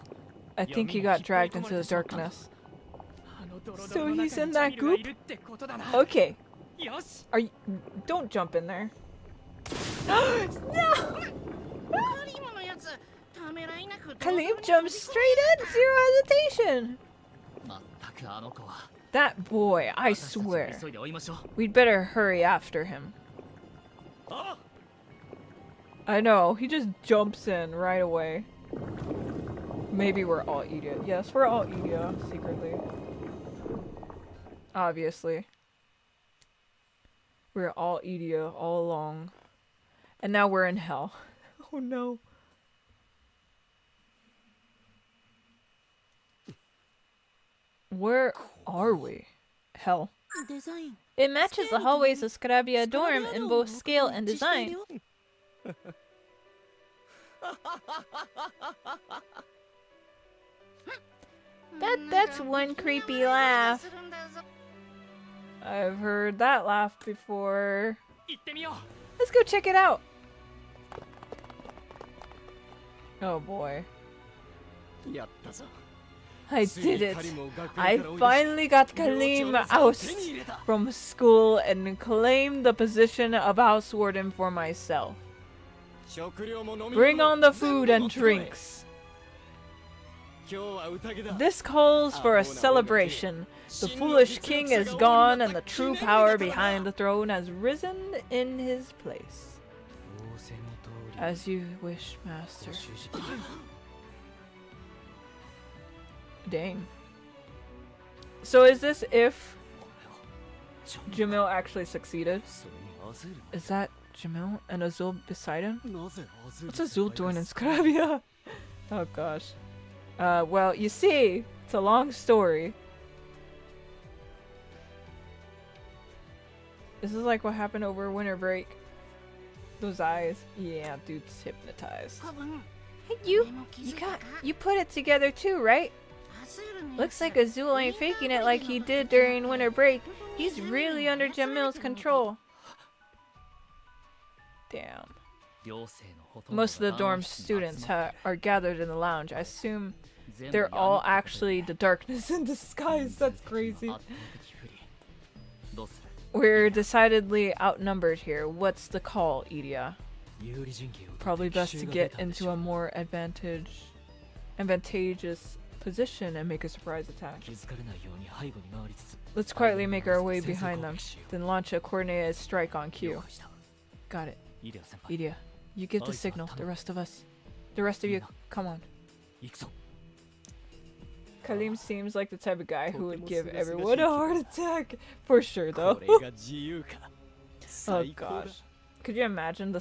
I think he got dragged into the darkness. So he's in that goop? Okay. Don't jump in there. No! カリムのやつためらいなく Khalib jumped straight in, zero hesitation! まったくあの子は That boy, I 私たちも swear. 急いで追いましょう We'd better hurry after him. I know, he just jumps in right away. Maybe we're all idiot. Yes, we're all idiot, secretly. Obviously. We're all idiot all along. And now we're in hell. Oh no. Where are we? Hell. デザイン It matches the hallways of Scarabia dorm in both scale and design. That's one creepy laugh. I've heard that laugh before. 行ってみよ Let's go check it out. Oh boy. やったぞ I did it. I finally got Kalim out from school and claimed the position of house warden for myself. 食料も飲み Bring 物 on the food and drinks. 今日は宴だ This calls for a celebration. The foolish king is gone and the true power behind the throne has risen in his place. 仰せの通り As you wish, master. 主人 Dang. So is this if Jamil actually succeeded? それに焦る Is that Jamil and Azul beside him? なぜ焦る What's Azul doing in Scarabia? Oh gosh. Well, you see, it's a long story. This is like what happened over winter break. Those eyes. Yeah, dude's hypnotized. 多分 Hey, you put it together too, right? Looks like Azul ain't faking it like he did during winter break. He's really under Jamil's control. Damn. 寮生のほとんどが Most of the dorm students are gathered in the lounge. I assume They're all actually the darkness in disguise. That's crazy. We're decidedly outnumbered here. What's the call, Idia? Probably best to get into a more advantageous position and make a surprise attack. Let's quietly make our way behind them, then launch a coordinated strike on cue. Got it. Idia, you give the signal. The rest of you, come on. Kalim seems like the type of guy who would give everyone a heart attack. For sure, though. Oh gosh. Could you imagine the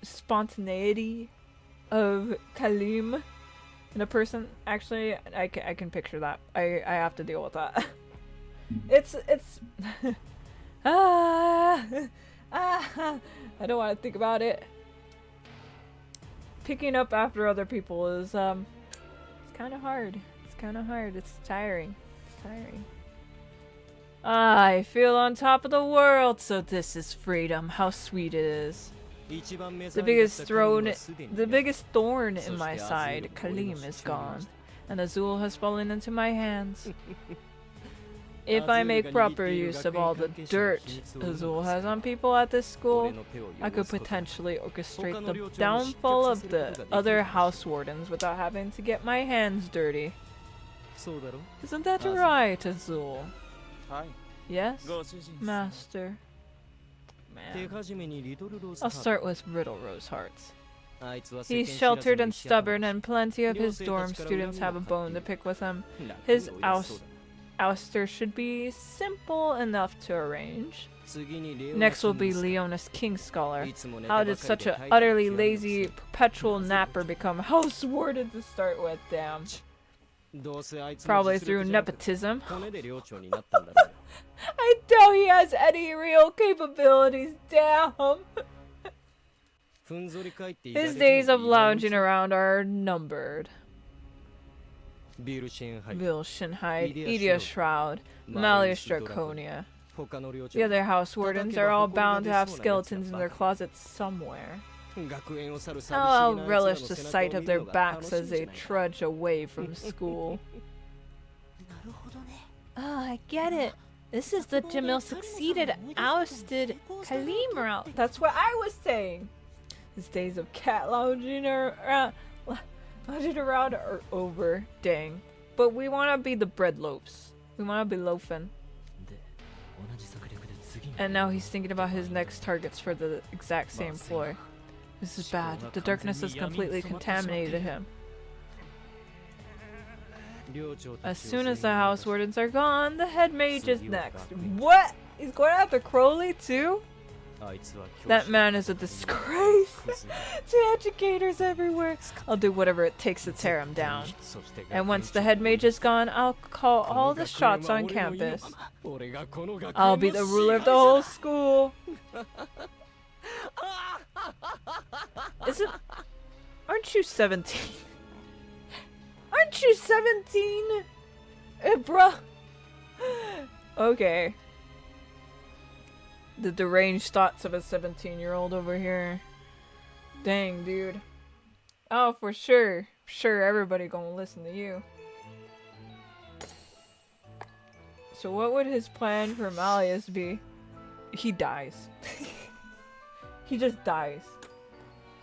spontaneity of Kalim in a person? Actually, I can picture that. I have to deal with that. It's I don't want to think about it. Picking up after other people is it's kind of hard. It's tiring. I feel on top of the world, so this is freedom. How sweet it is. The biggest thorn in my side, Kalim, is gone, and Azul has fallen into my hands. If I make proper use of all the dirt Azul has on people at this school, I could potentially orchestrate the downfall of the other house wardens without having to get my hands dirty. Isn't that right, Azul? Yes, Master. Man. I'll start with Riddle Rose Hearts. He's sheltered and stubborn, and plenty of his dorm students have a bone to pick with him. His ouster should be simple enough to arrange. Next will be Leonis King Scholar. How did such an utterly lazy, perpetual napper become house warden to start with? Damn. Probably through nepotism. I doubt he has any real capabilities. Damn. His days of lounging around are numbered. Vilshenheid, Idia Shroud, Malleus Draconia. The other house wardens are all bound to have skeletons in their closets somewhere. I'll relish the sight of their backs as they trudge away from school. I get it. This is the Jamil succeeded, ousted Kalim route. That's what I was saying. His days of cat lounging around are over. Dang. But we want to be the bread loaves. We want to be loafing. And now he's thinking about his next targets for the exact same floor. This is bad. The darkness has completely contaminated him. As soon as the house wardens are gone, the head mage is next. What? He's going after Crowley too? That man is a disgrace to educators everywhere. I'll do whatever it takes to tear him down. And once the head mage is gone, I'll call all the shots on campus. I'll be the ruler of the whole school. Aren't you 17? Aren't you 17? Bruh. Okay. The deranged thoughts of a 17-year-old over here. Dang, dude. Oh, for sure. Sure, everybody gonna listen to you. So what would his plan for Malleus be? He dies. He just dies.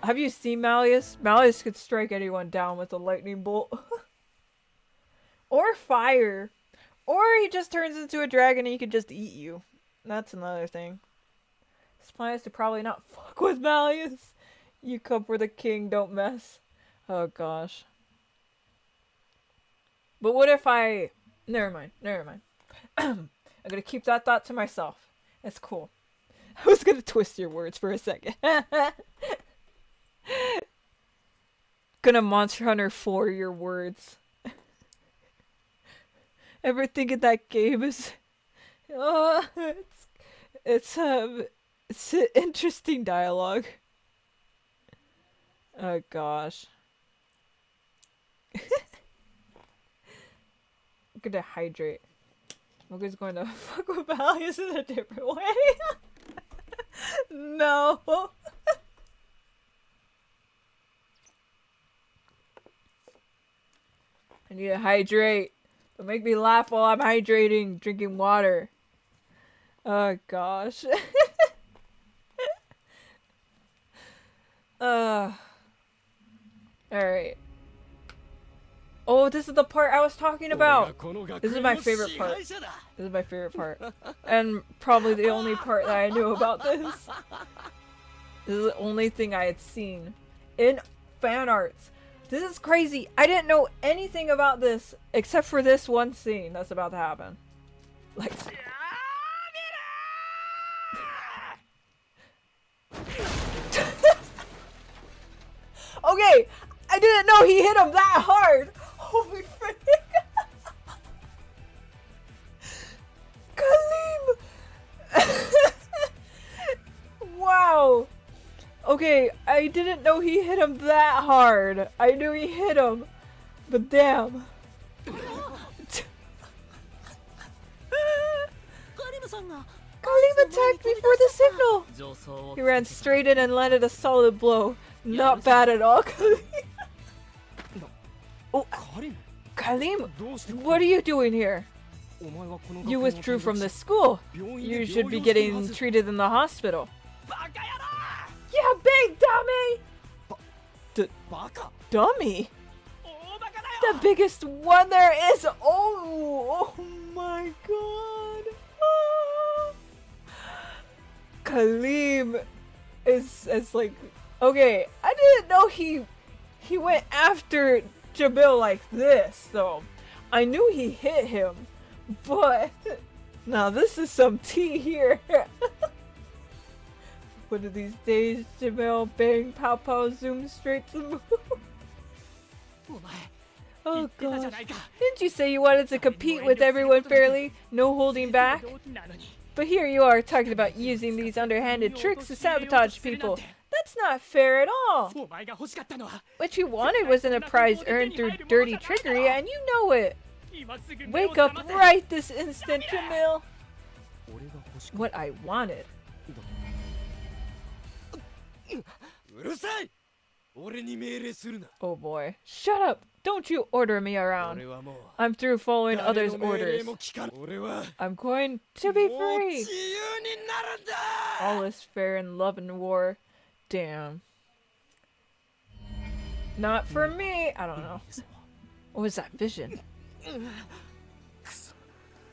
Have you seen Malleus? Malleus could strike anyone down with a lightning bolt. Or fire. Or he just turns into a dragon and he could just eat you. That's another thing. His plan is to probably not fuck with Malleus. You come for the king, don't mess. Oh gosh. But what if I... Never mind. I'm gonna keep that thought to myself. It's cool. I was gonna twist your words for a second. Gonna Monster Hunter 4 your words. Everything in that game is... it's an interesting dialogue. Oh gosh. I'm gonna hydrate. Mocha's going to fuck with Malleus in a different way. No. I need to hydrate. Don't make me laugh while I'm hydrating, drinking water. Oh gosh. Alright. Oh, this is the part I was talking about. This is my favorite part. This is my favorite part. And probably the only part that I knew about this. This is the only thing I had seen in fan arts. This is crazy. I didn't know anything about this except for this one scene that's about to happen. Like, okay, I didn't know he hit him that hard. Holy frick. Kaleem. Wow. Okay, I didn't know he hit him that hard. I knew he hit him, but damn. Kaleem attacked before the signal. He ran straight in and landed a solid blow. Not bad at all, Kaleem. Oh, Kaleem, what are you doing here? You withdrew from the school. You should be getting treated in the hospital. Yeah, big dummy! Dummy? The biggest one there is! Oh my god! Oh. Kaleem is like... Okay, I didn't know he went after Jamil like this, though. I knew he hit him, but... Now this is some tea here. One of these days, Jamil, bang, pow pow, zoom straight to the moon. Oh gosh. Didn't you say you wanted to compete with everyone fairly? No holding back? But here you are talking about using these underhanded tricks to sabotage people. That's not fair at all. What you wanted wasn't a prize earned through dirty trickery, and you know it. Wake up right this instant, Jamil. What I wanted. Oh boy. Shut up! Don't you order me around. I'm through following others' orders. I'm going to be free. All is fair in love and war. Damn. Not for me. I don't know. What was that vision?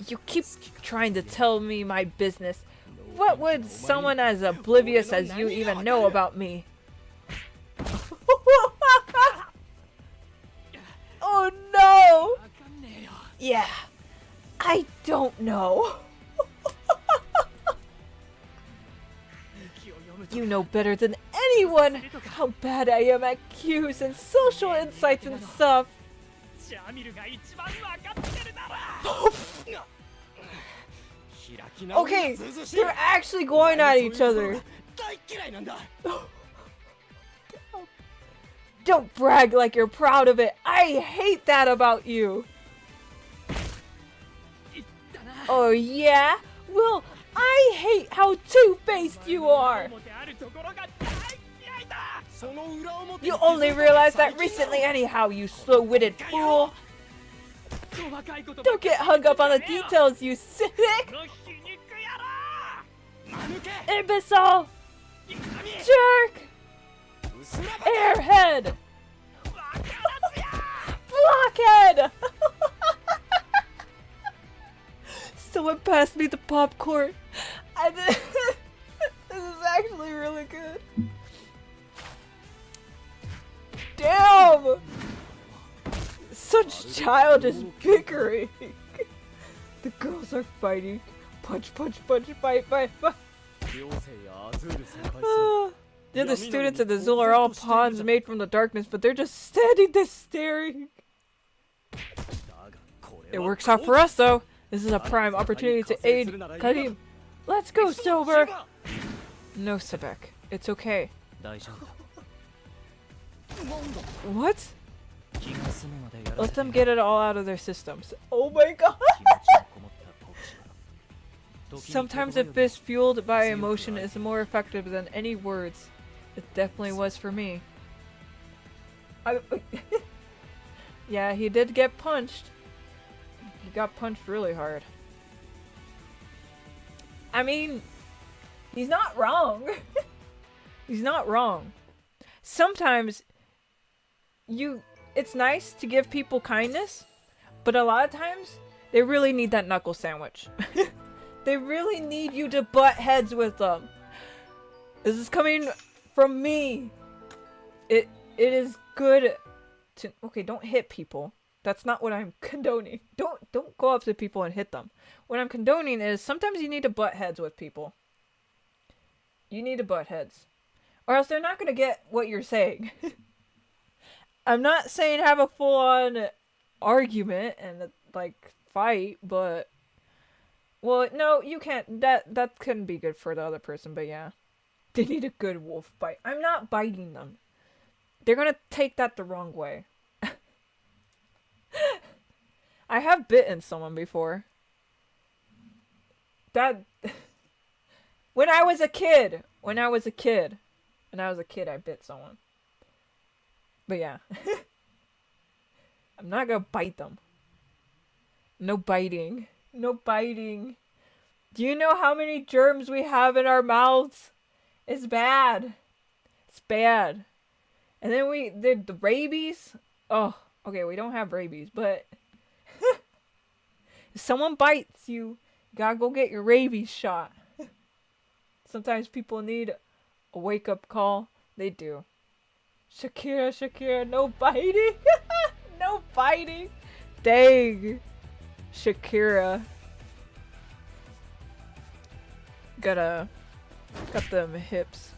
You keep trying to tell me my business. What would someone as oblivious as you even know about me? Oh no! Yeah, I don't know. You know better than anyone how bad I am at cues and social insights and stuff. Okay, they're actually going at each other. Don't brag like you're proud of it. I hate that about you. Oh yeah? Well, I hate how two-faced you are. You only realized that recently anyhow, you slow-witted fool. Don't get hung up on the details, you cynic. Imbecile. Jerk. Airhead! Blockhead! Someone passed me the popcorn. This is actually really good. Damn! Such childish bickering. The girls are fighting. Punch, punch, punch, fight, fight, fight. The other students at the zoo are all pawns made from the darkness, but they're just standing there staring. It works out for us, though. This is a prime opportunity to aid Kaleem. Let's go, Silver! No, Sebek. It's okay. What? Let them get it all out of their systems. Oh my god! Sometimes a fist fueled by emotion is more effective than any words. It definitely was for me. Yeah, he did get punched. He got punched really hard. I mean, he's not wrong. He's not wrong. Sometimes it's nice to give people kindness, but a lot of times they really need that knuckle sandwich. They really need you to butt heads with them. This is coming from me. It is good to okay, don't hit people. That's not what I'm condoning. Don't go up to people and hit them. What I'm condoning is sometimes you need to butt heads with people. You need to butt heads. Or else they're not going to get what you're saying. I'm not saying have a full-on argument and like fight, but well, no, you can't. That couldn't be good for the other person, but yeah. They need a good wolf bite. I'm not biting them. They're going to take that the wrong way. I have bitten someone before. When I was a kid, I bit someone. But yeah. I'm not gonna bite them. No biting. No biting. Do you know how many germs we have in our mouths? It's bad. It's bad. And then the rabies. Oh, okay, we don't have rabies, but if someone bites you, you gotta go get your rabies shot. Sometimes people need a wake-up call. They do. Shakira, no biting. No biting. Dang. Shakira. Got them hips.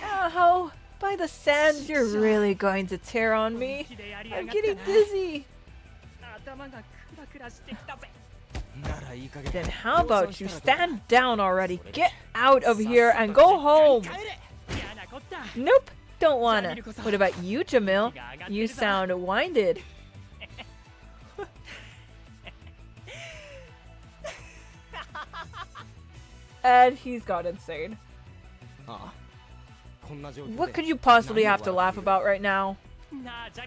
Oh, by the sands, you're really going to tear on me. I'm getting dizzy. Then how about you stand down already, get out of here and go home. Nope, don't wanna. What about you, Jamil? You sound winded. And he's got insane. What could you possibly have to laugh about right now?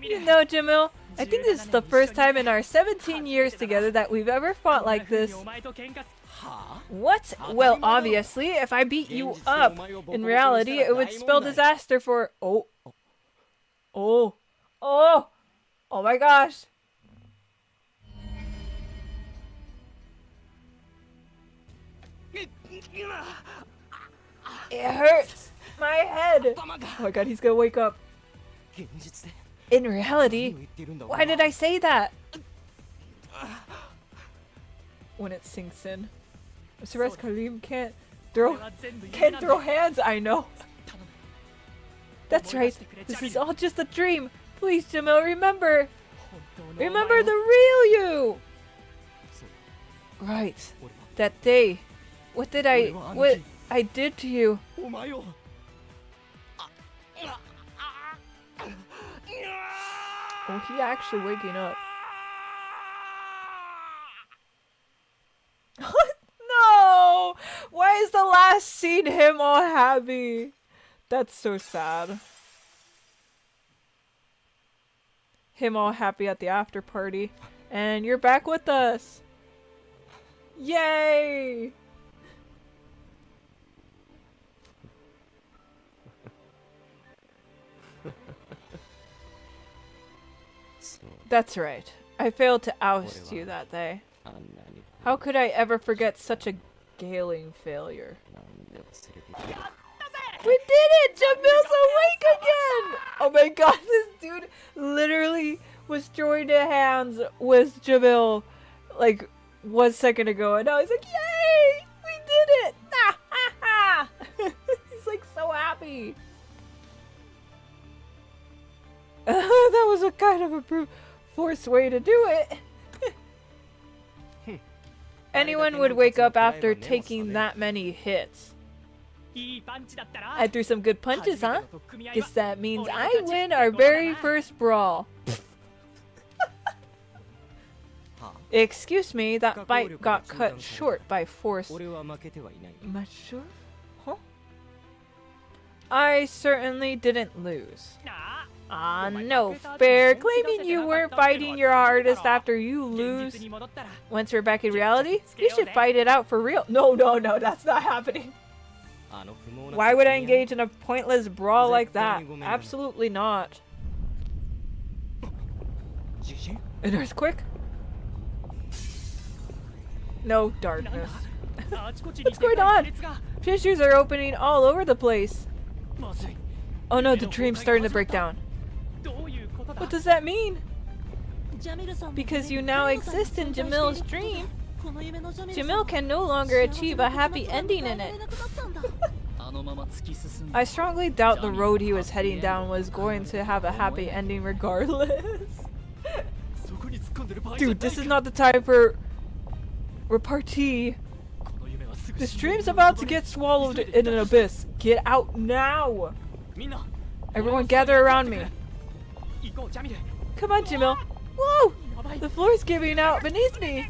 You know, Jamil, I think this is the first time in our 17 years together that we've ever fought like this. What? Well, obviously, if I beat you up, in reality, it would spell disaster for... Oh my gosh. It hurts. My head. Oh my god, he's gonna wake up. In reality, why did I say that? When it sinks in. Suraj Kalim can't throw hands, I know. That's right, this is all just a dream. Please, Jamil, remember. Remember the real you. Right, that day. What I did to you. Oh, he actually waking up. No! Why is the last scene him all happy? That's so sad. Him all happy at the after party. And you're back with us. Yay! That's right. I failed to oust you that day. How could I ever forget such a galling failure? We did it! Jamil's awake again! Oh my god, this dude literally was throwing their hands with Jamil like 1 second ago, and now he's like, yay! We did it! Ha ha ha! He's like so happy. That was a kind of a brute force way to do it. Anyone would wake up after taking that many hits. I threw some good punches, huh? Guess that means I win our very first brawl. Excuse me, that fight got cut short by force. Mature? Huh? I certainly didn't lose. Ah, no fair. Claiming you weren't fighting your hardest after you lose once you're back in reality? You should fight it out for real. No, that's not happening. Why would I engage in a pointless brawl like that? Absolutely not. An earthquake? No darkness. What's going on? Fissures are opening all over the place. Oh no, the dream's starting to break down. What does that mean? Because you now exist in Jamil's dream, Jamil can no longer achieve a happy ending in it. I strongly doubt the road he was heading down was going to have a happy ending regardless. Dude, this is not the time for repartee. This dream's about to get swallowed in an abyss. Get out now! Everyone gather around me. Come on, Jamil. Whoa! The floor's giving out beneath me.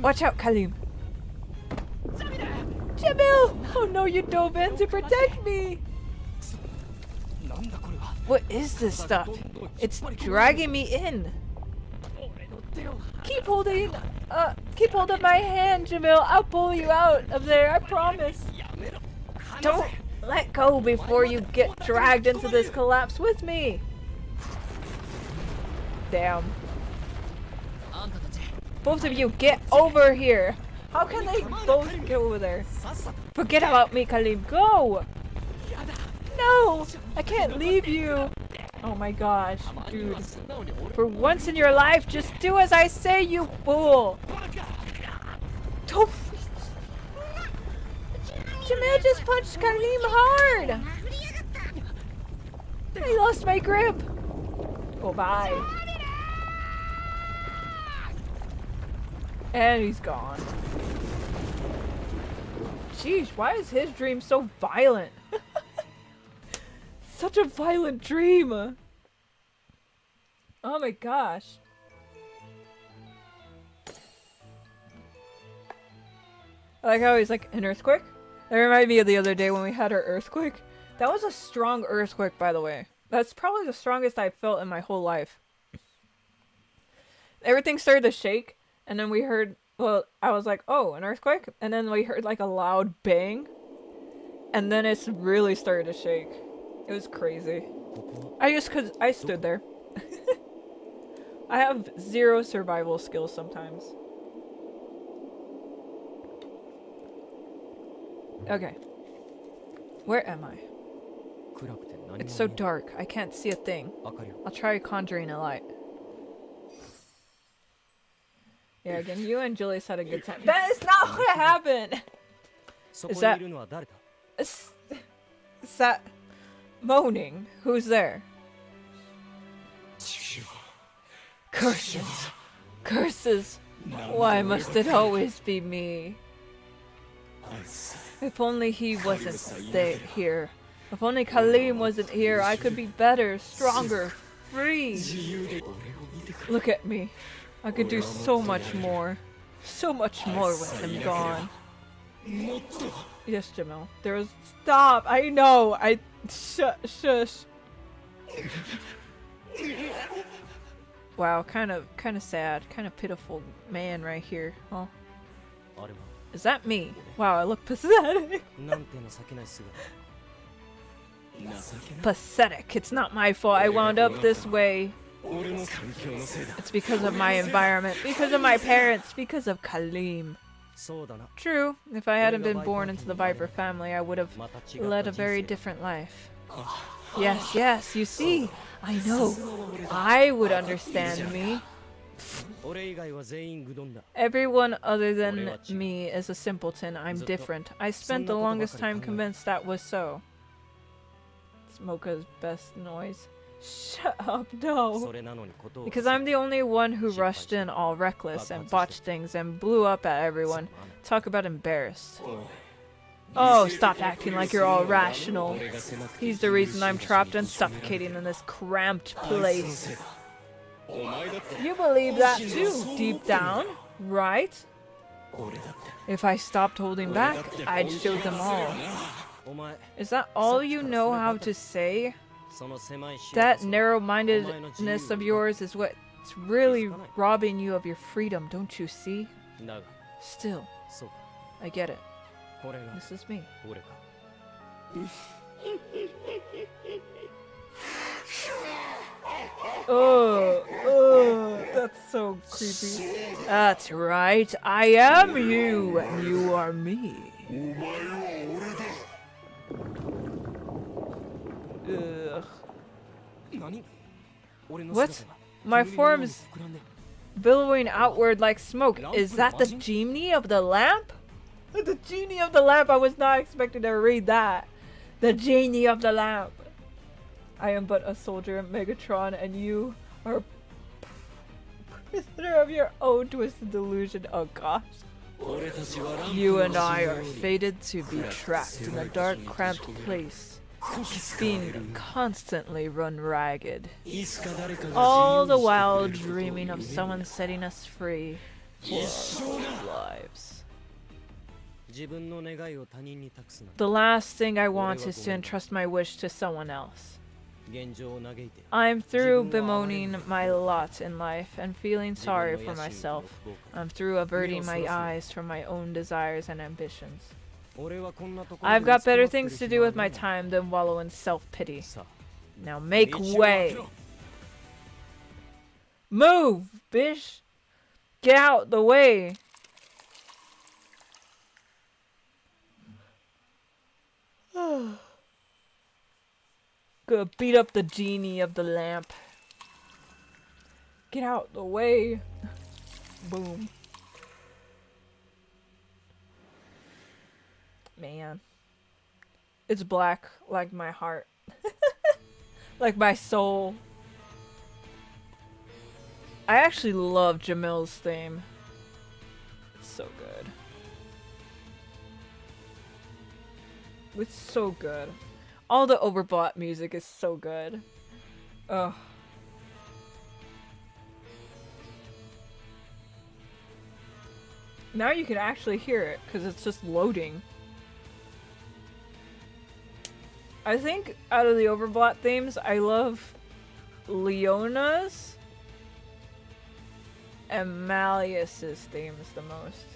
Watch out, Kalim. Jamil! Oh no, you dove in to protect me! What is this stuff? It's dragging me in. Keep hold of my hand, Jamil. I'll pull you out of there, I promise. Don't let go before you get dragged into this collapse with me. Damn. Both of you, get over here. How can they both get over there? Forget about me, Kalim. Go! No! I can't leave you. Oh my gosh, dude. For once in your life, just do as I say, you fool! Don't... Jamil just punched Kalim hard! I lost my grip! Oh, bye. And he's gone. Jeez, why is his dream so violent? Such a violent dream! Oh my gosh. I like how he's like, an earthquake? That reminded me of the other day when we had our earthquake. That was a strong earthquake, by the way. That's probably the strongest I've felt in my whole life. Everything started to shake, and then we heard, well, I was like, oh, an earthquake? And then we heard like a loud bang, and then it's really started to shake. It was crazy. Cause I stood there. I have zero survival skills sometimes. Okay. Where am I? It's so dark. I can't see a thing. I'll try conjuring a light. Yeah, again, you and Julius had a good time. That is not what happened! Is that moaning? Who's there? Curses! Curses! Why must it always be me? If only he wasn't here. If only Kalim wasn't here, I could be better, stronger, free. Look at me. I could do so much more. So much more with him gone. Yes, Jamil. There was... Stop! I know! Shush. Wow, kind of sad. Kind of pitiful man right here. Oh. Is that me? Wow, I look pathetic. Pathetic. It's not my fault I wound up this way. It's because of my environment, because of my parents, because of Kalim. True, if I hadn't been born into the Viper family, I would have led a very different life. Yes, you see, I know. I would understand me. Everyone other than me is a simpleton. I'm different. I spent the longest time convinced that was so. It's Mocha's best noise. Shut up, no. Because I'm the only one who rushed in all reckless and botched things and blew up at everyone. Talk about embarrassed. Oh, stop acting like you're all rational. He's the reason I'm trapped and suffocating in this cramped place. You believe that too, deep down, right? If I stopped holding back, I'd show them all. Is that all you know how to say? That narrow-mindedness of yours is what's really robbing you of your freedom, don't you see? Still, I get it. This is me. Oh, that's so creepy. That's right. I am you, and you are me. Ugh. What? My form's billowing outward like smoke. Is that the genie of the lamp? The genie of the lamp. I was not expecting to read that. The genie of the lamp. I am but a soldier, Megatron, and you are prisoner of your own twisted delusion. Oh gosh. You and I are fated to be trapped in a dark, cramped place, being constantly run ragged, all the while dreaming of someone setting us free for our lives. The last thing I want is to entrust my wish to someone else. I'm through bemoaning my lot in life and feeling sorry for myself. I'm through averting my eyes from my own desires and ambitions. I've got better things to do with my time than wallow in self-pity. Now make way! Move, bish! Get out the way! Gonna beat up the genie of the lamp. Get out the way. Boom. Man. It's black like my heart. Like my soul. I actually love Jamil's theme. It's so good. It's so good. All the overbought music is so good. Ugh. Now you can actually hear it because it's just loading. I think out of the overbought themes, I love Leona's and Malleus's themes the most.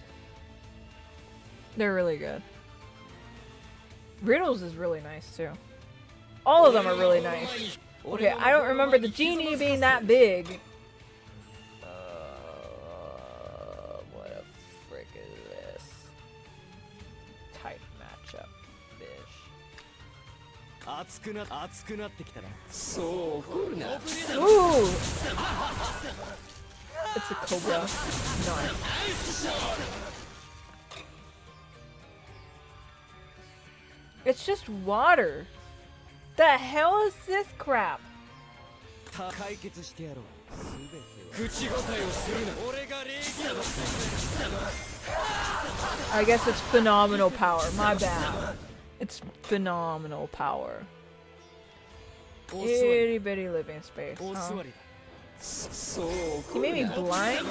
They're really good. Riddles is really nice too. All of them are really nice. Okay, I don't remember the genie being that big. What a frick is this? Tight matchup, bitch. Ooh! It's a cobra. No. It's just water. The hell is this crap? I guess it's phenomenal power. My bad. It's phenomenal power. Itty bitty living space. Huh? He made me blind.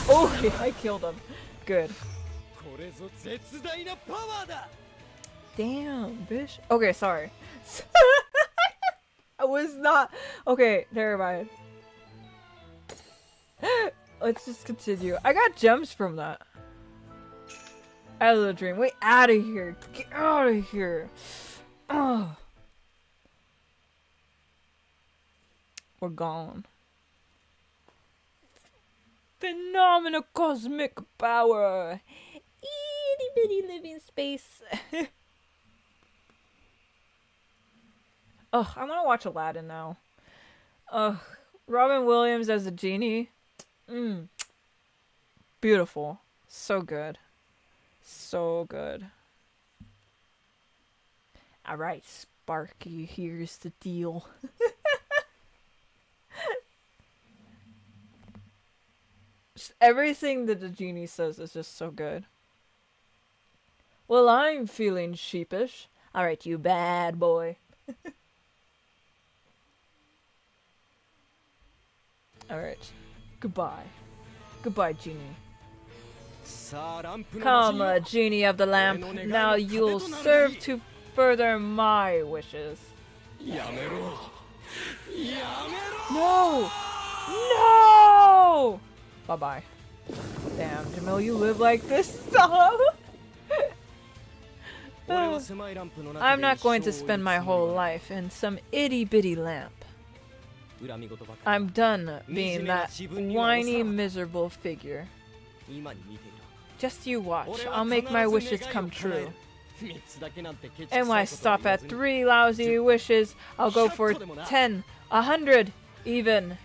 Oh, I killed him. Good. Damn, bitch. Okay, sorry. I was not. Okay, never mind. Let's just continue. I got gems from that. Out of the dream. Wait, out of here. Get out of here. Oh. We're gone. Phenomenal cosmic power. Itty bitty living space. Oh, I want to watch Aladdin now. Robin Williams as a genie. Beautiful. So good. So good. Alright, Sparky, here's the deal. Just everything that the genie says is just so good. Well, I'm feeling sheepish. Alright, you bad boy. Alright. Goodbye. Goodbye, genie. Come, genie of the lamp. Now you'll serve to further my wishes. No! No! Bye-bye. Damn, Jamil, you live like this song. I'm not going to spend my whole life in some itty-bitty lamp. I'm done being that whiny, miserable figure. Just you watch. I'll make my wishes come true. And when I stop at 3 lousy wishes, I'll go for 10, 100, even.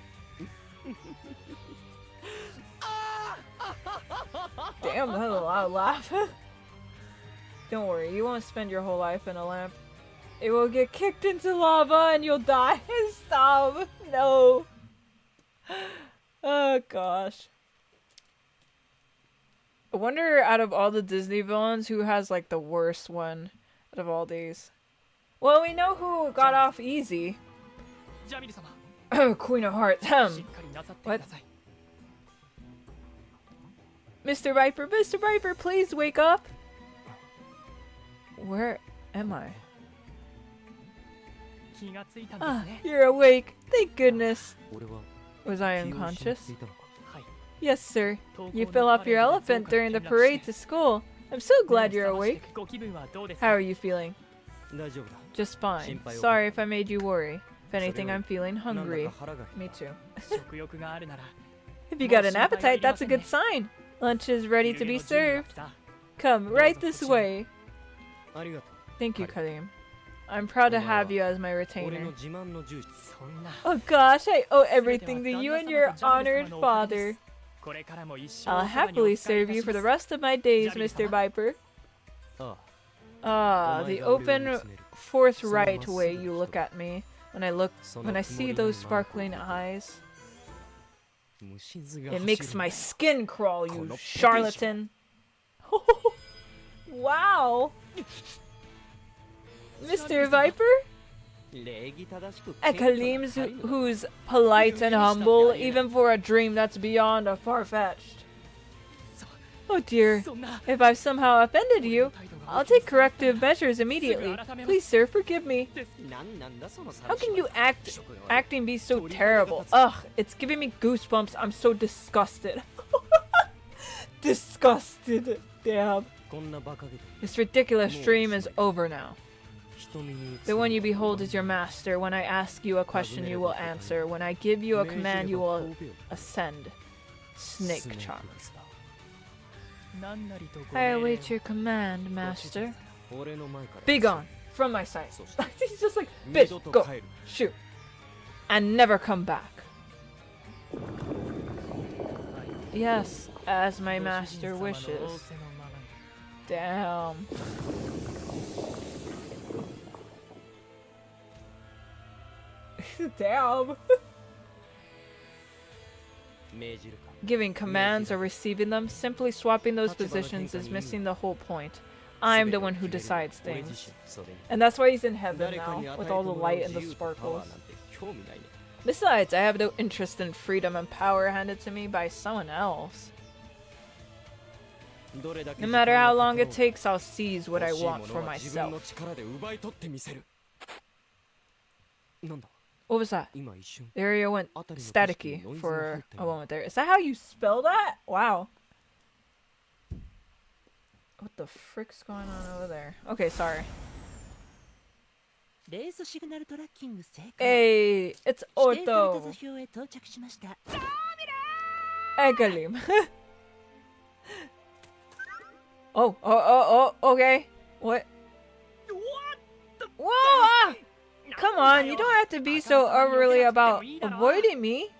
Damn, that's a loud laugh. Don't worry, you won't spend your whole life in a lamp. It will get kicked into lava and you'll die. Stop. No. Oh gosh. I wonder out of all the Disney villains who has like the worst one out of all these. Well, we know who got off easy. Queen of Hearts. What? Mr. Viper, please wake up. Where am I? Ah, you're awake. Thank goodness. Was I unconscious? Yes, sir. You fell off your elephant during the parade to school. I'm so glad you're awake. How are you feeling? Just fine. Sorry if I made you worry. If anything, I'm feeling hungry. Me too. If you got an appetite, that's a good sign. Lunch is ready to be served. Come, right this way. Thank you, Karim. I'm proud to have you as my retainer. Oh gosh, I owe everything to you and your honored father. I'll happily serve you for the rest of my days, Mr. Viper. Ah, the open, forthright way you look at me when I see those sparkling eyes. It makes my skin crawl, you charlatan. Wow. Mr. Viper? A Kalim's who's polite and humble, even for a dream that's beyond a far-fetched. Oh dear, if I've somehow offended you, I'll take corrective measures immediately. Please, sir, forgive me. How can you acting be so terrible? Ugh, it's giving me goosebumps. I'm so disgusted. Disgusted. Damn. This ridiculous dream is over now. The one you behold is your master. When I ask you a question, you will answer. When I give you a command, you will ascend. Snake charm. I await your command, master. Begone from my sight. He's just like, bitch, go, shoot, and never come back. Yes, as my master wishes. Damn. Damn. Giving commands or receiving them, simply swapping those positions is missing the whole point. I'm the one who decides things. And that's why he's in heaven now, with all the light and the sparkles. Besides, I have no interest in freedom and power handed to me by someone else. No matter how long it takes, I'll seize what I want for myself. What was that? The area went staticky for a moment there. Is that how you spell that? Wow. What the frick's going on over there? Okay, sorry. Hey, it's Otto. Egalim. Oh, okay. What? Whoa! Ah! Come on, you don't have to be so overly about avoiding me.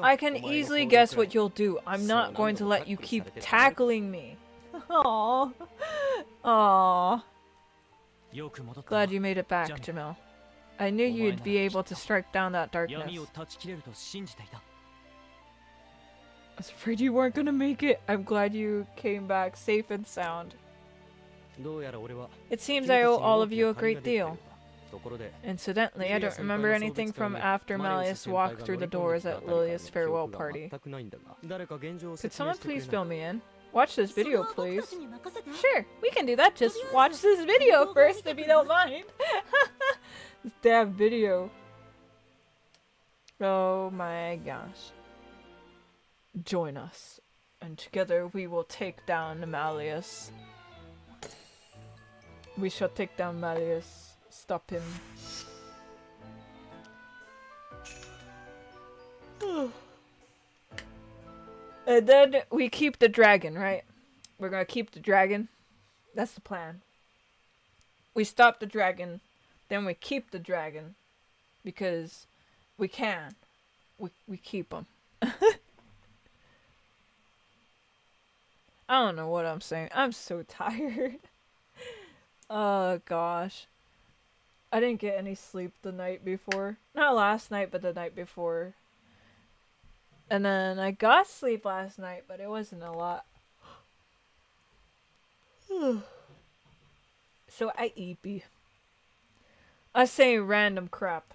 I can easily guess what you'll do. I'm not going to let you keep tackling me. Aww. Aww. Glad you made it back, Jamil. I knew you'd be able to strike down that darkness. I was afraid you weren't gonna make it. I'm glad you came back safe and sound. It seems I owe all of you a great deal. Incidentally, I don't remember anything from after Malleus walked through the doors at Lilia's farewell party. Could someone please fill me in? Watch this video, please. Sure, we can do that. Just watch this video first if you don't mind. This damn video. Oh my gosh. Join us, and together we will take down Malleus. We shall take down Malleus. Stop him. And then we keep the dragon, right? We're gonna keep the dragon. That's the plan. We stop the dragon, then we keep the dragon, because we can. We keep him. I don't know what I'm saying. I'm so tired. Oh gosh. I didn't get any sleep the night before. Not last night, but the night before. And then I got sleep last night, but it wasn't a lot. So I eepy. I say random crap.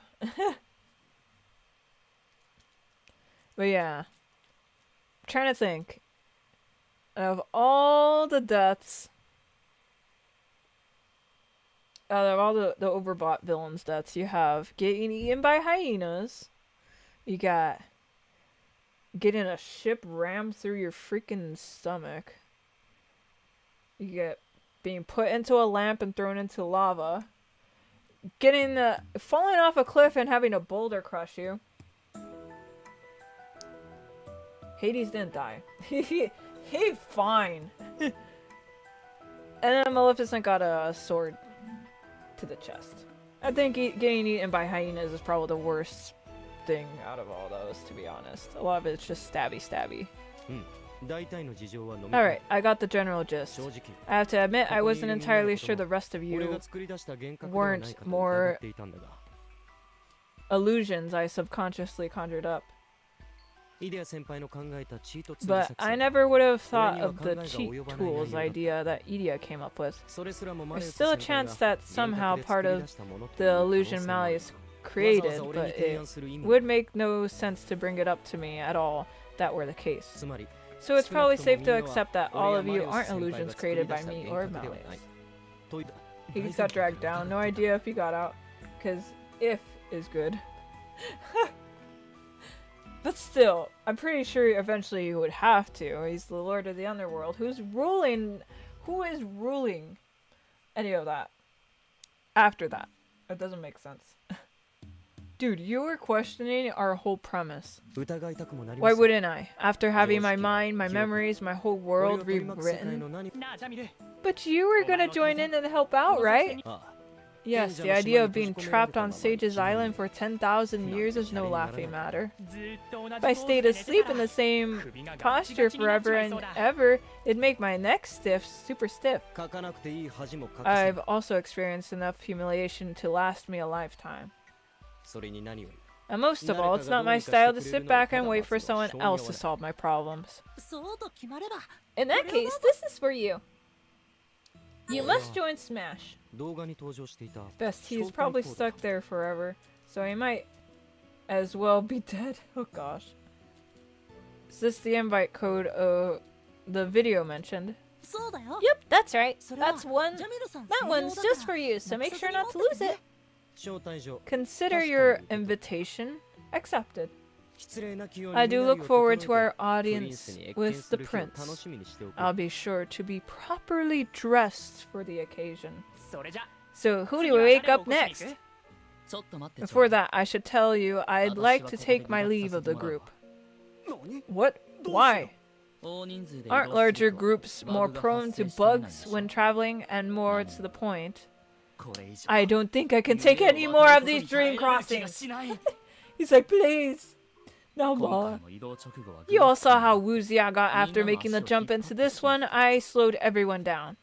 But yeah. I'm trying to think. Of all the deaths, out of all the overbought villains deaths, you have getting eaten by hyenas. You got getting a ship rammed through your freaking stomach. You get being put into a lamp and thrown into lava. Getting falling off a cliff and having a boulder crush you. Hades didn't die. He's fine. And then Maleficent got a sword to the chest. I think getting eaten by hyenas is probably the worst thing out of all those, to be honest. A lot of it's just stabby. Alright, I got the general gist. I have to admit, I wasn't entirely sure the rest of you weren't more illusions I subconsciously conjured up. But I never would have thought of the cheat tools idea that Idia came up with. There's still a chance that somehow part of the illusion Malleus created, but it would make no sense to bring it up to me at all if that were the case. So it's probably safe to accept that all of you aren't illusions created by me or Malleus. He just got dragged down. No idea if he got out, because if is good. But still, I'm pretty sure eventually you would have to. He's the Lord of the Underworld. Who is ruling any of that? After that. It doesn't make sense. Dude, you were questioning our whole premise. Why wouldn't I? After having my mind, my memories, my whole world rewritten. But you were gonna join in and help out, right? Yes, the idea of being trapped on Sage's Island for 10,000 years is no laughing matter. If I stayed asleep in the same posture forever and ever, it'd make my neck super stiff. I've also experienced enough humiliation to last me a lifetime. And most of all, it's not my style to sit back and wait for someone else to solve my problems. In that case, this is for you. You must join Smash. Best, he's probably stuck there forever, so he might as well be dead. Oh gosh. Is this the invite code the video mentioned? Yep, that's right. That one's just for you, so make sure not to lose it. Consider your invitation accepted. I do look forward to our audience with the prince. I'll be sure to be properly dressed for the occasion. So who do we wake up next? Before that, I should tell you I'd like to take my leave of the group. What? Why? Aren't larger groups more prone to bugs when traveling and more to the point? I don't think I can take any more of these dream crossings. He's like, please. No more. You all saw how woozy I got after making the jump into this one. I slowed everyone down.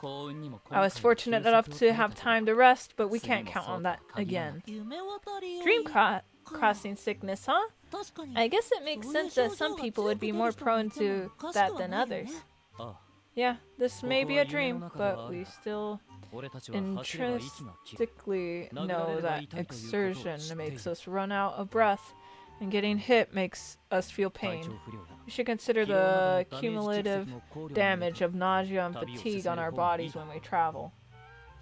I was fortunate enough to have time to rest, but we can't count on that again. Dream crossing sickness, huh? I guess it makes sense that some people would be more prone to that than others. Yeah, this may be a dream, but we still 俺たちは走れば息が切れ intrinsically know that exertion makes us run out of breath, and getting hit makes us feel 体調 pain. 不良だ We should consider 疲労な the どのダメージ蓄積 cumulative も考慮に damage of nausea and 旅を fatigue 進 on め our る方がいい bodies だ when we travel.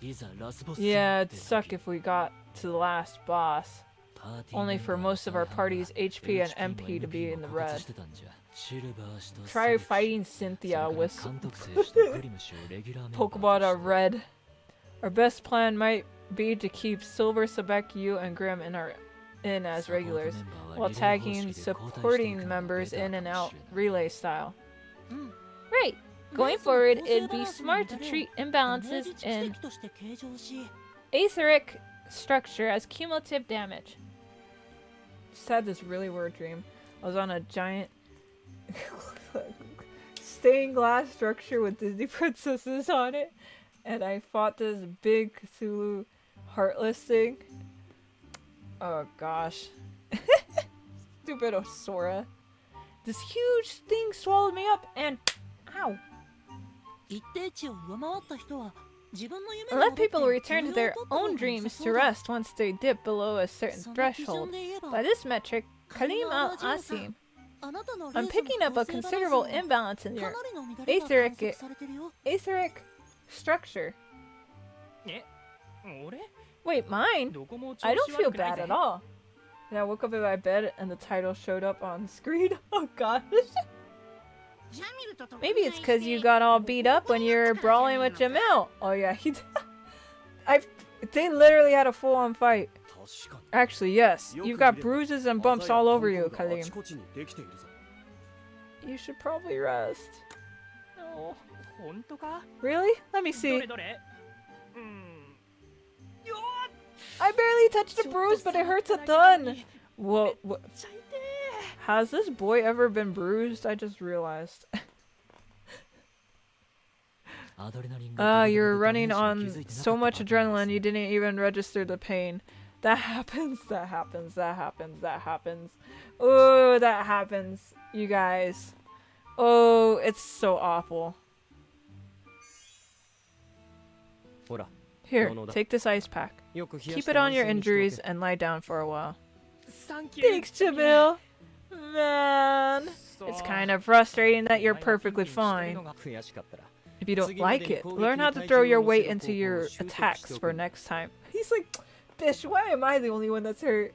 いざラスボス Yeah, 戦 it'd って suck 時 if we got to the last boss, パーティー only メン for バー most of our 大半が party's HP and HP も MP to be MP in the も枯渇 red. してたんじゃシルバー氏と Try サビキ fighting それ Cynthia から with 監督生氏とクリム氏をレギュラーメンバーと Pokemon して are red. Our best plan might be to keep Silver, Sebek, you, and Grim in as サポートメン regulars, バー while はリレー方式 tagging で交代していく supporting のが members ベター in か and も out しれない relay style. Right. Going forward, it'd be smart to treat imbalances in として計上し etheric structure as cumulative damage. Just had this really weird dream. I was on a giant stained glass structure with Disney princesses on it, and I fought this big Cthulhu heartless thing. Oh gosh. Stupid Osora. This huge thing swallowed me up and ow. 一定値を上回った人は自分の夢 And に let 戻って people return to 自分 their を取った方 own が良 dreams さ to そうだ rest once they dip below a certain その基準 threshold. で言えば By this metric, Kalim あ al-Asim, あなたの I'm レースの picking up a 構成 considerable バランスに imbalance in か your なりの乱れが観測されてるよ etheric structure. え俺 Wait, mine? どこも調 I 子 don't feel 悪くない bad ぜ at all. And I woke up in my bed and the title showed up on screen. Oh gosh. ジャミルとと Maybe it's because you got all beat up when you were brawling with Jamil. Oh yeah, he did. They literally had a full-on fight. 確かに Actually, yes. よく You've 見 got れば bruises and 技 bumps や all over 感 you, 覚があ Kalim. ちこちにできているぞ You should probably rest. Oh. 本当か Really? Let me ど see. れどれよ I barely touched a bruise, but it hurts a ton. Whoa, wha- っちゃいて Has this boy ever been bruised? I just realized. アドレナリンが You're ドレ running ドレダメー on ジに気づいてなかった so much パターンです adrenaline you didn't even register the pain. That happens, that happens, that happens, that happens. Oh, that happens, you guys. Oh, it's so awful. ほら Here, No, no, take this ice pack. よく冷や Keep して it on 安 your 静にしておけ injuries and lie down for a while. サンキュー Thanks, Jamil. Man, it's kind of frustrating that you're perfectly fine. 悔しかったら If you don't like it, learn how to throw your weight into your attacks for next time. He's like, Bish, why am I the only one that's hurt?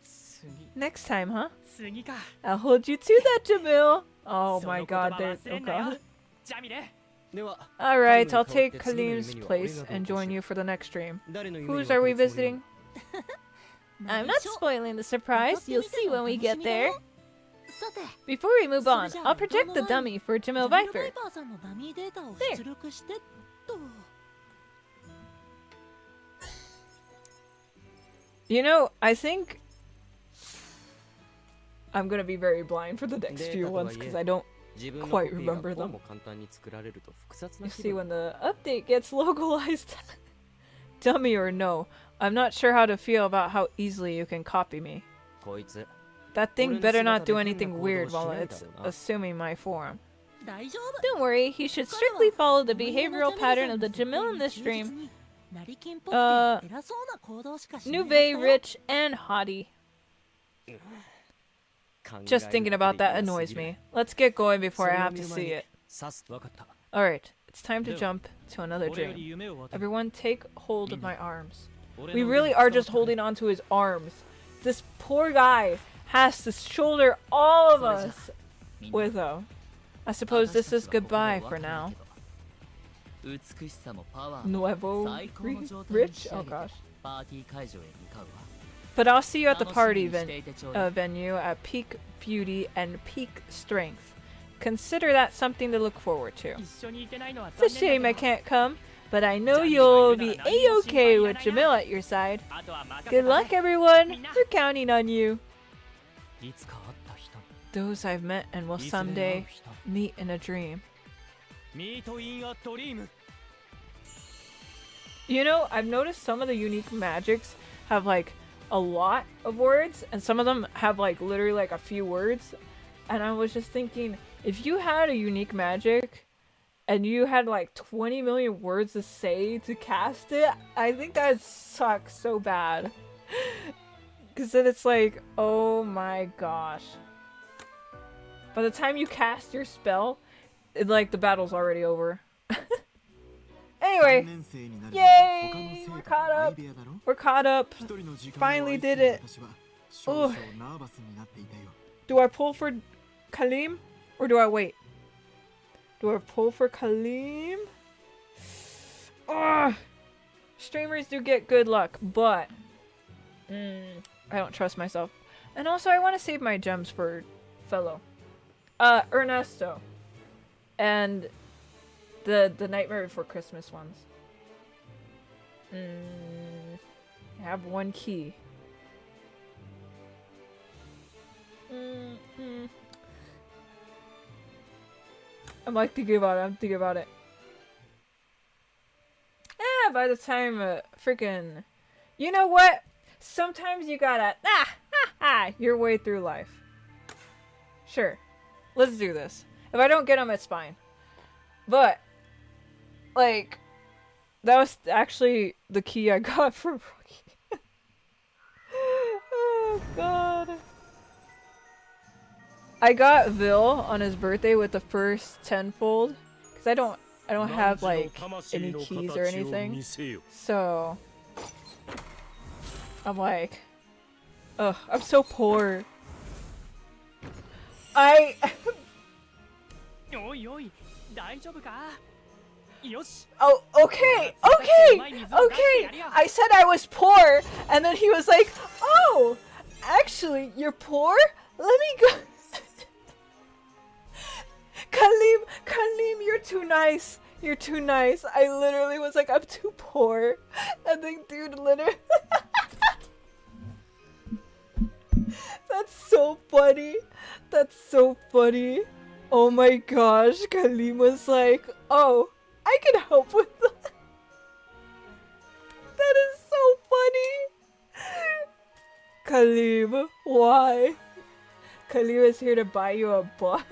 次 Next time, huh? 次か I'll hold you to that, Jamil. Oh そ my の言葉 god, there's 忘れ oh んなよ god. ジャミル では Alright, I'll Kalim take に代わって次の夢 Kalim's には place 俺が同行 and する join you for the next stream. 誰の夢に Whose 分 are か we るつもり visiting? 内 I'm not 緒 spoiling the surprise. You'll see when we get there. さて Before we move on, I'll project the dummy for ジャ Jamil ミル・バイ Viper. パーさんのダミーデータを There. 出力してと You know, I think I'm gonna be very blind for the next デ few ータと ones はい because え I don't 自分の quite コピーが remember こう them. も簡単に作られると複雑な You 気 see 分 when the update gets localized. Dummy or no, I'm not sure how to feel about how easily you can copy me. こいつ That thing俺の better not 姿で do 変な anything 行動を weird し while ない it's だろうな。 assuming my form. 大丈夫 Don't worry, he should strictly follow the behavioral pattern of the Jamil in this stream. 成金っぽくて偉そうな行動しかしないはずだ Nuve, よ rich, and haughty. Just thinking about that annoys me. Let's get going before I have to see it. さすわかった Alright, it's time to jump to another 俺より dream. 夢を渡る Everyone take hold of my arms. 俺 We の really 腕に are 伝 just わった holding on to his arms. This poor guy has to shoulder all of us with him. I suppose this is goodbye for now. 美しさもパワーも Nuevo 最高の状態に Rich? 仕上 Oh げ gosh. てパーティー会場へ向かうわ But I'll see you at the 楽しみ party にしていてちょうだい venue at peak beauty and peak strength. Consider that something to look forward to. 一緒に行けないのは It's a 残念 shame I だけど can't come, but I know you'll be a-okay with Jamil at your side. あとは任せ Good た luck, ぜ everyone. We're counting on you. いつか会った人 Those I've met and will いずれ会う someday 人 meet in a dream. ミートインアドリーム You know, I've noticed some of the unique magics have like a lot of words, and some of them have like literally like a few words. And I was just thinking, if you had a unique magic and you had like 20 million words to say to cast it, I think that sucks so bad. Because then it's like, oh my gosh. By the time you cast your spell, like the battle's already over. Anyway, yay! We're caught up. We're caught up. Finally did it. Ugh. Do I pull for Kalim or do I wait? Do I pull for Kalim? Ugh. Streamers do get good luck, but I don't trust myself. And also, I want to save my gems for fellow Ernesto and the Nightmare Before Christmas ones. I have one key. I'm like thinking about it. I'm thinking about it. By the time freaking, you know what? Sometimes you gotta your way through life. Sure, let's do this. If I don't get them, it's fine. But like, that was actually the key I got from Rocky. Oh god. I got Vil on his birthday with the first tenfold because I don't have like any keys or anything. So I'm like, ugh, I'm so poor. I Oh, okay, okay, okay. I said I was poor, and then he was like, oh, actually, you're poor? Let me go. Kalim, you're too nice. You're too nice. I literally was like, I'm too poor. And then dude literally... That's so funny. That's so funny. Oh my gosh. Kalim was like, oh, I can help with that. That is so funny. Kalim, why? Kalim is here to buy you a bus.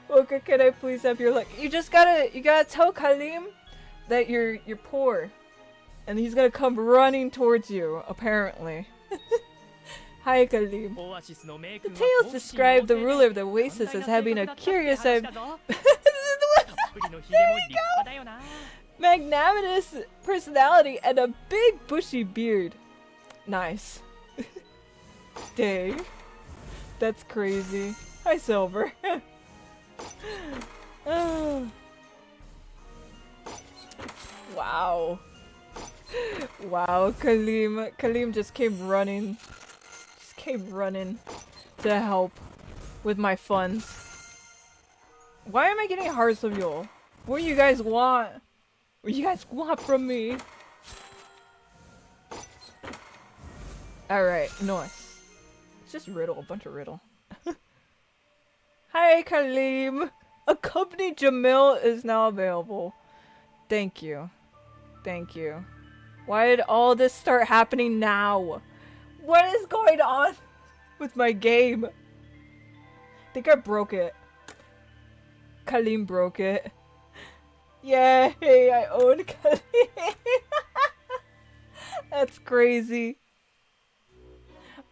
Okay, can I please have your luck? You gotta tell Kalim that you're poor, and he's gonna come running towards you. Apparently. Hi, Kalim. The tales describe the ruler of the Oasis as having a curious and magnanimous personality and a big bushy beard. Nice. Dang, that's crazy. Hi, Silver. Oh. Wow. Wow, Kalim just came running. Just came running to help with my funds. Why am I getting hearts of you? What do you guys want? What do you guys want from me? Alright, nice. It's just riddle, a bunch of riddle. Hi, Kalim! Accompany Jamil is now available. Thank you. Thank you. Why did all this start happening now? What is going on with my game? I think I broke it. Kalim broke it. Yay, I own Kalim. That's crazy.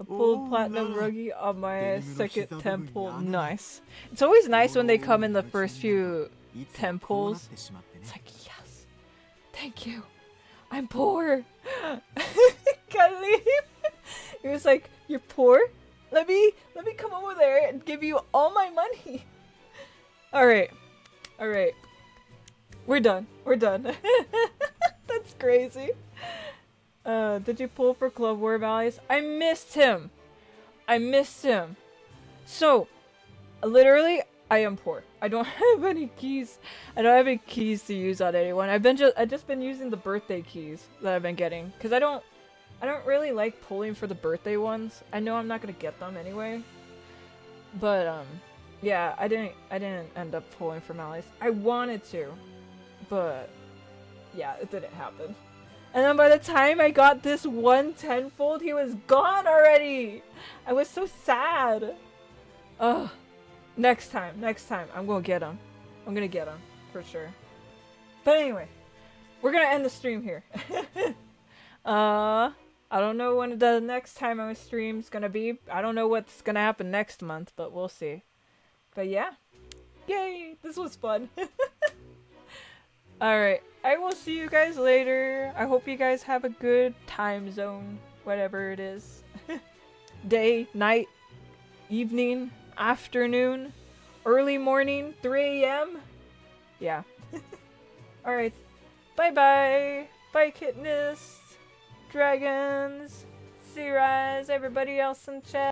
A pulled platinum ruggy on my second temple. Nice. It's always nice when they come in the first few temples. It's like, yes. Thank you. I'm poor. Kalim. He was like, you're poor? Let me come over there and give you all my money. Alright. Alright. We're done. We're done. That's crazy. Did you pull for Club War Valleys? I missed him. I missed him. So, literally, I am poor. I don't have any keys. I don't have any keys to use on anyone. I've just been using the birthday keys that I've been getting because I don't really like pulling for the birthday ones. I know I'm not gonna get them anyway. But yeah, I didn't end up pulling for Malleys. I wanted to, but yeah, it didn't happen. And then by the time I got this one tenfold, he was gone already! I was so sad! Ugh. Next time, I'm gonna get him. I'm gonna get them for sure. But anyway, we're gonna end the stream here. I don't know when the next time I stream's gonna be. I don't know what's gonna happen next month, but we'll see. But yeah. Yay! This was fun. Alright, I will see you guys later. I hope you guys have a good time zone, whatever it is. Day, night, evening, afternoon, early morning, 3 a.m. Yeah. Alright. Bye-bye. Bye, Kitness. Dragons. Sea Rise, everybody else in chat.